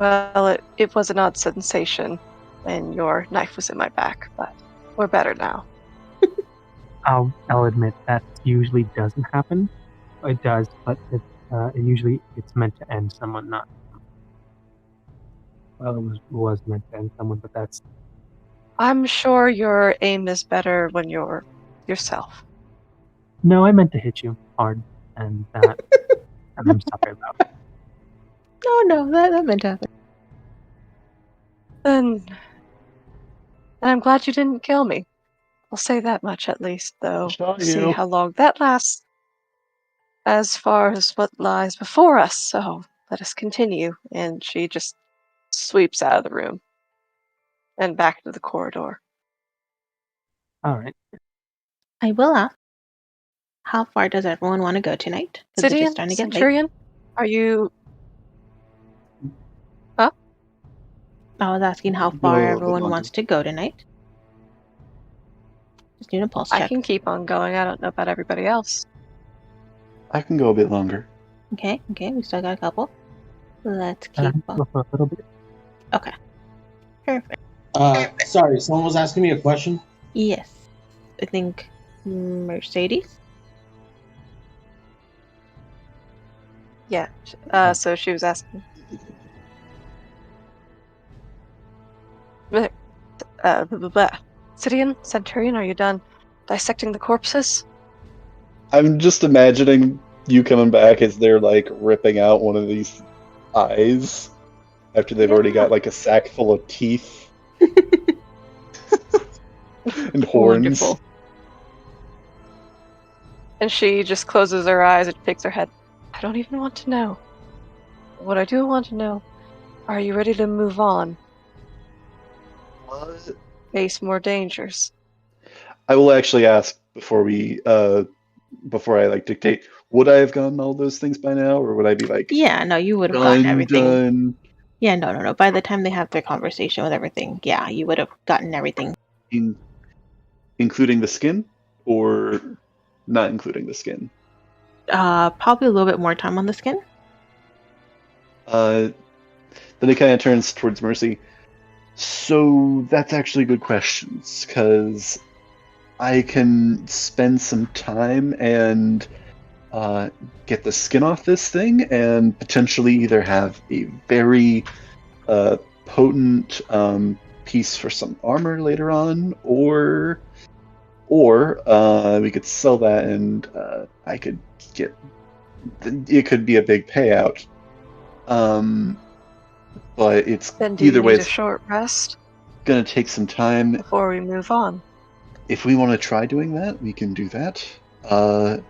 Well, it was an odd sensation when your knife was in my back, but we're better now. I'll admit that usually doesn't happen. It does, but it usually it's meant to end someone, not. Well, it was meant to end someone, but that's. I'm sure your aim is better when you're yourself. No, I meant to hit you hard, and that I'm sorry about. No, that meant to happen. And I'm glad you didn't kill me. I'll say that much at least, though. See how long that lasts. As far as what lies before us, so let us continue. And she just sweeps out of the room and back to the corridor. All right. I will ask, how far does everyone want to go tonight? Is it just starting to get Centurion, late? are you... I was asking how far everyone wants to go tonight. Just need a pulse I check. can keep on going. I don't know about everybody else. I can go a bit longer. Okay, we still got a couple. Let's keep on. Go for a little bit. Okay. Perfect. Sorry, someone was asking me a question. Yes. I think Mercedes? Yeah. So she was asking. Centurion, are you done dissecting the corpses? I'm just imagining you coming back as they're like ripping out one of these eyes after they've already got like a sack full of teeth and horns. Wonderful. And she just closes her eyes and shakes her head. I don't even want to know. What I do want to know, are you ready to move on? Face more dangers. I will actually ask before I like dictate. Would I have gotten all those things by now, or would I be like, Yeah, no, you would have gotten everything. done? Yeah, no. By the time they have their conversation with everything, yeah, you would have gotten everything. Including the skin, or not including the skin? Probably a little bit more time on the skin. Then he kind of turns towards Mercy. So that's actually good questions, because I can spend some time and get the skin off this thing, and potentially either have a very potent piece for some armor later on, or we could sell that, and I could get. It could be a big payout. But it's Then do either you way, need a it's short rest gonna take some time. before we move on? If we want to try doing that, we can do that. In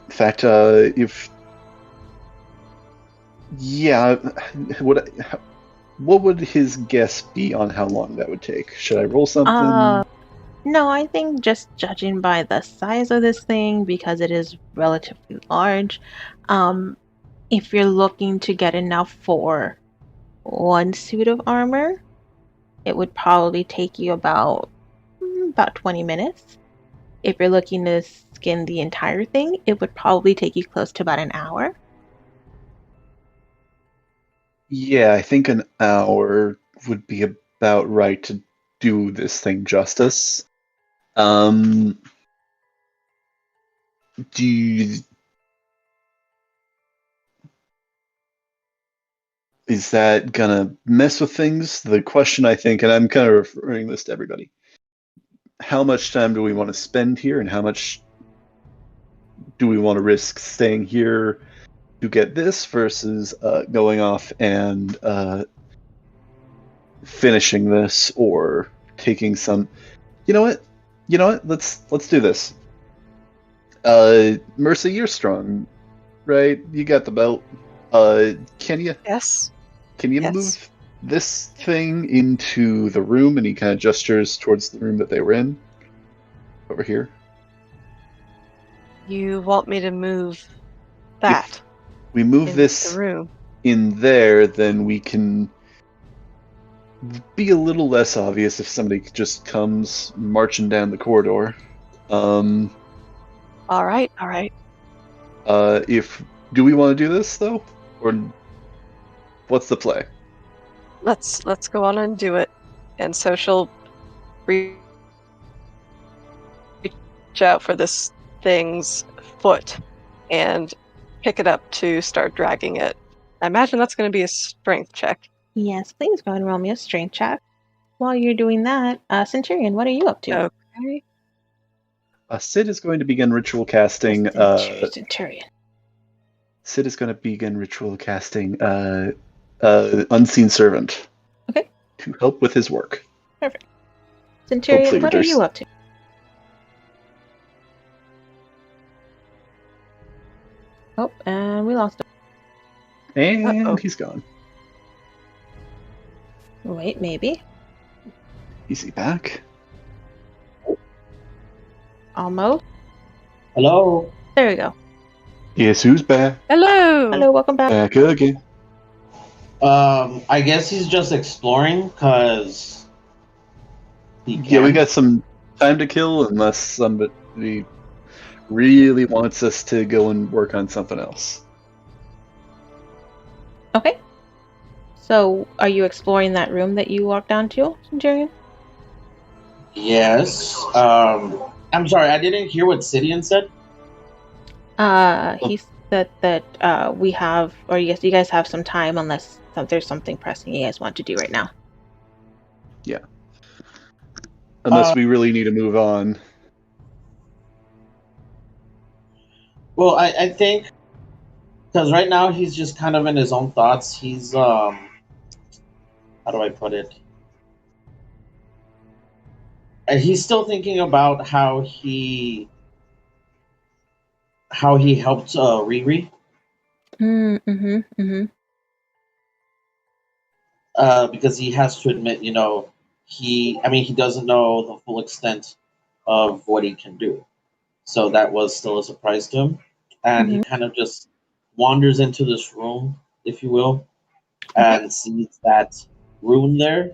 fact, what would his guess be on how long that would take? Should I roll something? No, I think just judging by the size of this thing, because it is relatively large, if you're looking to get enough for one suit of armor, it would probably take you about 20 minutes. If you're looking to skin the entire thing, it would probably take you close to about an hour. Yeah, I think an hour would be about right to do this thing justice. Is that gonna mess with things? The question, I think, and I'm kind of referring this to everybody, how much time do we want to spend here, and how much do we want to risk staying here to get this versus going off and finishing this, or taking some. You know what? Let's do this. Mercy, you're strong, right? You got the belt. Can you Yes. move this thing into the room? And he kind of gestures towards the room that they were in, over here. You want me to move that? If we move into this the room. in there, then we can be a little less obvious if somebody just comes marching down the corridor. All right. Do we want to do this though, or what's the play? Let's go on and do it. And so she'll reach out for this thing's foot and pick it up to start dragging it. I imagine that's going to be a strength check. Yes, please go ahead and roll me a strength check. While you're doing that, Centurion, what are you up to? Okay. Sid is going to begin ritual casting. Centurion. Sid is going to begin ritual casting Unseen Servant. Okay. To help with his work. Perfect. Centurion, Hopefully what are you up to? Oh, and we lost him. And he's gone. Wait, maybe. Is he back? Almost. Hello. There we go. Yes, who's back? Hello. Hello, welcome back. Back again. I guess he's just exploring because Yeah, we got some time to kill unless somebody really wants us to go and work on something else. Okay. So, are you exploring that room that you walked down to, Centurion? Yes. I'm sorry, I didn't hear what Sidian said. He said that we have, or yes, you guys have some time unless there's something pressing you guys want to do right now. Yeah. Unless we really need to move on. Well, I think because right now he's just kind of in his own thoughts. He's how do I put it? He's still thinking about how he helped Riri. Because he has to admit, he doesn't know the full extent of what he can do. So that was still a surprise to him. And he kind of just wanders into this room, if you will, and sees that rune there.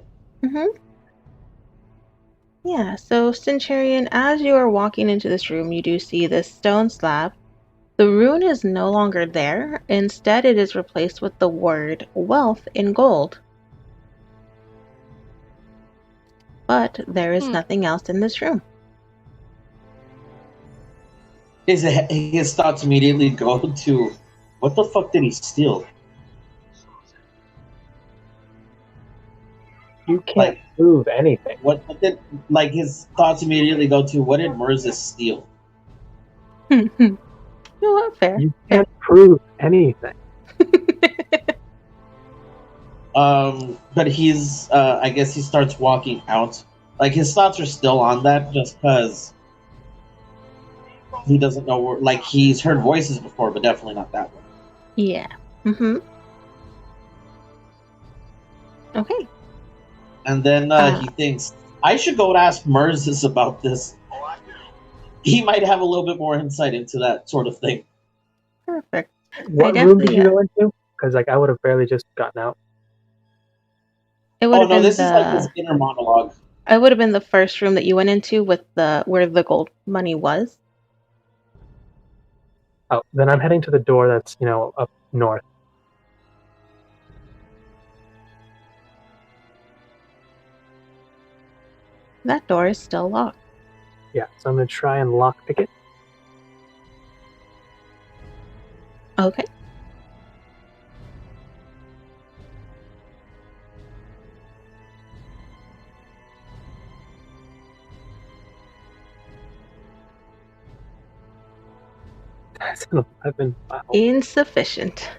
Yeah, so Centurion, as you are walking into this room, you do see this stone slab. The rune is no longer there. Instead, it is replaced with the word wealth in gold. But there is nothing else in this room. His thoughts immediately go to, what the fuck did he steal? You can't prove anything. What did, his thoughts immediately go to, what did Merzus steal? You know what? Fair. You can't prove anything. But he's, I guess he starts walking out. Like, his thoughts are still on that just because he doesn't know where, like, he's heard voices before, but definitely not that one. Yeah. Okay. And then he thinks, I should go and ask Merzus about this. He might have a little bit more insight into that sort of thing. Perfect. What room did you go into? Because, I would have barely just gotten out. It would have been this is like his inner monologue. It would have been the first room that you went into with where the gold money was. Oh, then I'm heading to the door that's, up north. That door is still locked. Yeah, so I'm going to try and lockpick it. Okay. That's an 11. Wow. Insufficient.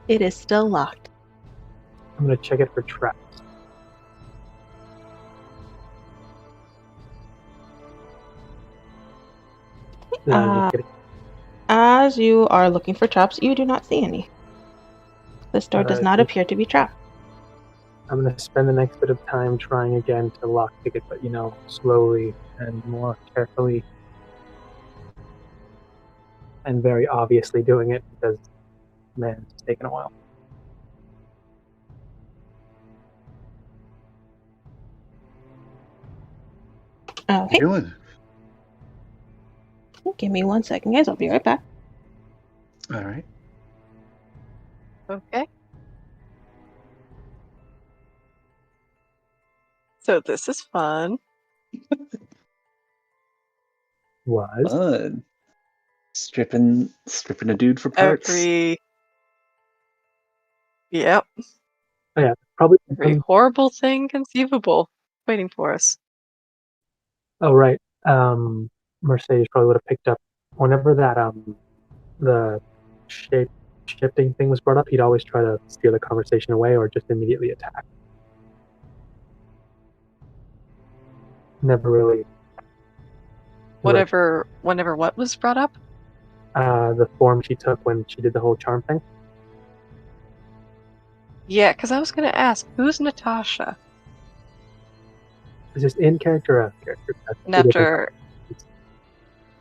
It is still locked. I'm going to check it for traps. As you are looking for traps, you do not see any. This door does not appear to be trapped. I'm going to spend the next bit of time trying again to lockpick it, but slowly and more carefully. And very obviously doing it because, man, it's taken a while. Okay. Doing? Give me 1 second, guys. I'll be right back. All right. Okay. So this is fun. Was fun. Stripping a dude for parts. Yep. Oh, yeah, probably Every horrible thing conceivable waiting for us. Oh, right. Mercedes probably would have picked up whenever that the shape-shifting thing was brought up. He'd always try to steer the conversation away or just immediately attack. Never really. Whenever what was brought up? The form she took when she did the whole charm thing. Yeah, because I was going to ask, who's Natasha? Is this in character or out of character? After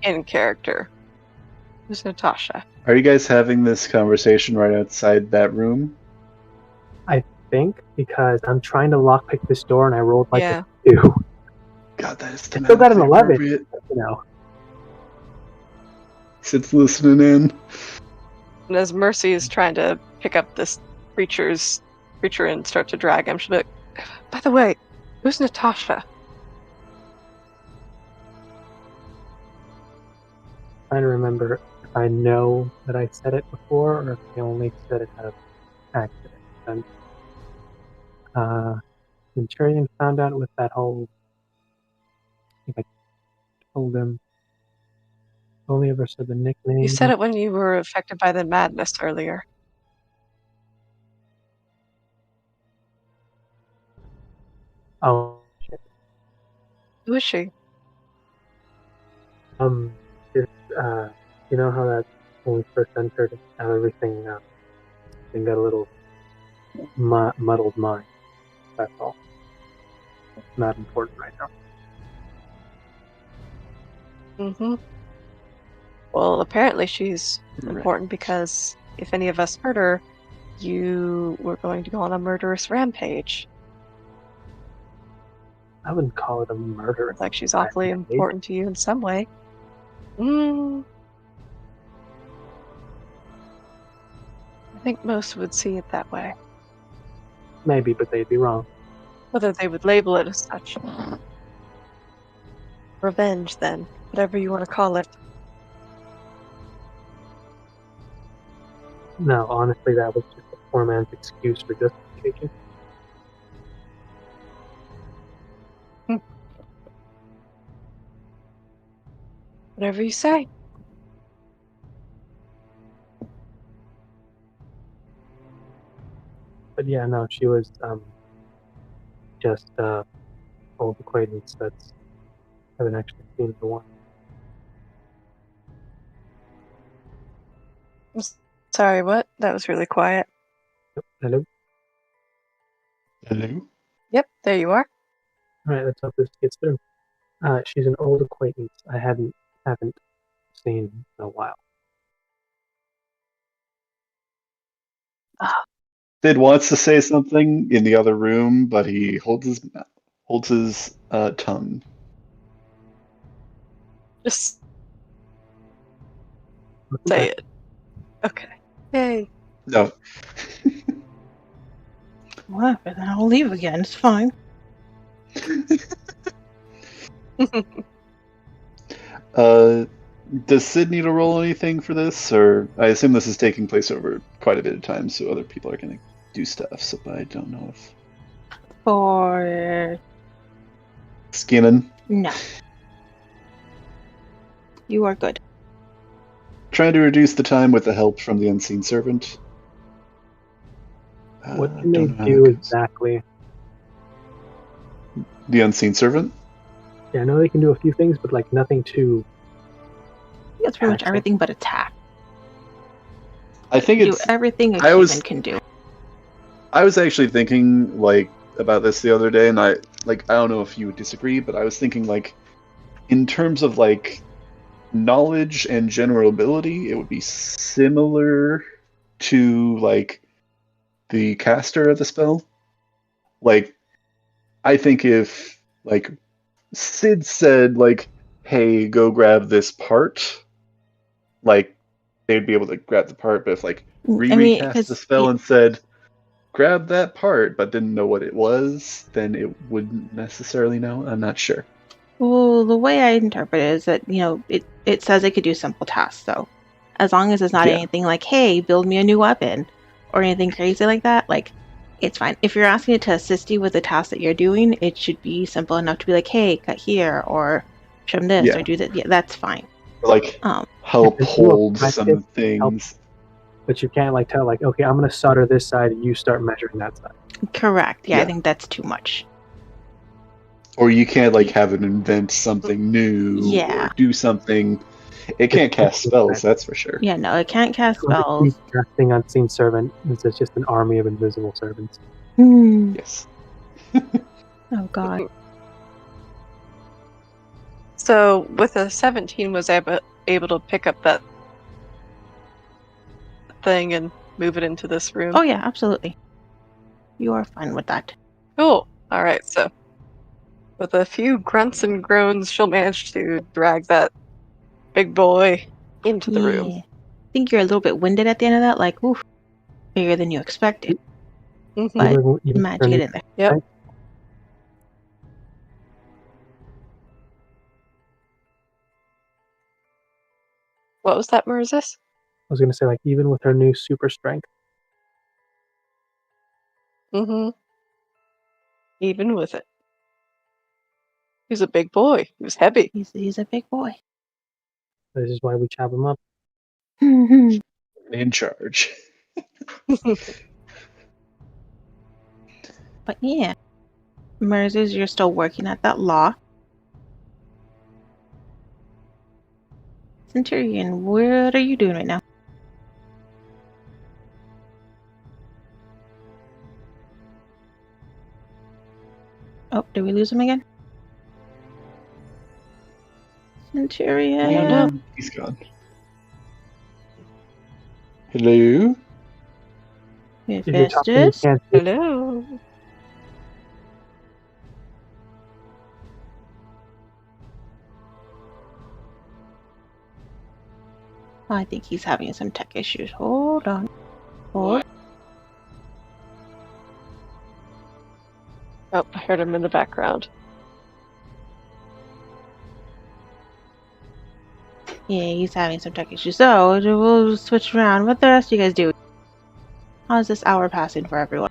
in character. Who's Natasha? Are you guys having this conversation right outside that room? I think because I'm trying to lockpick this door and I rolled like Yeah. a 2. God, that is I still got an thematically 11. appropriate. You know, Sid's listening in. And as Mercy is trying to pick up this creature and start to drag him, she'll be like, by the way, who's Natasha? trying to remember if I know that I said it before or if I only said it out of accident. And Centurion found out with that whole. I think I told him. Only ever said the nickname. You said it when you were affected by the madness earlier. Oh, shit. Who is she? Just you know how that when we first entered, how everything got a little muddled mind. That's all. Not important right now. Mm-hmm. Well, apparently she's Right. important because if any of us hurt her, you were going to go on a murderous rampage. I wouldn't call it a murder. Looks like she's awfully important to you in some way. I think most would see it that way. Maybe, but they'd be wrong. Whether they would label it as such. Revenge, then. Whatever you want to call it. No, honestly, that was just a poor man's excuse for justification. Whatever you say. But yeah, no, she was just old acquaintance that's haven't actually seen in a while. Sorry, what? That was really quiet. Hello? Hello? Yep, there you are. Alright, let's hope this gets through. She's an old acquaintance I haven't seen in a while. Sid wants to say something in the other room, but he holds his tongue. Just say it. Okay. Yay. No. What? Then I'll leave again. It's fine. Does Sid need to roll anything for this, or I assume this is taking place over quite a bit of time, so other people are going to do stuff. So I don't know if For skinning. no, you are good. Trying to reduce the time with the help from the unseen servant. What can don't they know how do that goes. exactly? The unseen servant? Yeah, I know they can do a few things, but like nothing too. It's pretty much Taxing. everything but attack. I think Do it's. everything a I human was- can do. I was actually thinking about this the other day, and I don't know if you would disagree, but I was thinking in terms of knowledge and general ability, it would be similar to the caster of the spell. I think if Sid said hey, go grab this part, they'd be able to grab the part, but if Riri cast the spell and said grab that part but didn't know what it was, then it wouldn't necessarily know. I'm not sure. Well, the way I interpret it is that, it says it could do simple tasks, so as long as it's not Yeah. anything like, hey, build me a new weapon, or anything crazy like that, it's fine. If you're asking it to assist you with the task that you're doing, it should be simple enough to be like, hey, cut here, or trim this, Yeah. or do that. Yeah, that's fine. Or help If you hold practice, some things. But you can't tell okay, I'm gonna solder this side and you start measuring that side. Correct. Yeah, Yeah. I think that's too much. Or you can't have it invent something new Yeah. or do something. It can't cast spells, that's for sure. Yeah, no, it can't cast Like spells. casting unseen servant is just an army of invisible servants. Yes. Oh god. So, with a 17, was able to pick up that thing and move it into this room? Oh yeah, absolutely. You are fine with that. Cool. All right, so With a few grunts and groans, she'll manage to drag that big boy into the room. I think you're a little bit winded at the end of that, like, oof, bigger than you expected. Mhm. But Even you with managed her to get new in there. Yep. strength, What was that, Murzus? I was gonna say, like, even with her new super strength, Mm-hmm. Even with it. He was a big boy. He was heavy. He's a big boy. this is why we chop him up. Mhm. In charge. But yeah, Moses, you're still working at that law. Centurion, what are you doing right now? Oh, did we lose him again? Centurion. No. He's gone. Hello? If you're talking, you Hephaestus? can't see. Hello. I think he's having some tech issues. Hold on. Hold. Oh, I heard him in the background. Yeah, he's having some tech issues. So we'll switch around. What the rest of you guys do? How's this hour passing for everyone?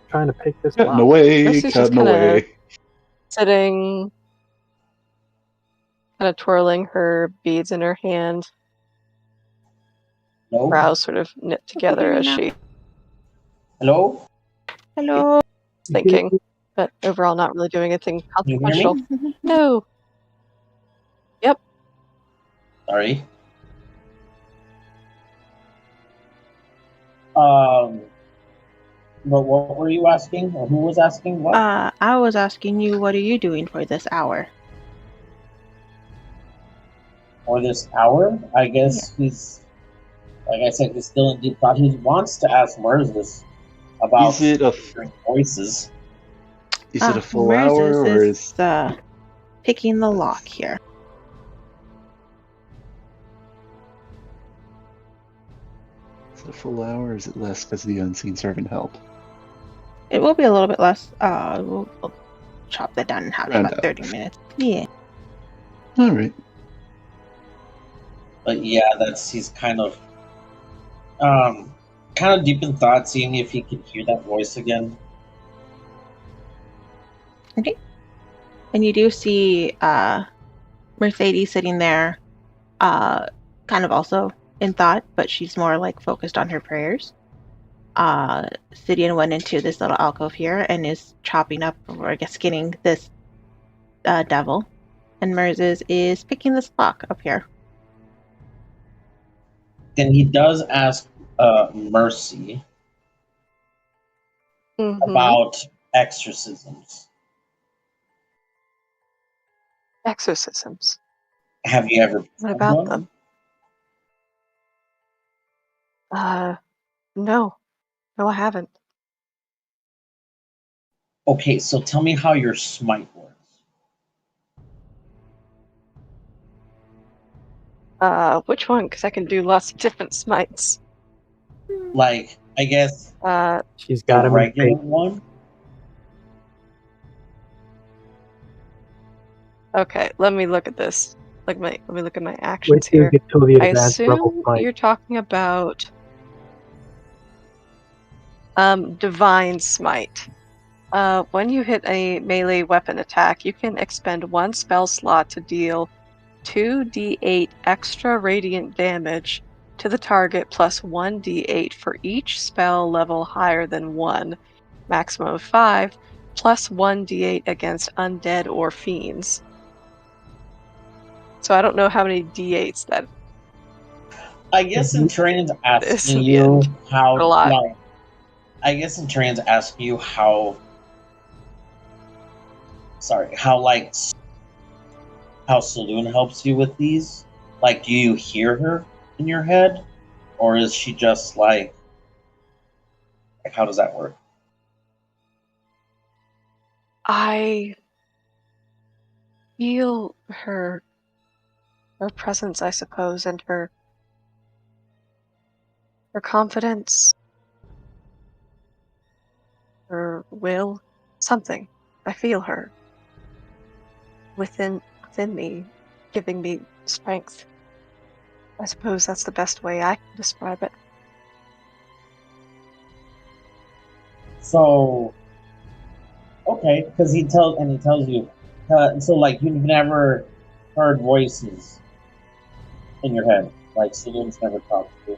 Trying to pick this Cutting lock. away, Mercy's just cutting kinda- away. Sitting, kind of twirling her beads in her hand, Hello? brows sort of knit together hear me as now? she's Hello? Hello. thinking, but overall not really doing anything you hear me? consequential. No. Sorry. But what were you asking? Or who was asking what? I was asking you, what are you doing for this hour? For this hour? I guess he's, like I said, he's still in deep thought. He wants to ask Murzus about Is it a hearing voices. full hour or is picking the lock here? it a full hour or is it less because the unseen servant help? It will be a little bit less. We'll chop that down in half, Round about up. 30 minutes. Yeah. Alright. But yeah, he's kind of deep in thought, seeing if he can hear that voice again. And you do see Mercedes sitting there, kind of also in thought, but she's more like focused on her prayers. Sidian went into this little alcove here and is chopping up, or I guess skinning this devil. And Moses is picking this lock up here. Then he does ask Mercy Mhm. about exorcisms. Exorcisms. Have you ever What done about one? them? No. No, I haven't. Okay, so tell me how your smite works. Which one? Because I can do lots of different smites. Like, I guess She's got the him in regular faith. one. Okay, let me look at this. Let me look at my Wait actions till you here. get to the I advanced level assume smite. you're talking about Divine Smite. When you hit a melee weapon attack, you can expend one spell slot to deal 2d8 extra radiant damage to the target plus 1d8 for each spell level higher than 1, maximum of 5, plus 1d8 against undead or fiends. So I don't know how many d8s that I guess Centurion's asking in the you end. how. A lot. Like, I guess Centurion's asking you how. Sorry, how Saloon helps you with these. Like, do you hear her in your head, or is she just like how does that work? I feel her presence, I suppose, and her confidence, her will, something. I feel her within me, giving me strength. I suppose that's the best way I can describe it. So, okay, because he tells you. So, like, you've never heard voices in your head, like Saloon's never talked to you.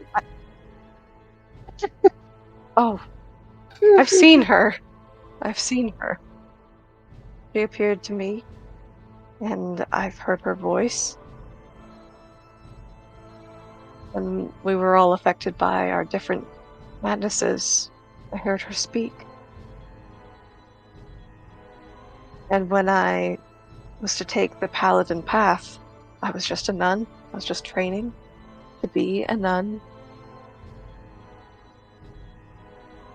Oh, I've seen her. I've seen her. She appeared to me, and I've heard her voice. When we were all affected by our different madnesses, I heard her speak. And when I was to take the paladin path, I was just a nun. I was just training to be a nun.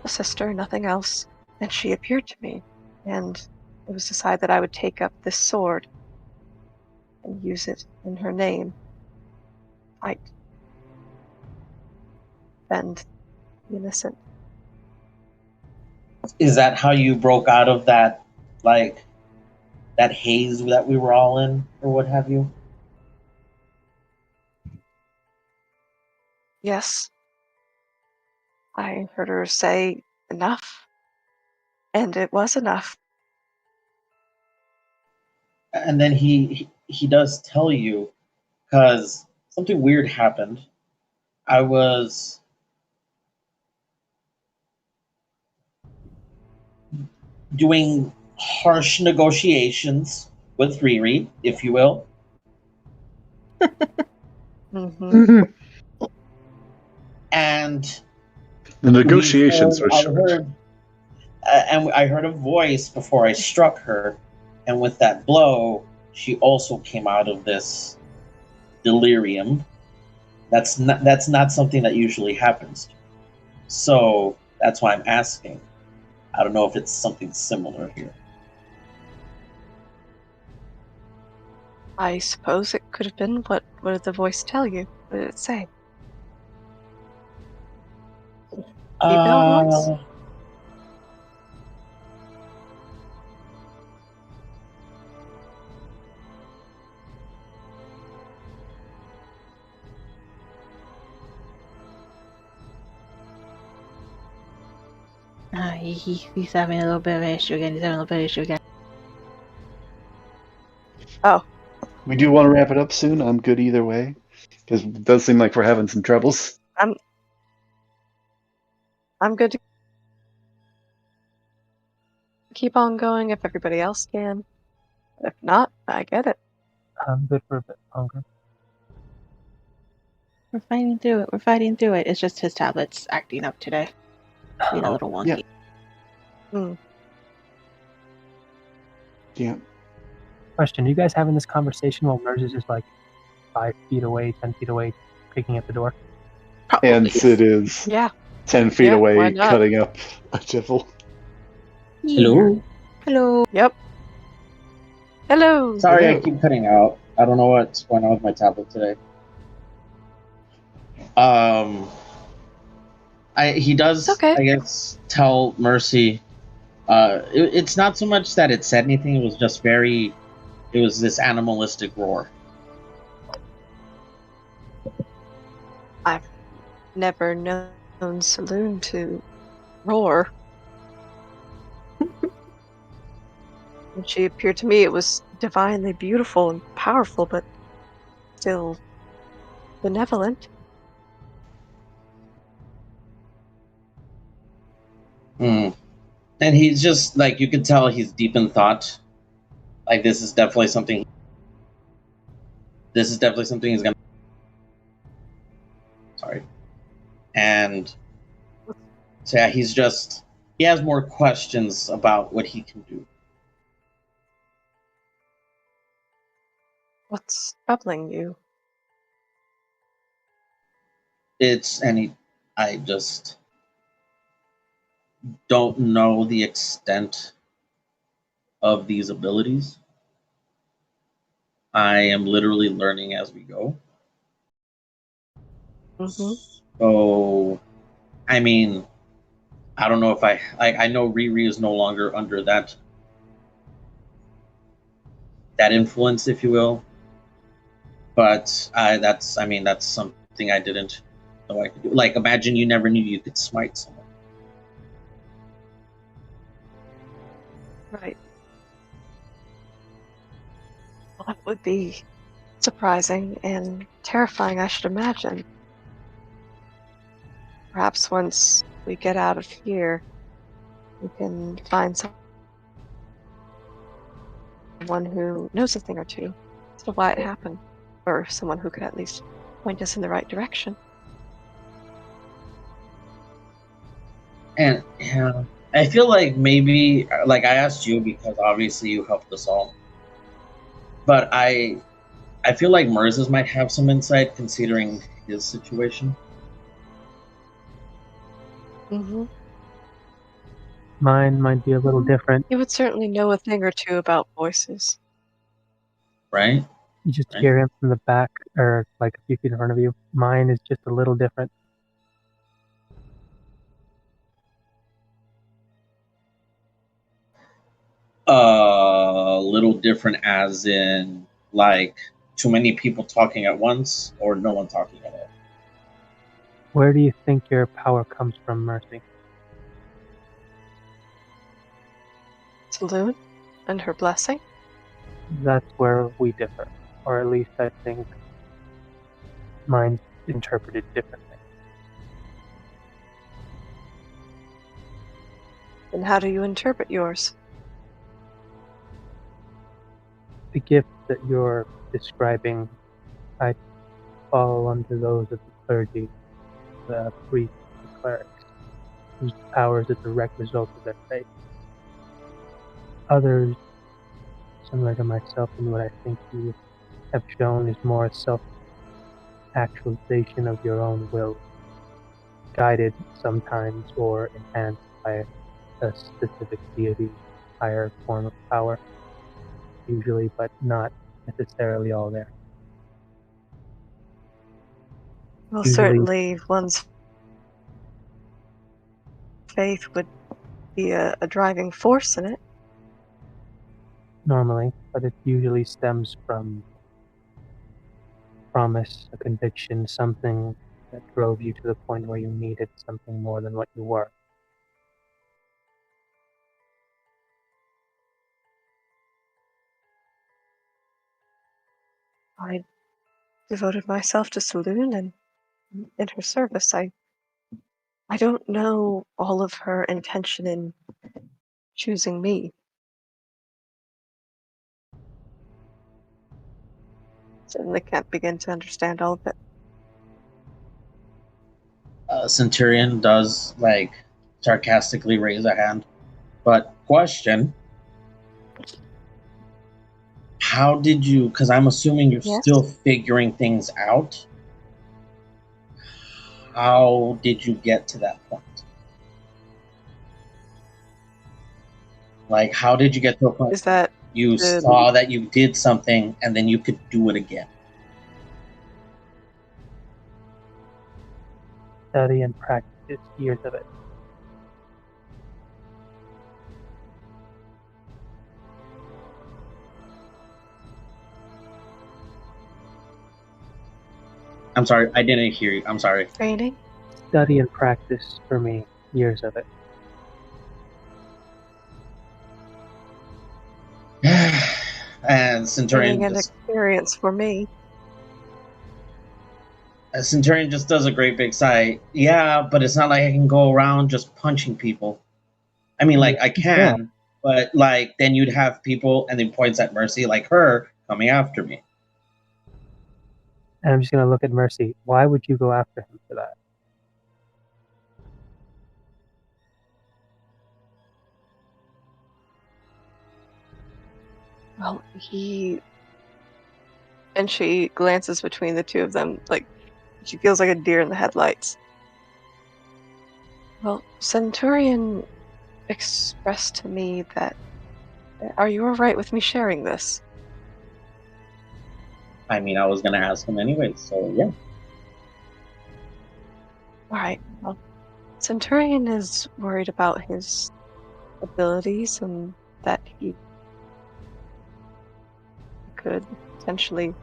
A sister, nothing else. And she appeared to me. And it was decided that I would take up this sword and use it in her name. Fight. Defend the innocent. Is that how you broke out of that, like, that haze that we were all in, or what have you? Yes. I heard her say enough. And it was enough. And then he does tell you, because something weird happened. I was doing harsh negotiations with Riri, if you will. Mm-hmm. And The negotiations were I short. heard, and I heard a voice before I struck her, and with that blow, she also came out of this delirium. That's not something that usually happens. So that's why I'm asking. I don't know if it's something similar here. I suppose it could have been. What did the voice tell you? What did it say? Female voice? He's having a little bit of an issue again. Oh, We do want to wrap it up soon. I'm good either way, because it does seem like we're having some troubles. I'm good to keep on going if everybody else can. If not, I get it. I'm good for a bit longer. We're fighting through it. It's just his tablet's acting up today. Being a little wonky. Yeah. Question: you guys having this conversation while Merz is just like 5 feet away, 10 feet away, picking at the door? Probably. And Sid is Yeah. 10 feet Yeah, why away, not? cutting up a jiffle. Hello? Hello. Yep. Hello. Sorry, Hello. I keep cutting out. I don't know what's going on with my tablet today. He does, It's okay. I guess, tell Mercy. It's not so much that it said anything. It was just it was this animalistic roar. I've never known Saloon to roar. When she appeared to me, it was divinely beautiful and powerful, but still benevolent. And he's just like, you can tell he's deep in thought. Like, this is definitely something he's gonna. Sorry. And so yeah, he has more questions about what he can do. What's troubling you? I just don't know the extent of these abilities. I am literally learning as we go. Mm-hmm. So, I mean, I don't know if I know Riri is no longer under that influence, if you will. But that's something I didn't know I could do. Like, imagine you never knew you could smite someone. Right. Well, that would be surprising and terrifying, I should imagine. Perhaps once we get out of here, we can find someone who knows a thing or two as to why it happened, or someone who could at least point us in the right direction. And yeah, I feel like maybe, like, I asked you because obviously you helped us all, but I feel like Merz's might have some insight considering his situation. Mm-hmm. Mine might be a little different. He would certainly know a thing or two about voices. Right? You just Right. hear him from the back, or like a few feet in front of you. Mine is just a little different. A little different as in, like, too many people talking at once or no one talking at all. Where do you think your power comes from, Mercy? Saloon and her blessing. That's where we differ, or at least I think mine's interpreted differently. And how do you interpret yours? The gift that you're describing, I fall under those of the clergy, the priests, the clerics, whose power is a direct result of their faith. Others, similar to myself and what I think you have shown, is more a self-actualization of your own will, guided sometimes or enhanced by a specific deity, higher form of power, usually, but not necessarily all there. Well, Usually- certainly one's faith would be a driving force in it. Normally, but it usually stems from promise, a conviction, something that drove you to the point where you needed something more than what you were. I devoted myself to Saloon and in her service. I don't know all of her intention in choosing me. Certainly can't begin to understand all of it. Centurion does, like, sarcastically raise a hand. But question, how did you, because I'm assuming you're Yes? still figuring things out, how did you get to that point? Like, how did you get to a point Is that you the- saw that you did something and then you could do it again? Study and practice, years of it. I'm sorry, I didn't hear you. I'm sorry. training? Study and practice for me, years of it. And Training and experience for me. Centurion just does a great big sigh. Yeah, but it's not like I can go around just punching people. I mean, like, I can, but, like, then you'd have people, and then points at Mercy, like her, coming after me. And I'm just going to look at Mercy. Why would you go after him for that? Well, and she glances between the two of them, like she feels like a deer in the headlights. Well, Centurion expressed to me that Are you alright with me sharing this? I mean, I was gonna ask him anyway, so yeah. Alright, well, Centurion is worried about his abilities and that he could potentially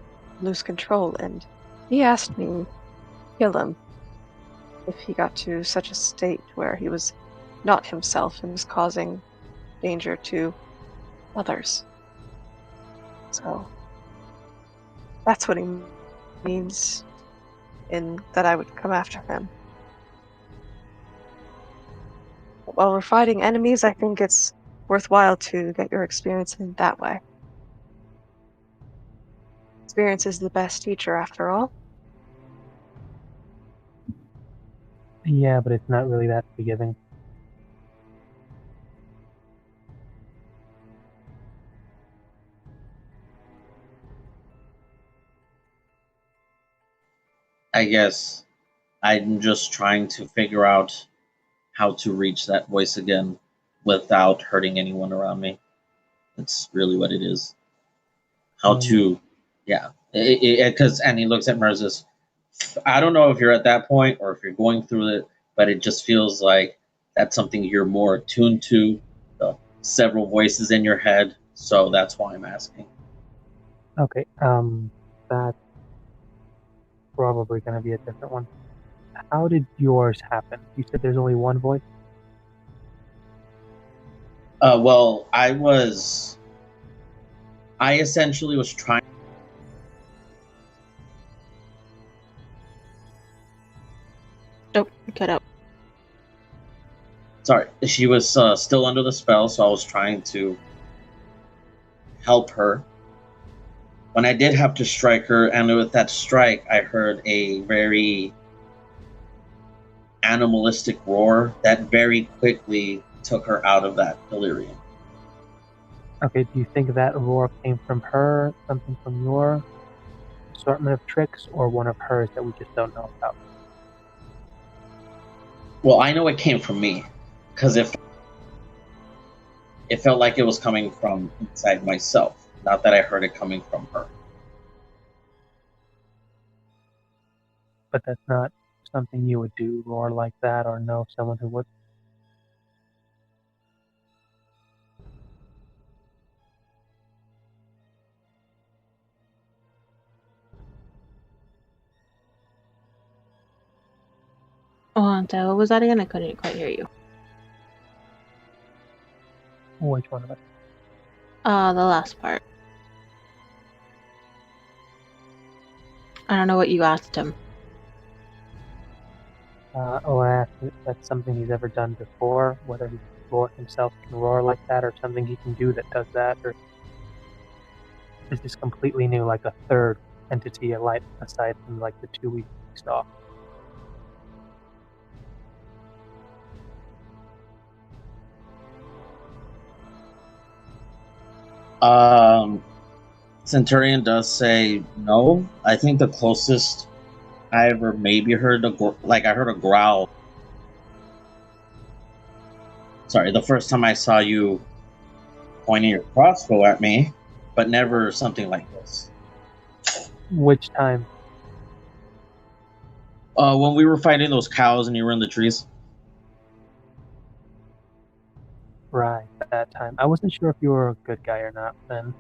lose control, and he asked me to kill him if he got to such a state where he was not himself and was causing danger to others. So that's what he means in that I would come after him. While we're fighting enemies, I think it's worthwhile to get your experience in that way. Experience is the best teacher, after all. Yeah, but it's not really that forgiving. I guess I'm just trying to figure out how to reach that voice again without hurting anyone around me. That's really what it is. How to, yeah. Because and he looks at Moses. I don't know if you're at that point or if you're going through it, but it just feels like that's something you're more attuned to. The several voices in your head, so that's why I'm asking. Okay, that's probably going to be a different one. How did yours happen? You said there's only one voice? Well, I essentially was trying. Nope, cut out. Sorry, she was still under the spell, so I was trying to help her. When I did have to strike her, and with that strike, I heard a very animalistic roar that very quickly took her out of that delirium. Okay, do you think that roar came from her, something from your assortment of tricks, or one of hers that we just don't know about? Well, I know it came from me, because it felt like it was coming from inside myself, not that I heard it coming from her. But that's not something you would do, roar like that, or know someone who would. So what was that again? I couldn't quite hear you. Which one of us? The last part. I don't know what you asked him. I asked if that's something he's ever done before, whether he himself can roar like that, or something he can do that does that, or is this completely new, like a third entity, a light aside from like the two we saw? Centurion does say no. I think the closest I ever maybe heard I heard a growl. Sorry, the first time I saw you pointing your crossbow at me, but never something like this. Which time? When we were fighting those cows and you were in the trees. Right, at that time. I wasn't sure if you were a good guy or not then.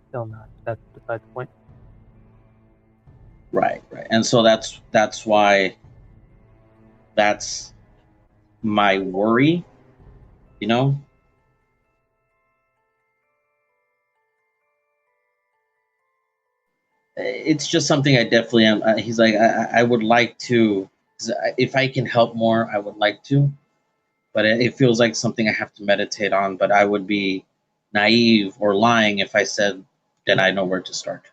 Still not. That's beside the point. Right. And so that's why that's my worry, you know? It's just something I definitely am. He's like, I would like to, if I can help more, I would like to. But it feels like something I have to meditate on. But I would be naive or lying if I said, then I know where to start.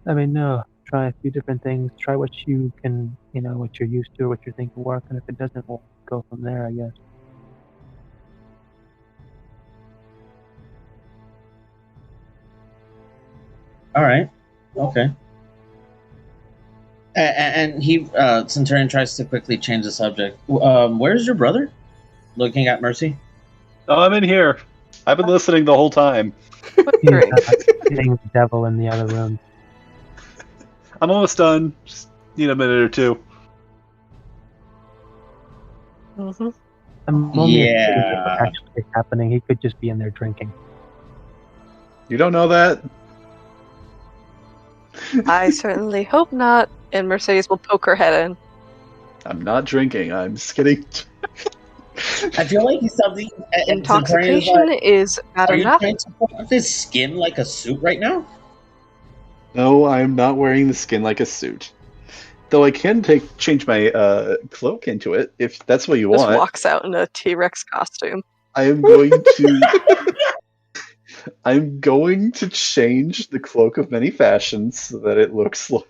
I mean, no. Try a few different things. Try what you can, what you're used to, what you think will work, and if it doesn't, we'll go from there, I guess. All right. Okay. And he, Centurion tries to quickly change the subject. Where's your brother? Looking at Mercy. Oh, I'm in here. I've been listening the whole time. He's Drink. hitting the devil in the other room. I'm almost done. Just need a minute or two. Mm-hmm. I'm only Yeah. afraid of what actually is happening. He could just be in there drinking. You don't know that? I certainly hope not. And Mercedes will poke her head in. I'm not drinking. I'm just kidding. I feel like he's something. and Centurion is Intoxication like, is bad are you enough. trying to put up his skin like a suit right now? No, I'm not wearing the skin like a suit. Though I can change my cloak into it if that's what you Just want. walks out in a T-Rex costume. I am going to. I'm going to change the cloak of many fashions so that it looks like.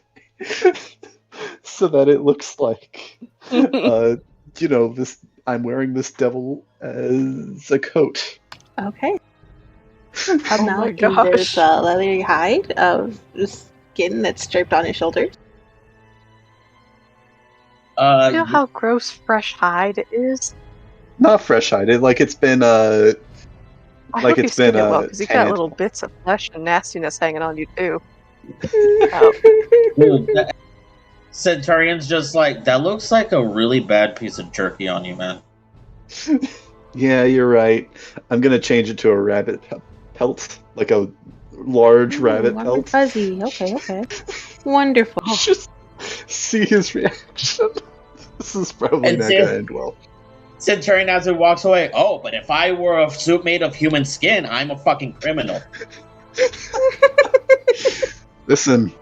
This. I'm wearing this devil as a coat. Okay. Oh I'm now my looking. gosh. There's a leathery hide of skin that's draped on his shoulders. You know how gross fresh hide is? Not fresh hided, like it's been I Like hope you it's been, skin it well, because you got tanned. little bits of flesh and nastiness hanging on you too. Dude, Centurion's just like, that looks like a really bad piece of jerky on you, man. Yeah, you're right. I'm gonna change it to a rabbit pelt, like a large rabbit warm and pelt. fuzzy. Okay. Wonderful. Just see his reaction. This is probably And not see- gonna end well. Centurion as he walks away, oh, but if I were a suit made of human skin, I'm a fucking criminal. Listen,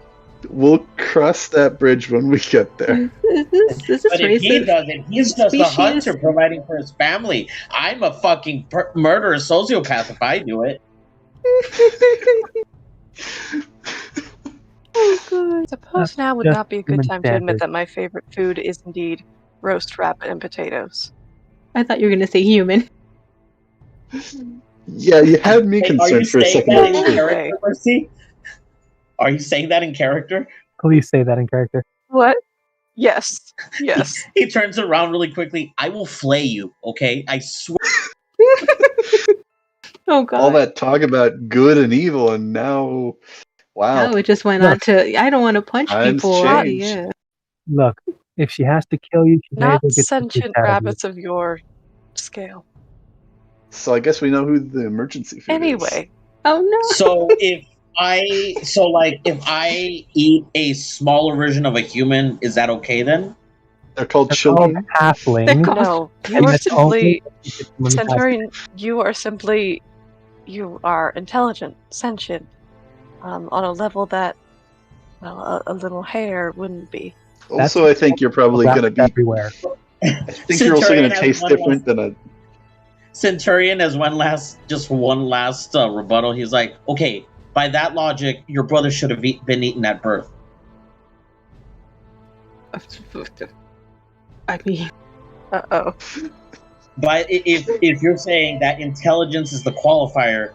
we'll cross that bridge when we get there. Is this But if he racist? doesn't, he's just Species. a hunter providing for his family. I'm a fucking murderous sociopath if I do it. Oh, God. Suppose now would just not be a good human time to admit standard. that my favorite food is indeed roast rabbit and potatoes. I thought you were going to say human. Yeah, you had me Hey, are you concerned for a saying second that there, in too. character, Mercy? Are you saying that in character? Please say that in character. What? Yes. Yes. He turns around really quickly. I will flay you, okay? I swear. Oh, God. All that talk about good and evil, and now, wow. Now it just went Look. on to, I don't want to punch Times people. change. Yeah. Look, if she has to kill you, she may as Not well get the sentient shit out of you. rabbits of your scale. So I guess we know who the emergency food is. Anyway, Oh, no. So if I eat a smaller version of a human, is that okay then? They're called They're called children. halflings. They're no. and You are that's only simply when we have- Centurion. You are intelligent, sentient, on a level that, well, a little hair wouldn't be. Also, I think you're probably wrapped going to be. everywhere. I think you're also going Centurion to has taste one different than a. Centurion has one last rebuttal. He's like, okay, by that logic, your brother should have been eaten at birth. I mean, Uh-oh. But if you're saying that intelligence is the qualifier,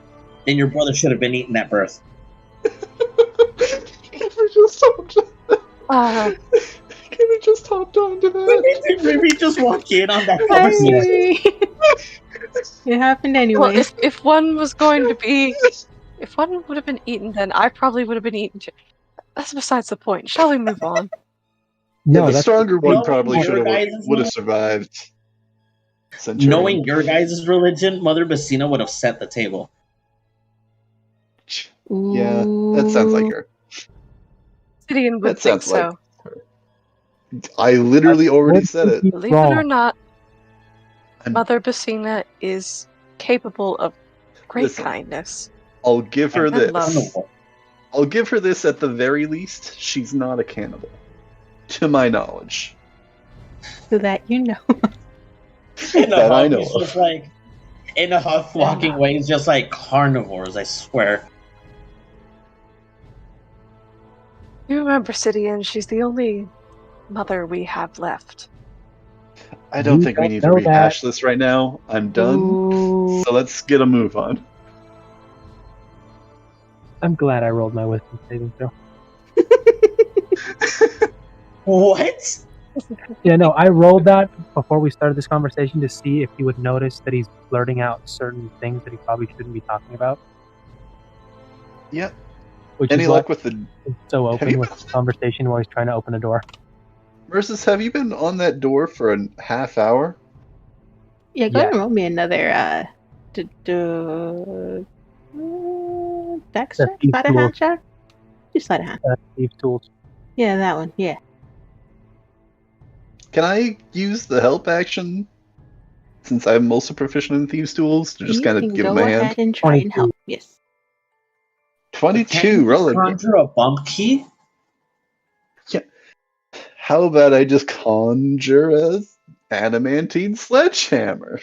then your brother should have been eaten at birth. Can we just hopped onto that? Maybe we just walk in on that conversation. it happened anyway. Well, if one was going to be, if one would have been eaten, then I probably would have been eaten too. That's besides the point. Shall we move on? Yeah, No, the that's stronger one No, probably your guys is would have not- survived. Centurion. Knowing your guys' religion, Mother Bassina would have set the table. Yeah, that sounds like her. Gideon would That think sounds like so. her. I literally already said it. Believe it or not, I'm- Mother Bassina is capable of great Listen. kindness. I'll give her And this. love. I'll give her this at the very least. She's not a cannibal, to my knowledge. So that you know. In a That I huff, know he's of. just like, in a huff, walking away, he's just like carnivores, I swear. You remember Sidian, she's the only mother we have left. I don't You think we don't need to know rehash this right now. I'm done. Ooh. So let's get a move on. I'm glad I rolled my wisdom saving throw. What? Yeah, no, I rolled that before we started this conversation to see if he would notice that he's blurting out certain things that he probably shouldn't be talking about. Yep. Which Any is why luck with the he's so Have open you- with the conversation while he's trying to open a door. Mercis? Have you been on that door for a half hour? Yeah, go Yeah. ahead and roll me another dex The check? thieves' Sleight of hand tools. check? Do sleight of hand. Thieves' tools. Yeah, that one. Yeah. Can I use the help action, since I'm also proficient in thieves' tools, to just You kind can of give go him a ahead hand? and try and 22. help. Yes. 22, Can't you just rolling. conjure a bump key? How about I just conjure a adamantine sledgehammer?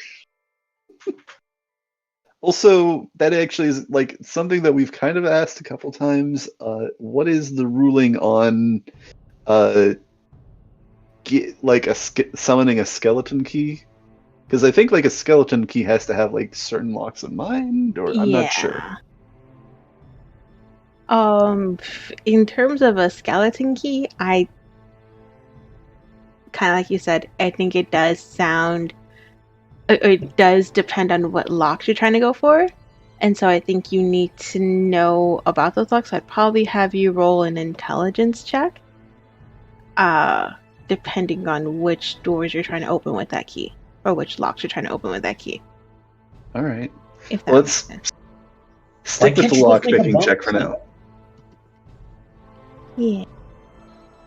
Also, that actually is like something that we've kind of asked a couple times. What is the ruling on summoning a skeleton key? Because I think like a skeleton key has to have like certain locks in mind, or I'm not sure. In terms of a skeleton key, I kind of like you said, I think it does sound. It does depend on what locks you're trying to go for, and so I think you need to know about those locks. I'd probably have you roll an intelligence check, depending on which doors you're trying to open with that key, or which locks you're trying to open with that key. All right, If that let's makes sense. stick with can't the you just lock make a picking bump check for key? now. Yeah.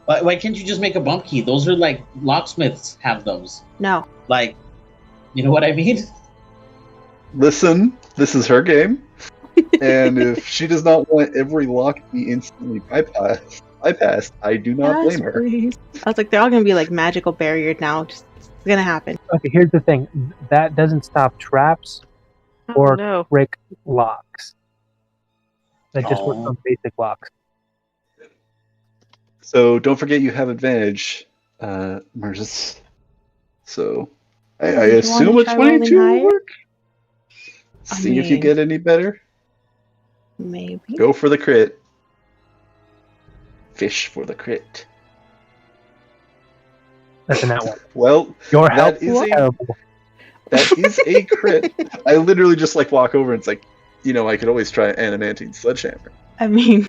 Why can't you just make a bump key? Those are like locksmiths have those. No. Like, you know what I mean? Listen, this is her game, and if she does not want every lock to be instantly bypassed, I do not blame her. Please. I was like, they're all gonna be like magical barriered now. Just it's gonna happen. Okay, here's the thing. That doesn't stop traps or Oh, no. brick locks. That just works Oh. on basic locks. So don't forget you have advantage, Mercis. So I Yeah, did you assume wanna a try rolling 22 will higher? work. I See if you mean- get any better. Maybe. Go for the crit. Fish for the crit. That's a nat one. Well, Your help that is is terrible. that is a crit. I literally just like walk over and it's like, I could always try adamantine sledgehammer. I mean,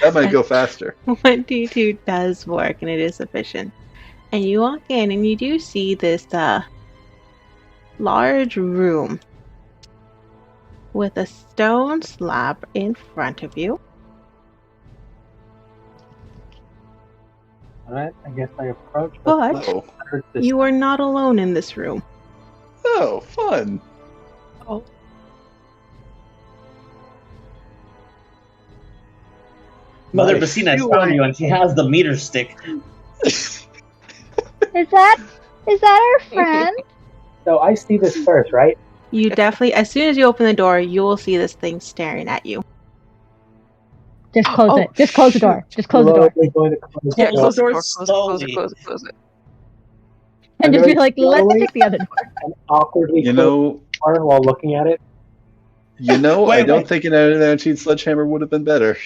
That might go faster. 1d2 does work and it is sufficient. And you walk in and you do see this large room with a stone slab in front of you. Alright, I guess I approach. But Oh, you are not alone in this room. oh, fun. Mother Nice. Bassina has found you, and she has the meter stick. Is that our friend? So I see this first, right? You definitely, as soon as you open the door, you will see this thing staring at you. Just close Oh, it. Just close the door. Just close the door. Slowly going to close Yeah, the close the door door. Close it. Close it. Close it. And just be very like, let's slowly check the other door. and awkwardly You close know, the door while looking at it. I Wait, don't wait. think an adamantine sledgehammer would have been better.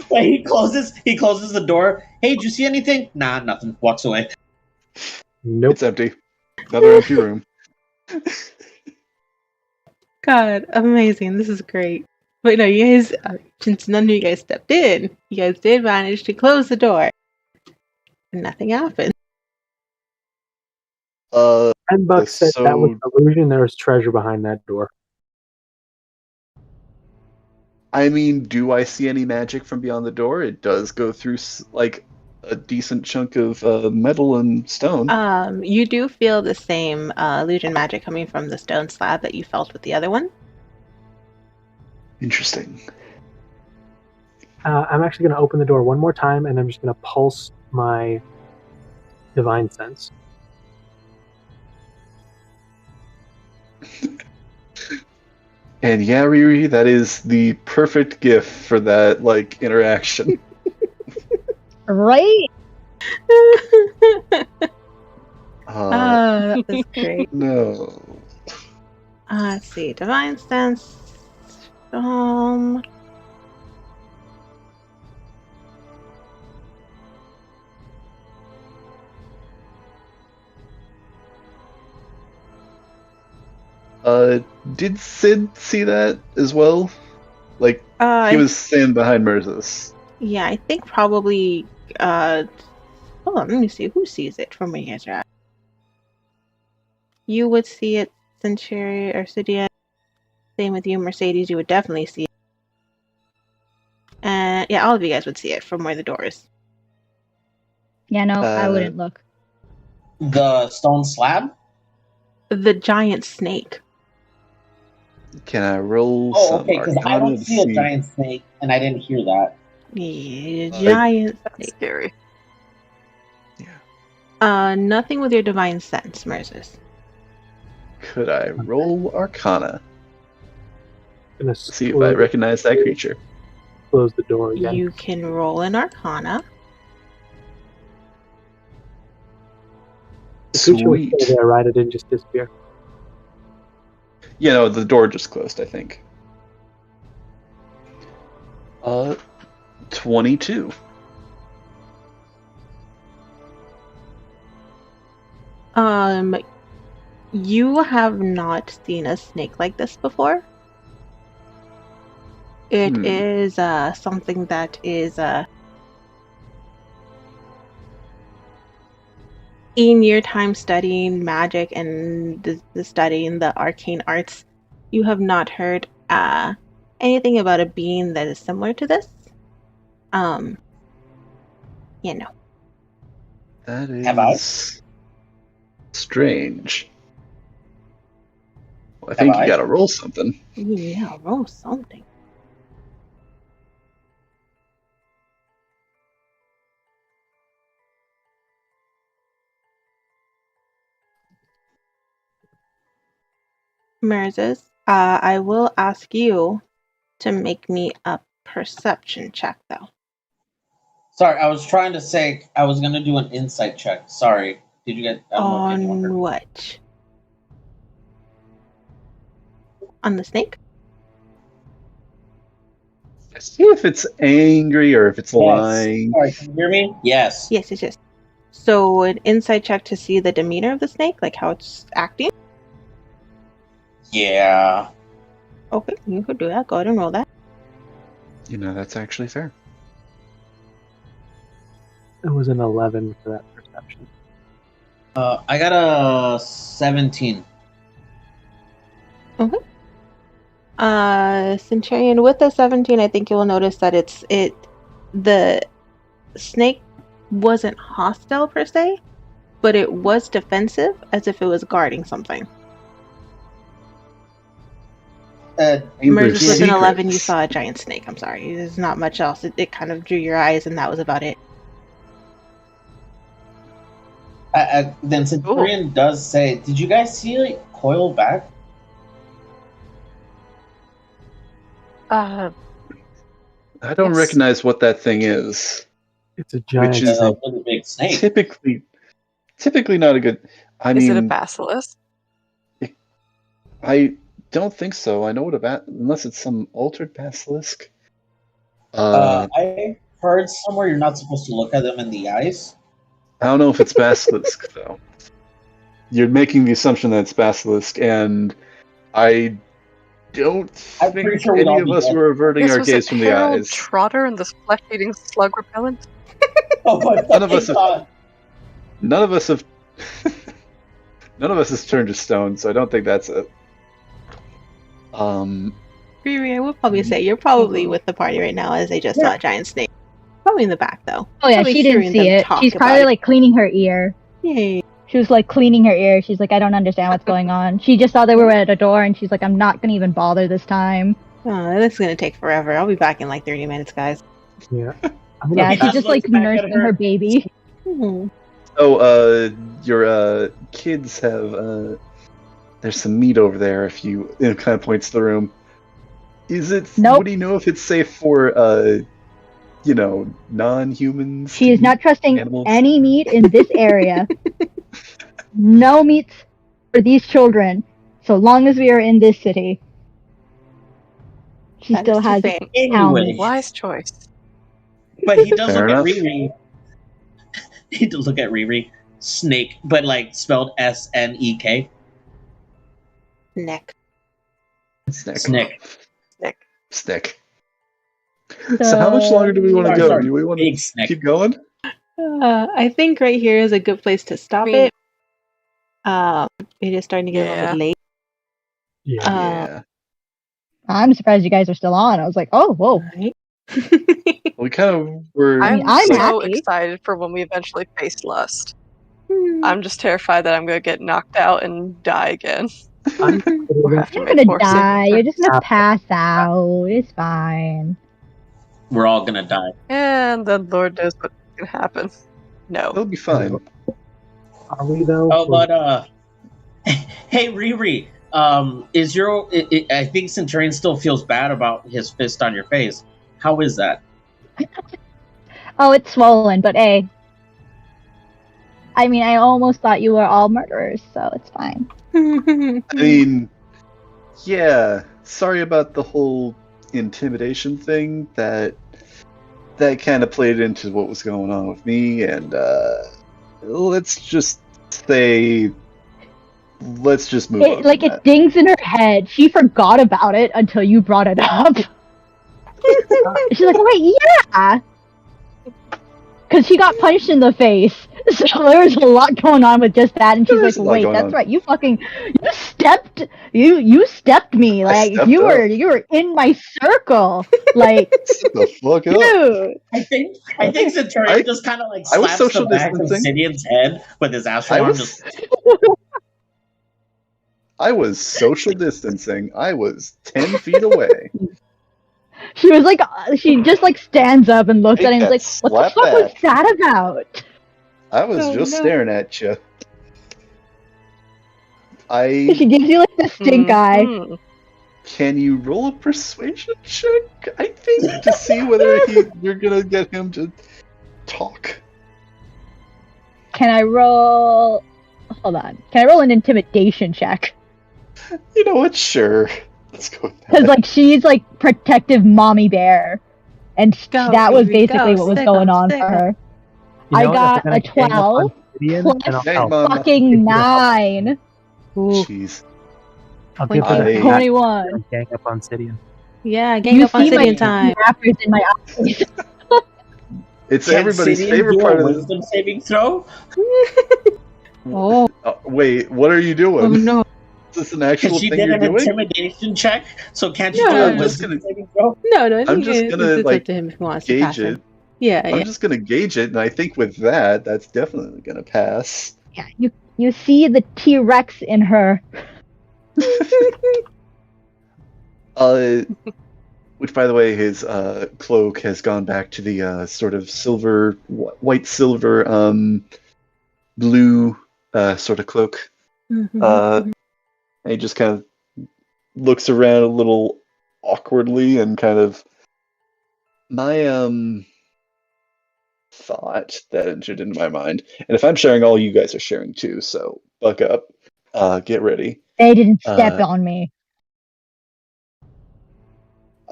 Wait, he closes the door. Hey, did you see anything? Nah, nothing. Walks away. Nope. It's empty. Another empty room. God, amazing. This is great. But no, you guys, since none of you guys stepped in, you guys did manage to close the door. And nothing happened. And Buck said that was so- an illusion. There was treasure behind that door. I mean, do I see any magic from beyond the door? It does go through like a decent chunk of metal and stone. You do feel the same illusion magic coming from the stone slab that you felt with the other one. Interesting. I'm actually going to open the door one more time, and I'm just going to pulse my divine sense. And yeah, Riri, that is the perfect gift for that like interaction. Right? That was great. No. Let's see. Divine sense. Did Sid see that as well? Like, he was standing behind Murzus. Yeah, I think probably. Hold on, let me see who sees it from where you guys are at. You would see it, Century or Sidian. Same with you, Mercedes. You would definitely see it. And yeah, all of you guys would see it from where the door is. Yeah, no, I wouldn't look. The stone slab? The giant snake. Can I roll Oh, some okay, because I Arcana don't to see a giant snake, and I didn't hear that. Yeah, giant That's snake. scary. Nothing with your divine sense, Murzus. Could I roll Arcana? Gonna See if I recognize that creature. Close the door again. You can roll an Arcana. The creature was Sweet. still there, right? It didn't just disappear. Yeah, no, the door just closed, I think. 22. You have not seen a snake like this before. It is something that is in your time studying magic and the studying the arcane arts, you have not heard anything about a being that is similar to this. You know. That is Have I? strange. Well, I think you gotta roll something. Yeah, roll something. Merzes, I will ask you to make me a perception check, though. Sorry, I was trying to say I was going to do an insight check. Sorry. Did you get... I don't know if anyone heard. On what? On the snake? See if it's angry or if it's lying. Sorry, can you hear me? Yes. Yes, it's just. So an insight check to see the demeanor of the snake, like how it's acting? Yeah. Okay, you could do that. Go ahead and roll that. You know, that's actually fair. It was an 11 for that perception. I got a 17. Okay. Centurion, with the 17, I think you will notice that the snake wasn't hostile per se, but it was defensive, as if it was guarding something. Merged with an 11, you saw a giant snake. I'm sorry, there's not much else. It kind of drew your eyes, and that was about it. Then Centurion does say, did you guys see it coil back? I don't recognize what that thing is. It's a giant which is a really big snake. Typically not a good... Is it a basilisk? I don't think so. I know what unless it's some altered basilisk. I heard somewhere you're not supposed to look at them in the eyes. I don't know if it's basilisk, though. You're making the assumption that it's basilisk, and I don't think any of us were averting our gaze from the eyes. Trotter and this flesh-eating slug repellent? None of us have none of us has turned to stone, so I don't think that's it. Riri, I will probably say you're probably with the party right now, as they just saw a giant snake. Probably in the back, though. Oh yeah, Probably she didn't hearing see them it. talk She's about probably it. like cleaning her ear. Yay. She was like cleaning her ear. She's like, I don't understand what's going on. She just saw they were at a door, and she's like, I'm not gonna even bother this time. Oh, this is gonna take forever. I'll be back in like 30 minutes, guys. Yeah. Yeah, she's just like nursing her baby. Oh, your kids have there's some meat over there. If you, it kind of points to the room. Is it? Nope. What do you know if it's safe for non-humans? She is not trusting animals? any meat in this area. No meats for these children, so long as we are in this city. She still has Anyway. Wise choice. But he does Fair look enough. at Riri. He does look at Riri. Snake, but like spelled SNEK. Neck. Snick. Snick. So how much longer do we want to go? Sorry, Do we want big to snick. keep going? I think right here is a good place to stop I mean- it. It is starting to get a little Yeah. bit late. Yeah. Yeah. I'm surprised you guys are still on. I was like, oh, whoa. Right. We kind of were. I'm, mean, I'm so happy. excited for when we eventually face Lust. Hmm. I'm just terrified that I'm gonna get knocked out and die again. I'm Or have to You're make gonna more die. saving You're just gonna Ah. pass out. It's fine. We're all gonna die. And then Lord knows what can happen. No. It'll be fine. Are we though? Oh, but hey Riri, is your? I think Centurion still feels bad about his fist on your face. How is that? Oh, it's swollen, but hey. I mean, I almost thought you were all murderers, so it's fine. I mean, yeah. Sorry about the whole intimidation thing. That kind of played into what was going on with me, and let's just say, let's just move on. It, like, from it that. dings in her head. She forgot about it until you brought it up. She's like, wait, yeah! Because she got punched in the face. So there was a lot going on with just that, and she's There's a like, lot wait, going that's on. right, you stepped me. I Like, stepped you up. were in my circle. Like, Shut the fuck up. dude. I think Centurion I- just kind of like I was slaps social the back distancing. of Sidion's head with his astral I arm. was- I was social distancing. I was 10 feet away. She was like, she just like stands up and looks Take at him and that is like, what the slap fuck was back. that about? I was Oh, just no. staring at you. She gives you like the stink eye. Mhm. Can you roll a persuasion check? I think to see whether you're gonna get him to talk. Can I roll? Hold on. Can I roll an intimidation check? You know what? Sure. Let's go with Because that. like she's like protective mommy bear, and Go, that was Riri, basically go, what was stick going 'em, on stick for 'em. her. You I know, got if they're gonna a gang up on 12 Gideon, plus then I'll Hey, help. Mom. fucking 9. Ooh. Jeez. I'll give her I- the 21. gang up on Sidian. Yeah, gang You up on see my City in time. rappers in my eyes. It's Can everybody's Sidian favorite do part a of the. wisdom saving throw? Oh, Wait, what are you doing? oh no. Is this an actual Because she thing did you're an doing? intimidation check, so can't you No, do no, a I'm just wisdom gonna- saving throw? No, I I'm think just it's gonna, up like, to him if he wants to pass Gauge it. it. Yeah, I'm yeah. just gonna gauge it, and I think with that, that's definitely gonna pass. Yeah, you see the T-Rex in her. Which, by the way, his cloak has gone back to the sort of silver, white silver, blue sort of cloak. Mhm. And he just kind of looks around a little awkwardly and kind of. My thought that entered into my mind, and if I'm sharing, all you guys are sharing too. So buck up, get ready. They didn't step on me.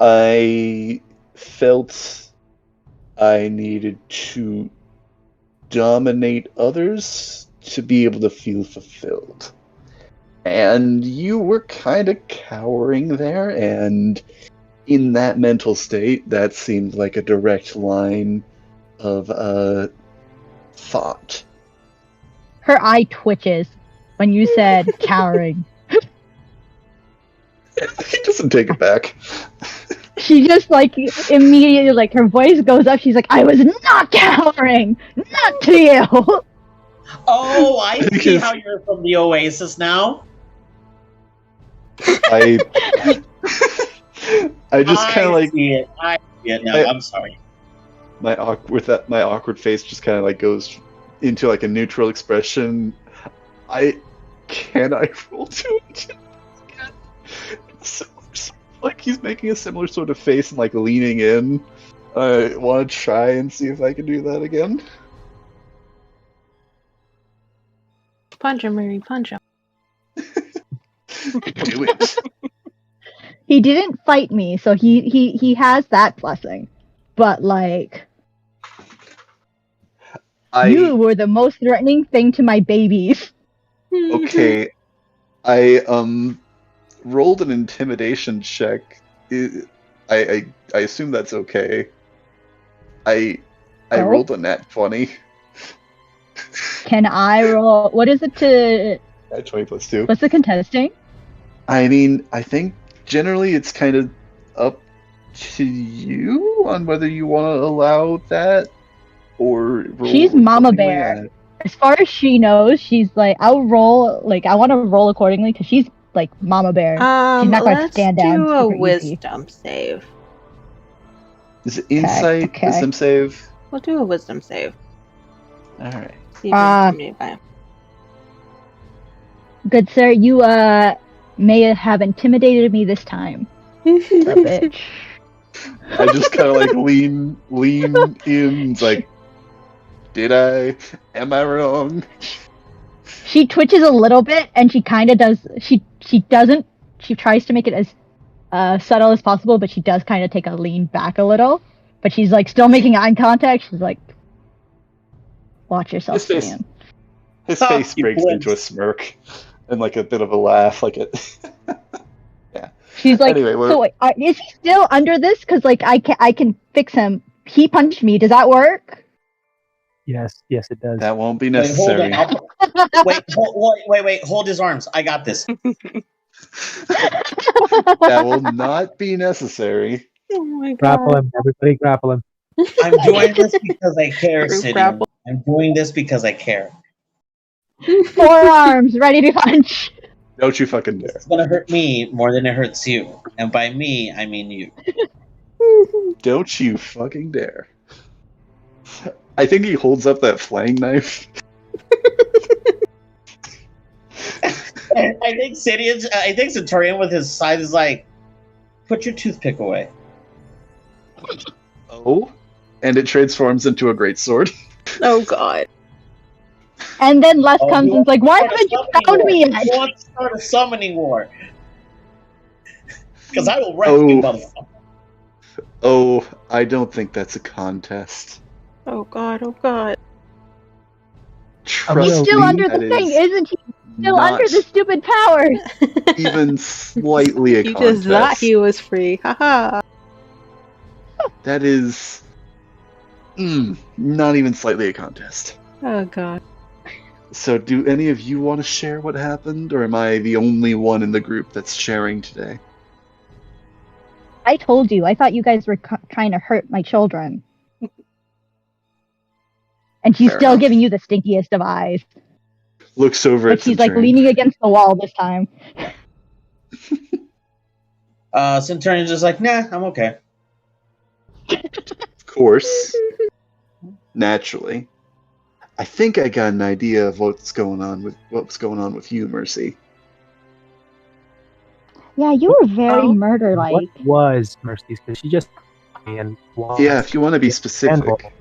I felt I needed to dominate others to be able to feel fulfilled. And you were kind of cowering there, and in that mental state, that seemed like a direct line of thought. Her eye twitches when you said cowering. He doesn't take it back. She just like immediately like her voice goes up. She's like, I was not cowering, not to you. Oh, I see Because- how you're from the Oasis now. I just kind of like see it. I see it now. I- I'm sorry. my awkward face just kind of like goes into like a neutral expression. I roll to it? Like he's making a similar sort of face and like leaning in. I want to try and see if I can do that again. Punch him, Riri, punch him. Do it. He didn't fight me, so he has that blessing. But like you were the most threatening thing to my babies. Okay. I rolled an intimidation check. I assume that's okay. I Oh. rolled a nat 20. Can I roll? What is it to? Nat 20 plus 2. What's the contesting? I mean, I think generally it's kind of up to you on whether you want to allow that or roll She's Mama accordingly. Bear. As far as she knows, she's like, I'll roll. Like, I want to roll accordingly because she's like Mama Bear. She's not going to Let's stand down. do a super easy. wisdom save. Is it insight? Okay. Wisdom save? We'll do a wisdom save. All right. See if you're intimidated by him. Good sir, you may have intimidated me this time. A bitch. I just kind of like lean in. It's like, did I? Am I wrong? She twitches a little bit, and she kind of does. She doesn't. She tries to make it as subtle as possible, but she does kind of take a lean back a little. But she's like still making eye contact. She's like, "Watch yourself, man." His face breaks into a smirk and like a bit of a laugh, like it. Yeah. She's like, Anyway, "So wait, is he still under this? Because like I can fix him. He punched me. Does that work?" Yes, it does. That won't be necessary. Wait, hold his arms. I got this. That will not be necessary. Oh my god. Grapple him, everybody grapple him. I'm doing this because I care, Group City. grapple. I'm doing this because I care. Forearms ready to punch. Don't you fucking dare. It's gonna hurt me more than it hurts you. And by me, I mean you. Don't you fucking dare. I think he holds up that flaying knife. I think Centurion with his side is like, put your toothpick away. Oh? And it transforms into a greatsword. Oh god. And then Les comes and's like, "Why Start a haven't you summoning found war. me You yet?" want to start a summoning war? Because I will rescue you, motherfucker. Oh, I don't think that's a contest. Oh god, oh god. Trust He's still me, under the that thing, is isn't he? Still not under the stupid powers. even slightly a He contest. just thought he was free. Haha. That is not even slightly a contest. Oh god. So do any of you want to share what happened, or am I the only one in the group that's sharing today? I told you. I thought you guys were trying to hurt my children. And she's Fair still enough. giving you the stinkiest of eyes. Looks over But at she's like Centurion. leaning against the wall this time. Centurion's just like, nah, I'm okay. Of course. Naturally. I think I got an idea of what's going on with you, Mercy. Yeah, you were very Oh. murder-like. What was Mercy's? Because she just and lost. Yeah, if you want to be specific.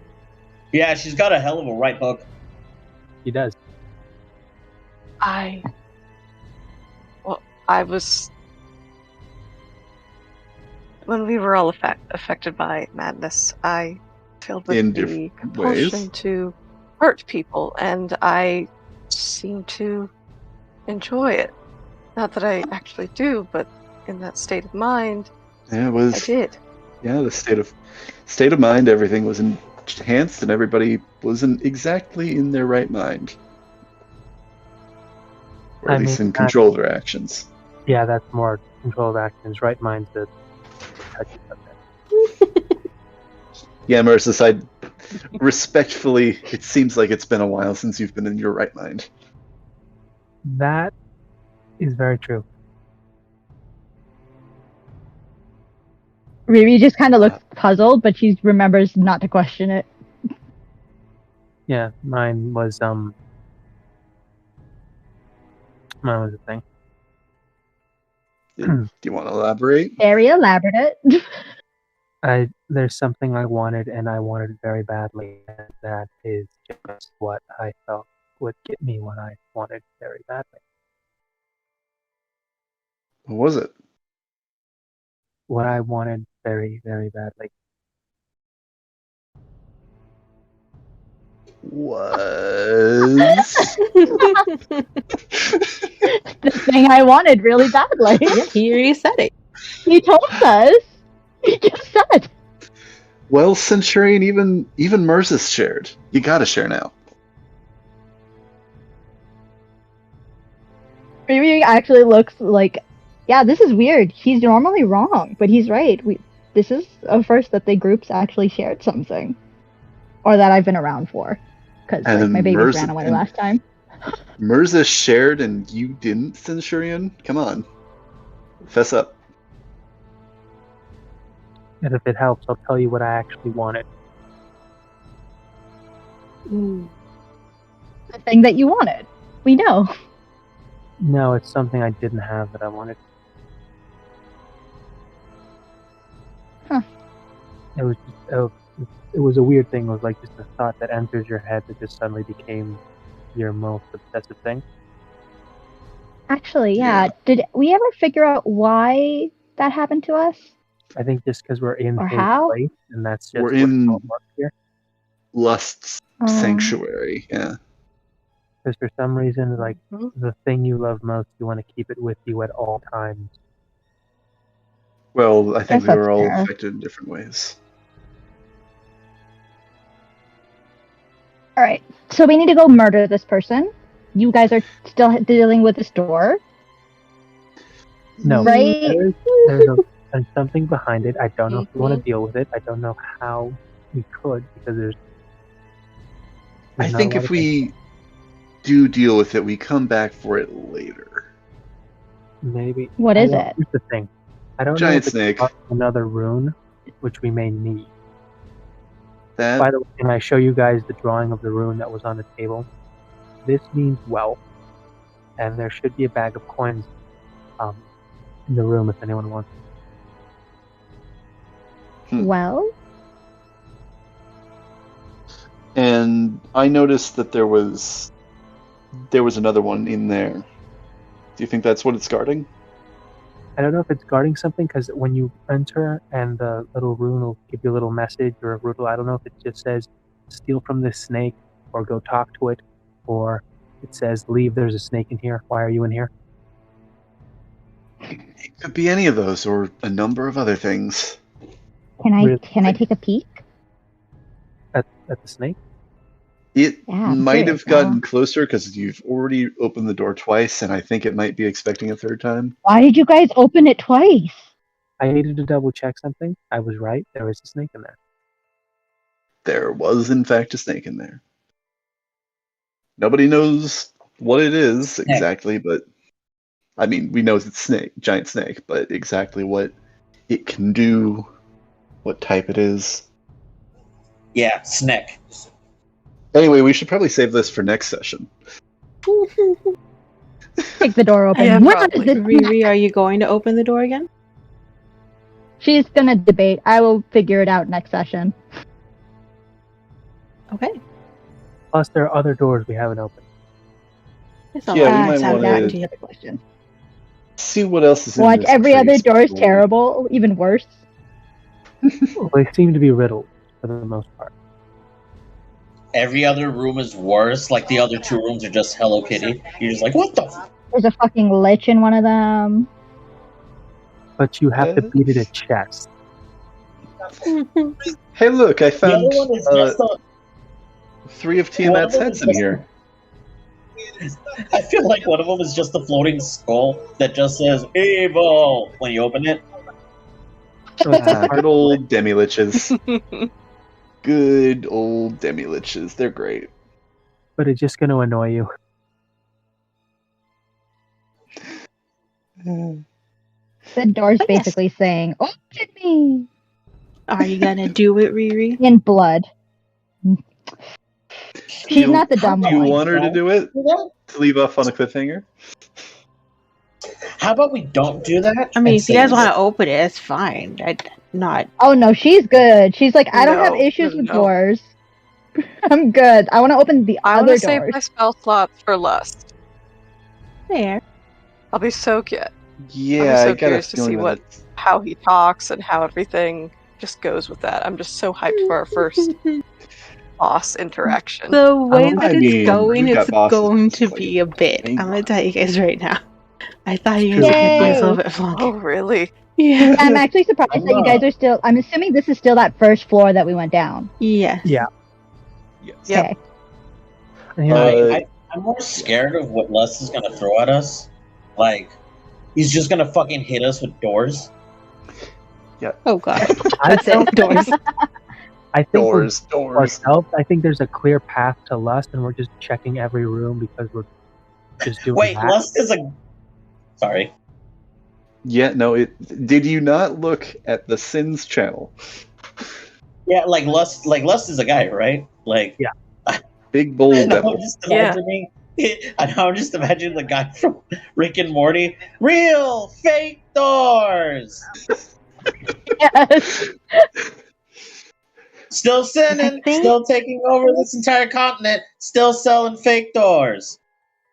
Yeah, she's got a hell of a right hook. She does. I was when we were all affected by madness. I filled with In the different compulsion ways. to hurt people, and I seem to enjoy it. Not that I actually do, but in that state of mind, Yeah, it I was. did. Yeah, the state of mind. Everything was enhanced, and everybody wasn't exactly in their right mind, or at least in control of their actions. Yeah, that's more control of actions. Right mind's the touchy subject. Yeah, Mercis, I respectfully, it seems like it's been a while since you've been in your right mind. That is very true. Riri just kind of looks puzzled, but she remembers not to question it. Yeah, mine was a thing. Do you want to elaborate? Very elaborate. There's something I wanted, and I wanted it very badly, and that is just what I felt would get me when I wanted very badly. What was it? What I wanted very, very badly. was. The thing I wanted really badly. Yeah, he already said it. He told us. He just said. Well, Centurion, even Murzus shared. You gotta share now. Riri actually looks like, yeah, this is weird. He's normally wrong, but he's right. This is a first that the groups actually shared something, or that I've been around for, because And my babies Murz- ran away and- last time. Murzus shared and you didn't, Centurion? Come on. Fess up. And if it helps, I'll tell you what I actually wanted. Mm. The thing that you wanted. We know. No, it's something I didn't have that I wanted. Huh. It was just, it was a weird thing. It was like just a thought that enters your head that just suddenly became your most obsessive thing. Actually, yeah. Did we ever figure out why that happened to us? I think just because we're in Or his how? place, and that's just We're what in- all works here. Lust's sanctuary, yeah. Because for some reason, like Mhm. the thing you love most, you want to keep it with you at all times. Well, I think Guess we were that's all fair. affected in different ways. All right. So we need to go murder this person. You guys are still dealing with this door, No, right? there's something behind it. I don't know if we want to Mhm. deal with it. I don't know how we could because there's I not think a lot if of things. we do deal with it, we come back for it later. Maybe. What I is don't- it? Here's the thing. I don't Giant know if snake. it's another rune, which we may need. That By the way, can I show you guys the drawing of the rune that was on the table? This means wealth, and there should be a bag of coins in the room if anyone wants it. Well, and I noticed that there was another one in there. Do you think that's what it's guarding? I don't know if it's guarding something because when you enter and the little rune will give you a little message or a riddle, I don't know if it just says steal from this snake or go talk to it, or it says leave, there's a snake in here, why are you in here? It could be any of those, or a number of other things. can I Really? take a peek? At the snake? It Yeah, I'm might curious have gotten now. closer because you've already opened the door twice, and I think it might be expecting a third time. Why did you guys open it twice? I needed to double check something. I was right, there is a snake in there. There was, in fact, a snake in there. Nobody knows what it is exactly, but I mean, we know it's snake, giant snake, but exactly what it can do, what type it is. Yeah, snack. Anyway, we should probably save this for next session. Take the door open. Yeah, Where probably. is this? Riri, are you going to open the door again? She's gonna debate. I will figure it out next session. Okay. Plus, there are other doors we haven't opened. It's all Yeah, we right. might Have wanna- that. That's the other question. See what else is in Watch this every other crazy door is door. terrible, even worse. Well, they seem to be riddled for the most part. Every other room is worse. Like the other two rooms are just Hello Kitty. You're just like, what the? There's a fucking lich in one of them. But you have to beat it at chess. Hey, look! I The found other one is just a. 3 of one Tiamat's of them heads is in just- here. I feel like one of them is just a floating skull that just says evil when you open it. So it's Ah, hard good to old demi-liches. Good old demi-liches. They're great. but it's just going to annoy you. The door's But yes. basically saying, "Open me!" Are you gonna do it, Riri? in blood. She's not the dumb Do you one. want her to do it? To leave off on a cliffhanger? How about we don't do that? I mean, and if you guys save want it? to open it, it's fine. I'm not. Oh no, she's good. She's like, I don't have No, issues no, with no. doors. I'm good. I want to open the I want other to save doors. my spell slots for lust. There. I'll be so good. Yeah, so I got a curious to feeling see that what- it's- How he talks and how everything just goes with that. I'm just so hyped for our first. boss interaction. The way that I it's mean, going, we've got it's bosses going just to like be a bit. main I'm gonna tell you guys right now. I thought you guys True. would keep this a Yay. little bit longer. Oh, really? Yeah. I'm actually surprised that you guys are still. I'm assuming this is still that first floor that we went down. Yes. Yeah. Yes. Yep. Okay. And here's I'm more scared of what Lust is gonna throw at us. Like, he's just gonna fucking hit us with doors. Oh god. I That's it. Doors. I think Doors. ourselves. I think there's a clear path to Lust, and we're just checking every room because we're just doing Wait, that. Lust is a. Sorry. Yeah, no, did you not look at the Sins channel? Yeah, Lust is a guy, right? Like, Yeah. Big bold I'm devil. just imagining. I'm just imagining the guy from Rick and Morty. Real fake doors. Yes. Still sinning. think- Still taking over this entire continent. Still selling fake doors.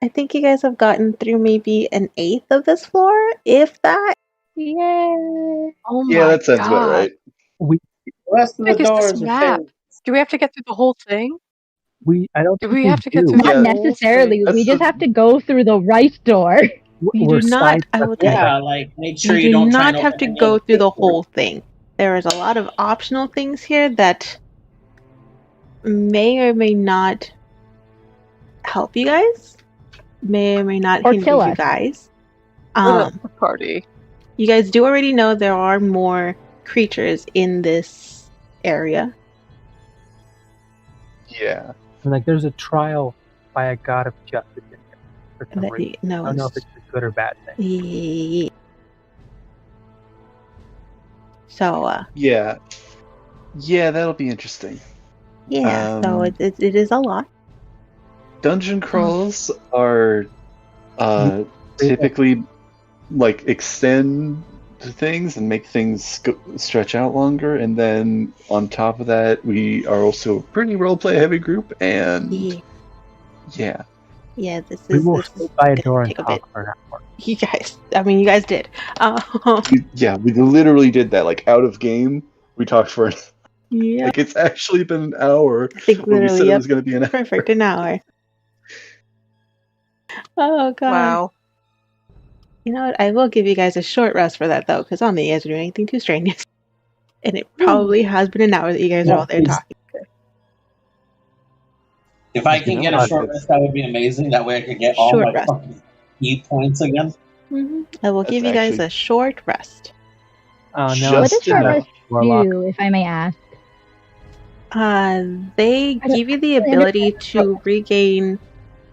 I think you guys have gotten through maybe an eighth of this floor, if that. Yay. Oh Yeah, my that sounds god. about right. The rest of the Big is this doors are map? fake. Do we have to get through the whole thing? I don't Do think we have to get do. through Not Yeah. necessarily. That's We just the- have to go through the right door. You We're do not. I will tell you. Yeah, like make sure You you do don't try not and have open to any go other through the fake doors. whole thing. There is a lot of optional things here that may or may not help you guys, may or may not Or hinder kill you us. guys. Party. You guys do already know there are more creatures in this area. Yeah. And like, there's a trial by a god of justice in here for some That reason. you know I don't know if it's a good or bad thing. Yeah. So, Yeah. Yeah, that'll be interesting. yeah. So Um, it is a lot. Dungeon crawls are typically like extend things and make things stretch out longer, and then on top of that, we are also a pretty roleplay heavy group, and Yeah. Yeah. This We is. will This is sit by a gonna door and take a bit. talk for an hour. You guys. I mean, you guys did. we literally did that. Like out of game, we talked for Yeah. like it's actually been an hour. I think When we said literally, it yep. was going to be an hour. Perfect, an hour. Oh god. Wow. You know what? I will give you guys a short rest for that though, because I don't think you guys are doing anything too strenuous. And it probably has been an hour that you guys are all there please. talking. If I can get a short rest, that would be amazing. That way I could get all Short my rest. fucking key points again. I will That's give you guys actually- a short rest. No, Just What does short enough. rest Warlock. do, if I may ask? They I don't give you the really ability understand. to regain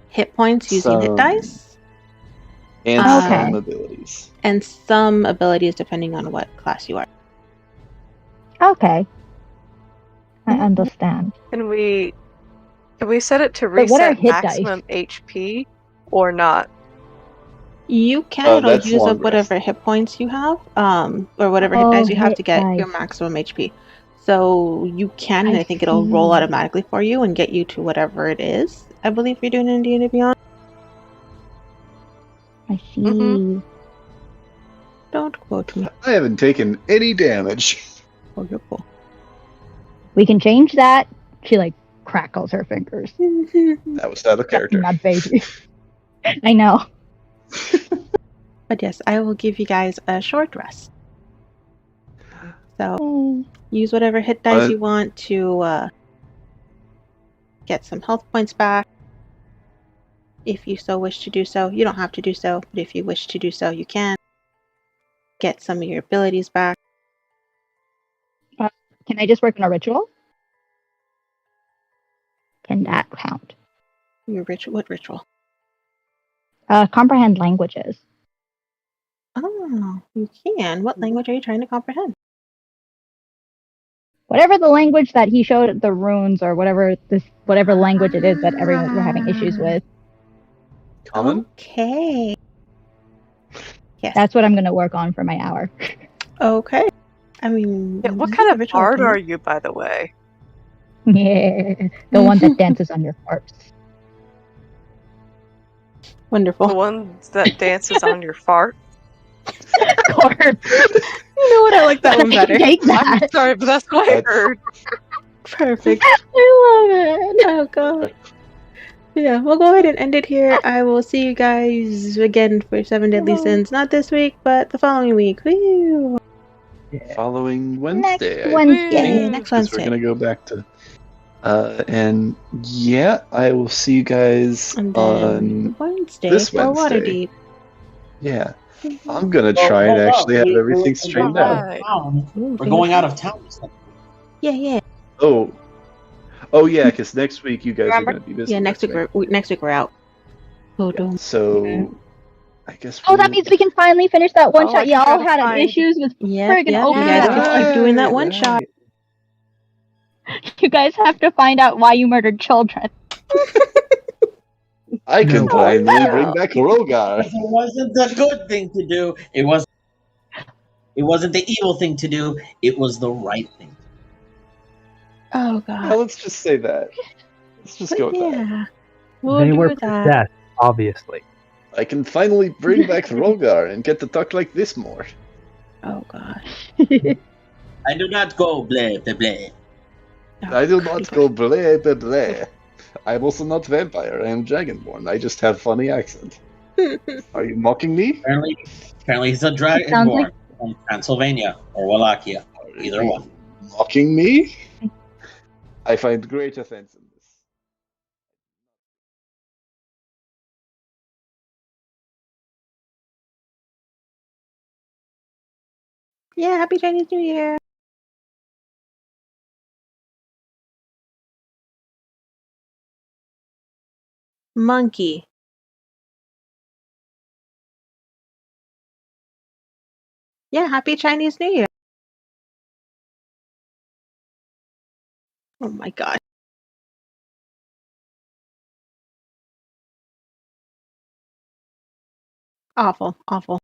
hit points using hit Some- dice, And Okay. some abilities. and some abilities depending on what class you are. Okay. I Mhm. understand. Can we set it to But what are reset hit dice? maximum HP or not? You can Oh, it'll that's use long up whatever rest. hit points you have, or whatever hit Oh, dice you have hit to get your dice. maximum HP. So you can, and I I think it'll roll see. automatically for you and get you to whatever it is. I believe you're doing in D&D Beyond. I see. Mhm. Don't quote me. I haven't taken any damage. Oh, you're cool. We can change that. She like crackles her fingers. That was out of character. Not baby. I know. But yes, I will give you guys a short rest. So use whatever hit dice you want to get some health points back. If you so wish to do so. You don't have to do so, but if you wish to do so, you can. Get some of your abilities back. Can I just work on a ritual? Can that count? Your ritual. What ritual? Comprehend languages. Oh, you can. What language are you trying to comprehend? Whatever the language that he showed, the runes or whatever language it is that everyone we're having issues with. Common? Okay. Yes. That's what I'm gonna work on for my hour. Okay. I mean, Yeah, what this is kind a of ritual bard thing. are you, by the way? Yeah, the one that dances on your corpse. The Wonderful. one that dances on your fart? Corpse. You know what? I like that one better. Take I'm that. sorry, but that's what I That's- heard. Perfect. I love it. Oh god. Yeah, we'll go ahead and end it here. I will see you guys again for 7 Deadly Sins. Not this week, but the following week. Woo! Following Wednesday. Next I Wednesday. Yeah, Woo! next Because we're Wednesday. gonna go back to. And yeah, I will see you guys And on then Wednesday this for Wednesday. Waterdeep. Yeah, I'm gonna Well, try and hold up. actually have everything We're straightened going out out. of Right. town. Ooh, We're going out of town. Yeah. Oh yeah, because next week you guys are Remember? gonna be busy. Yeah, next that's week we're out. Oh, right. So I guess Oh, that means we can finally finish that one Oh, shot I y'all gotta had find- issues with yeah. friggin' You open guys up. get to keep doing that one shot. You guys have to find out why you murdered children. I can No. finally bring back Rogar. It wasn't the good thing to do. It wasn't the evil thing to do. It was the right thing. Oh Yeah, god. let's just say that. Let's just go with that. Yeah. We'll They do were that. possessed, obviously. I can finally bring back Rogar and get to talk like this more. Oh god. I do not go blah blah blah. Oh, I do creeper. not go blah blah blah. I'm also not vampire. I am dragonborn. I just have funny accent. Are you mocking me? Apparently he's a Sounds dragonborn like- from Transylvania or Wallachia. Are Either you one. Mocking me? I find great offense in this. Yeah, happy Chinese New Year. Monkey. Yeah, happy Chinese New Year. Oh my god. Awful, awful.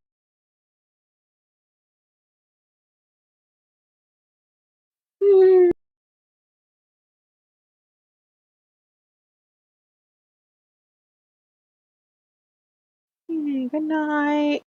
Good night.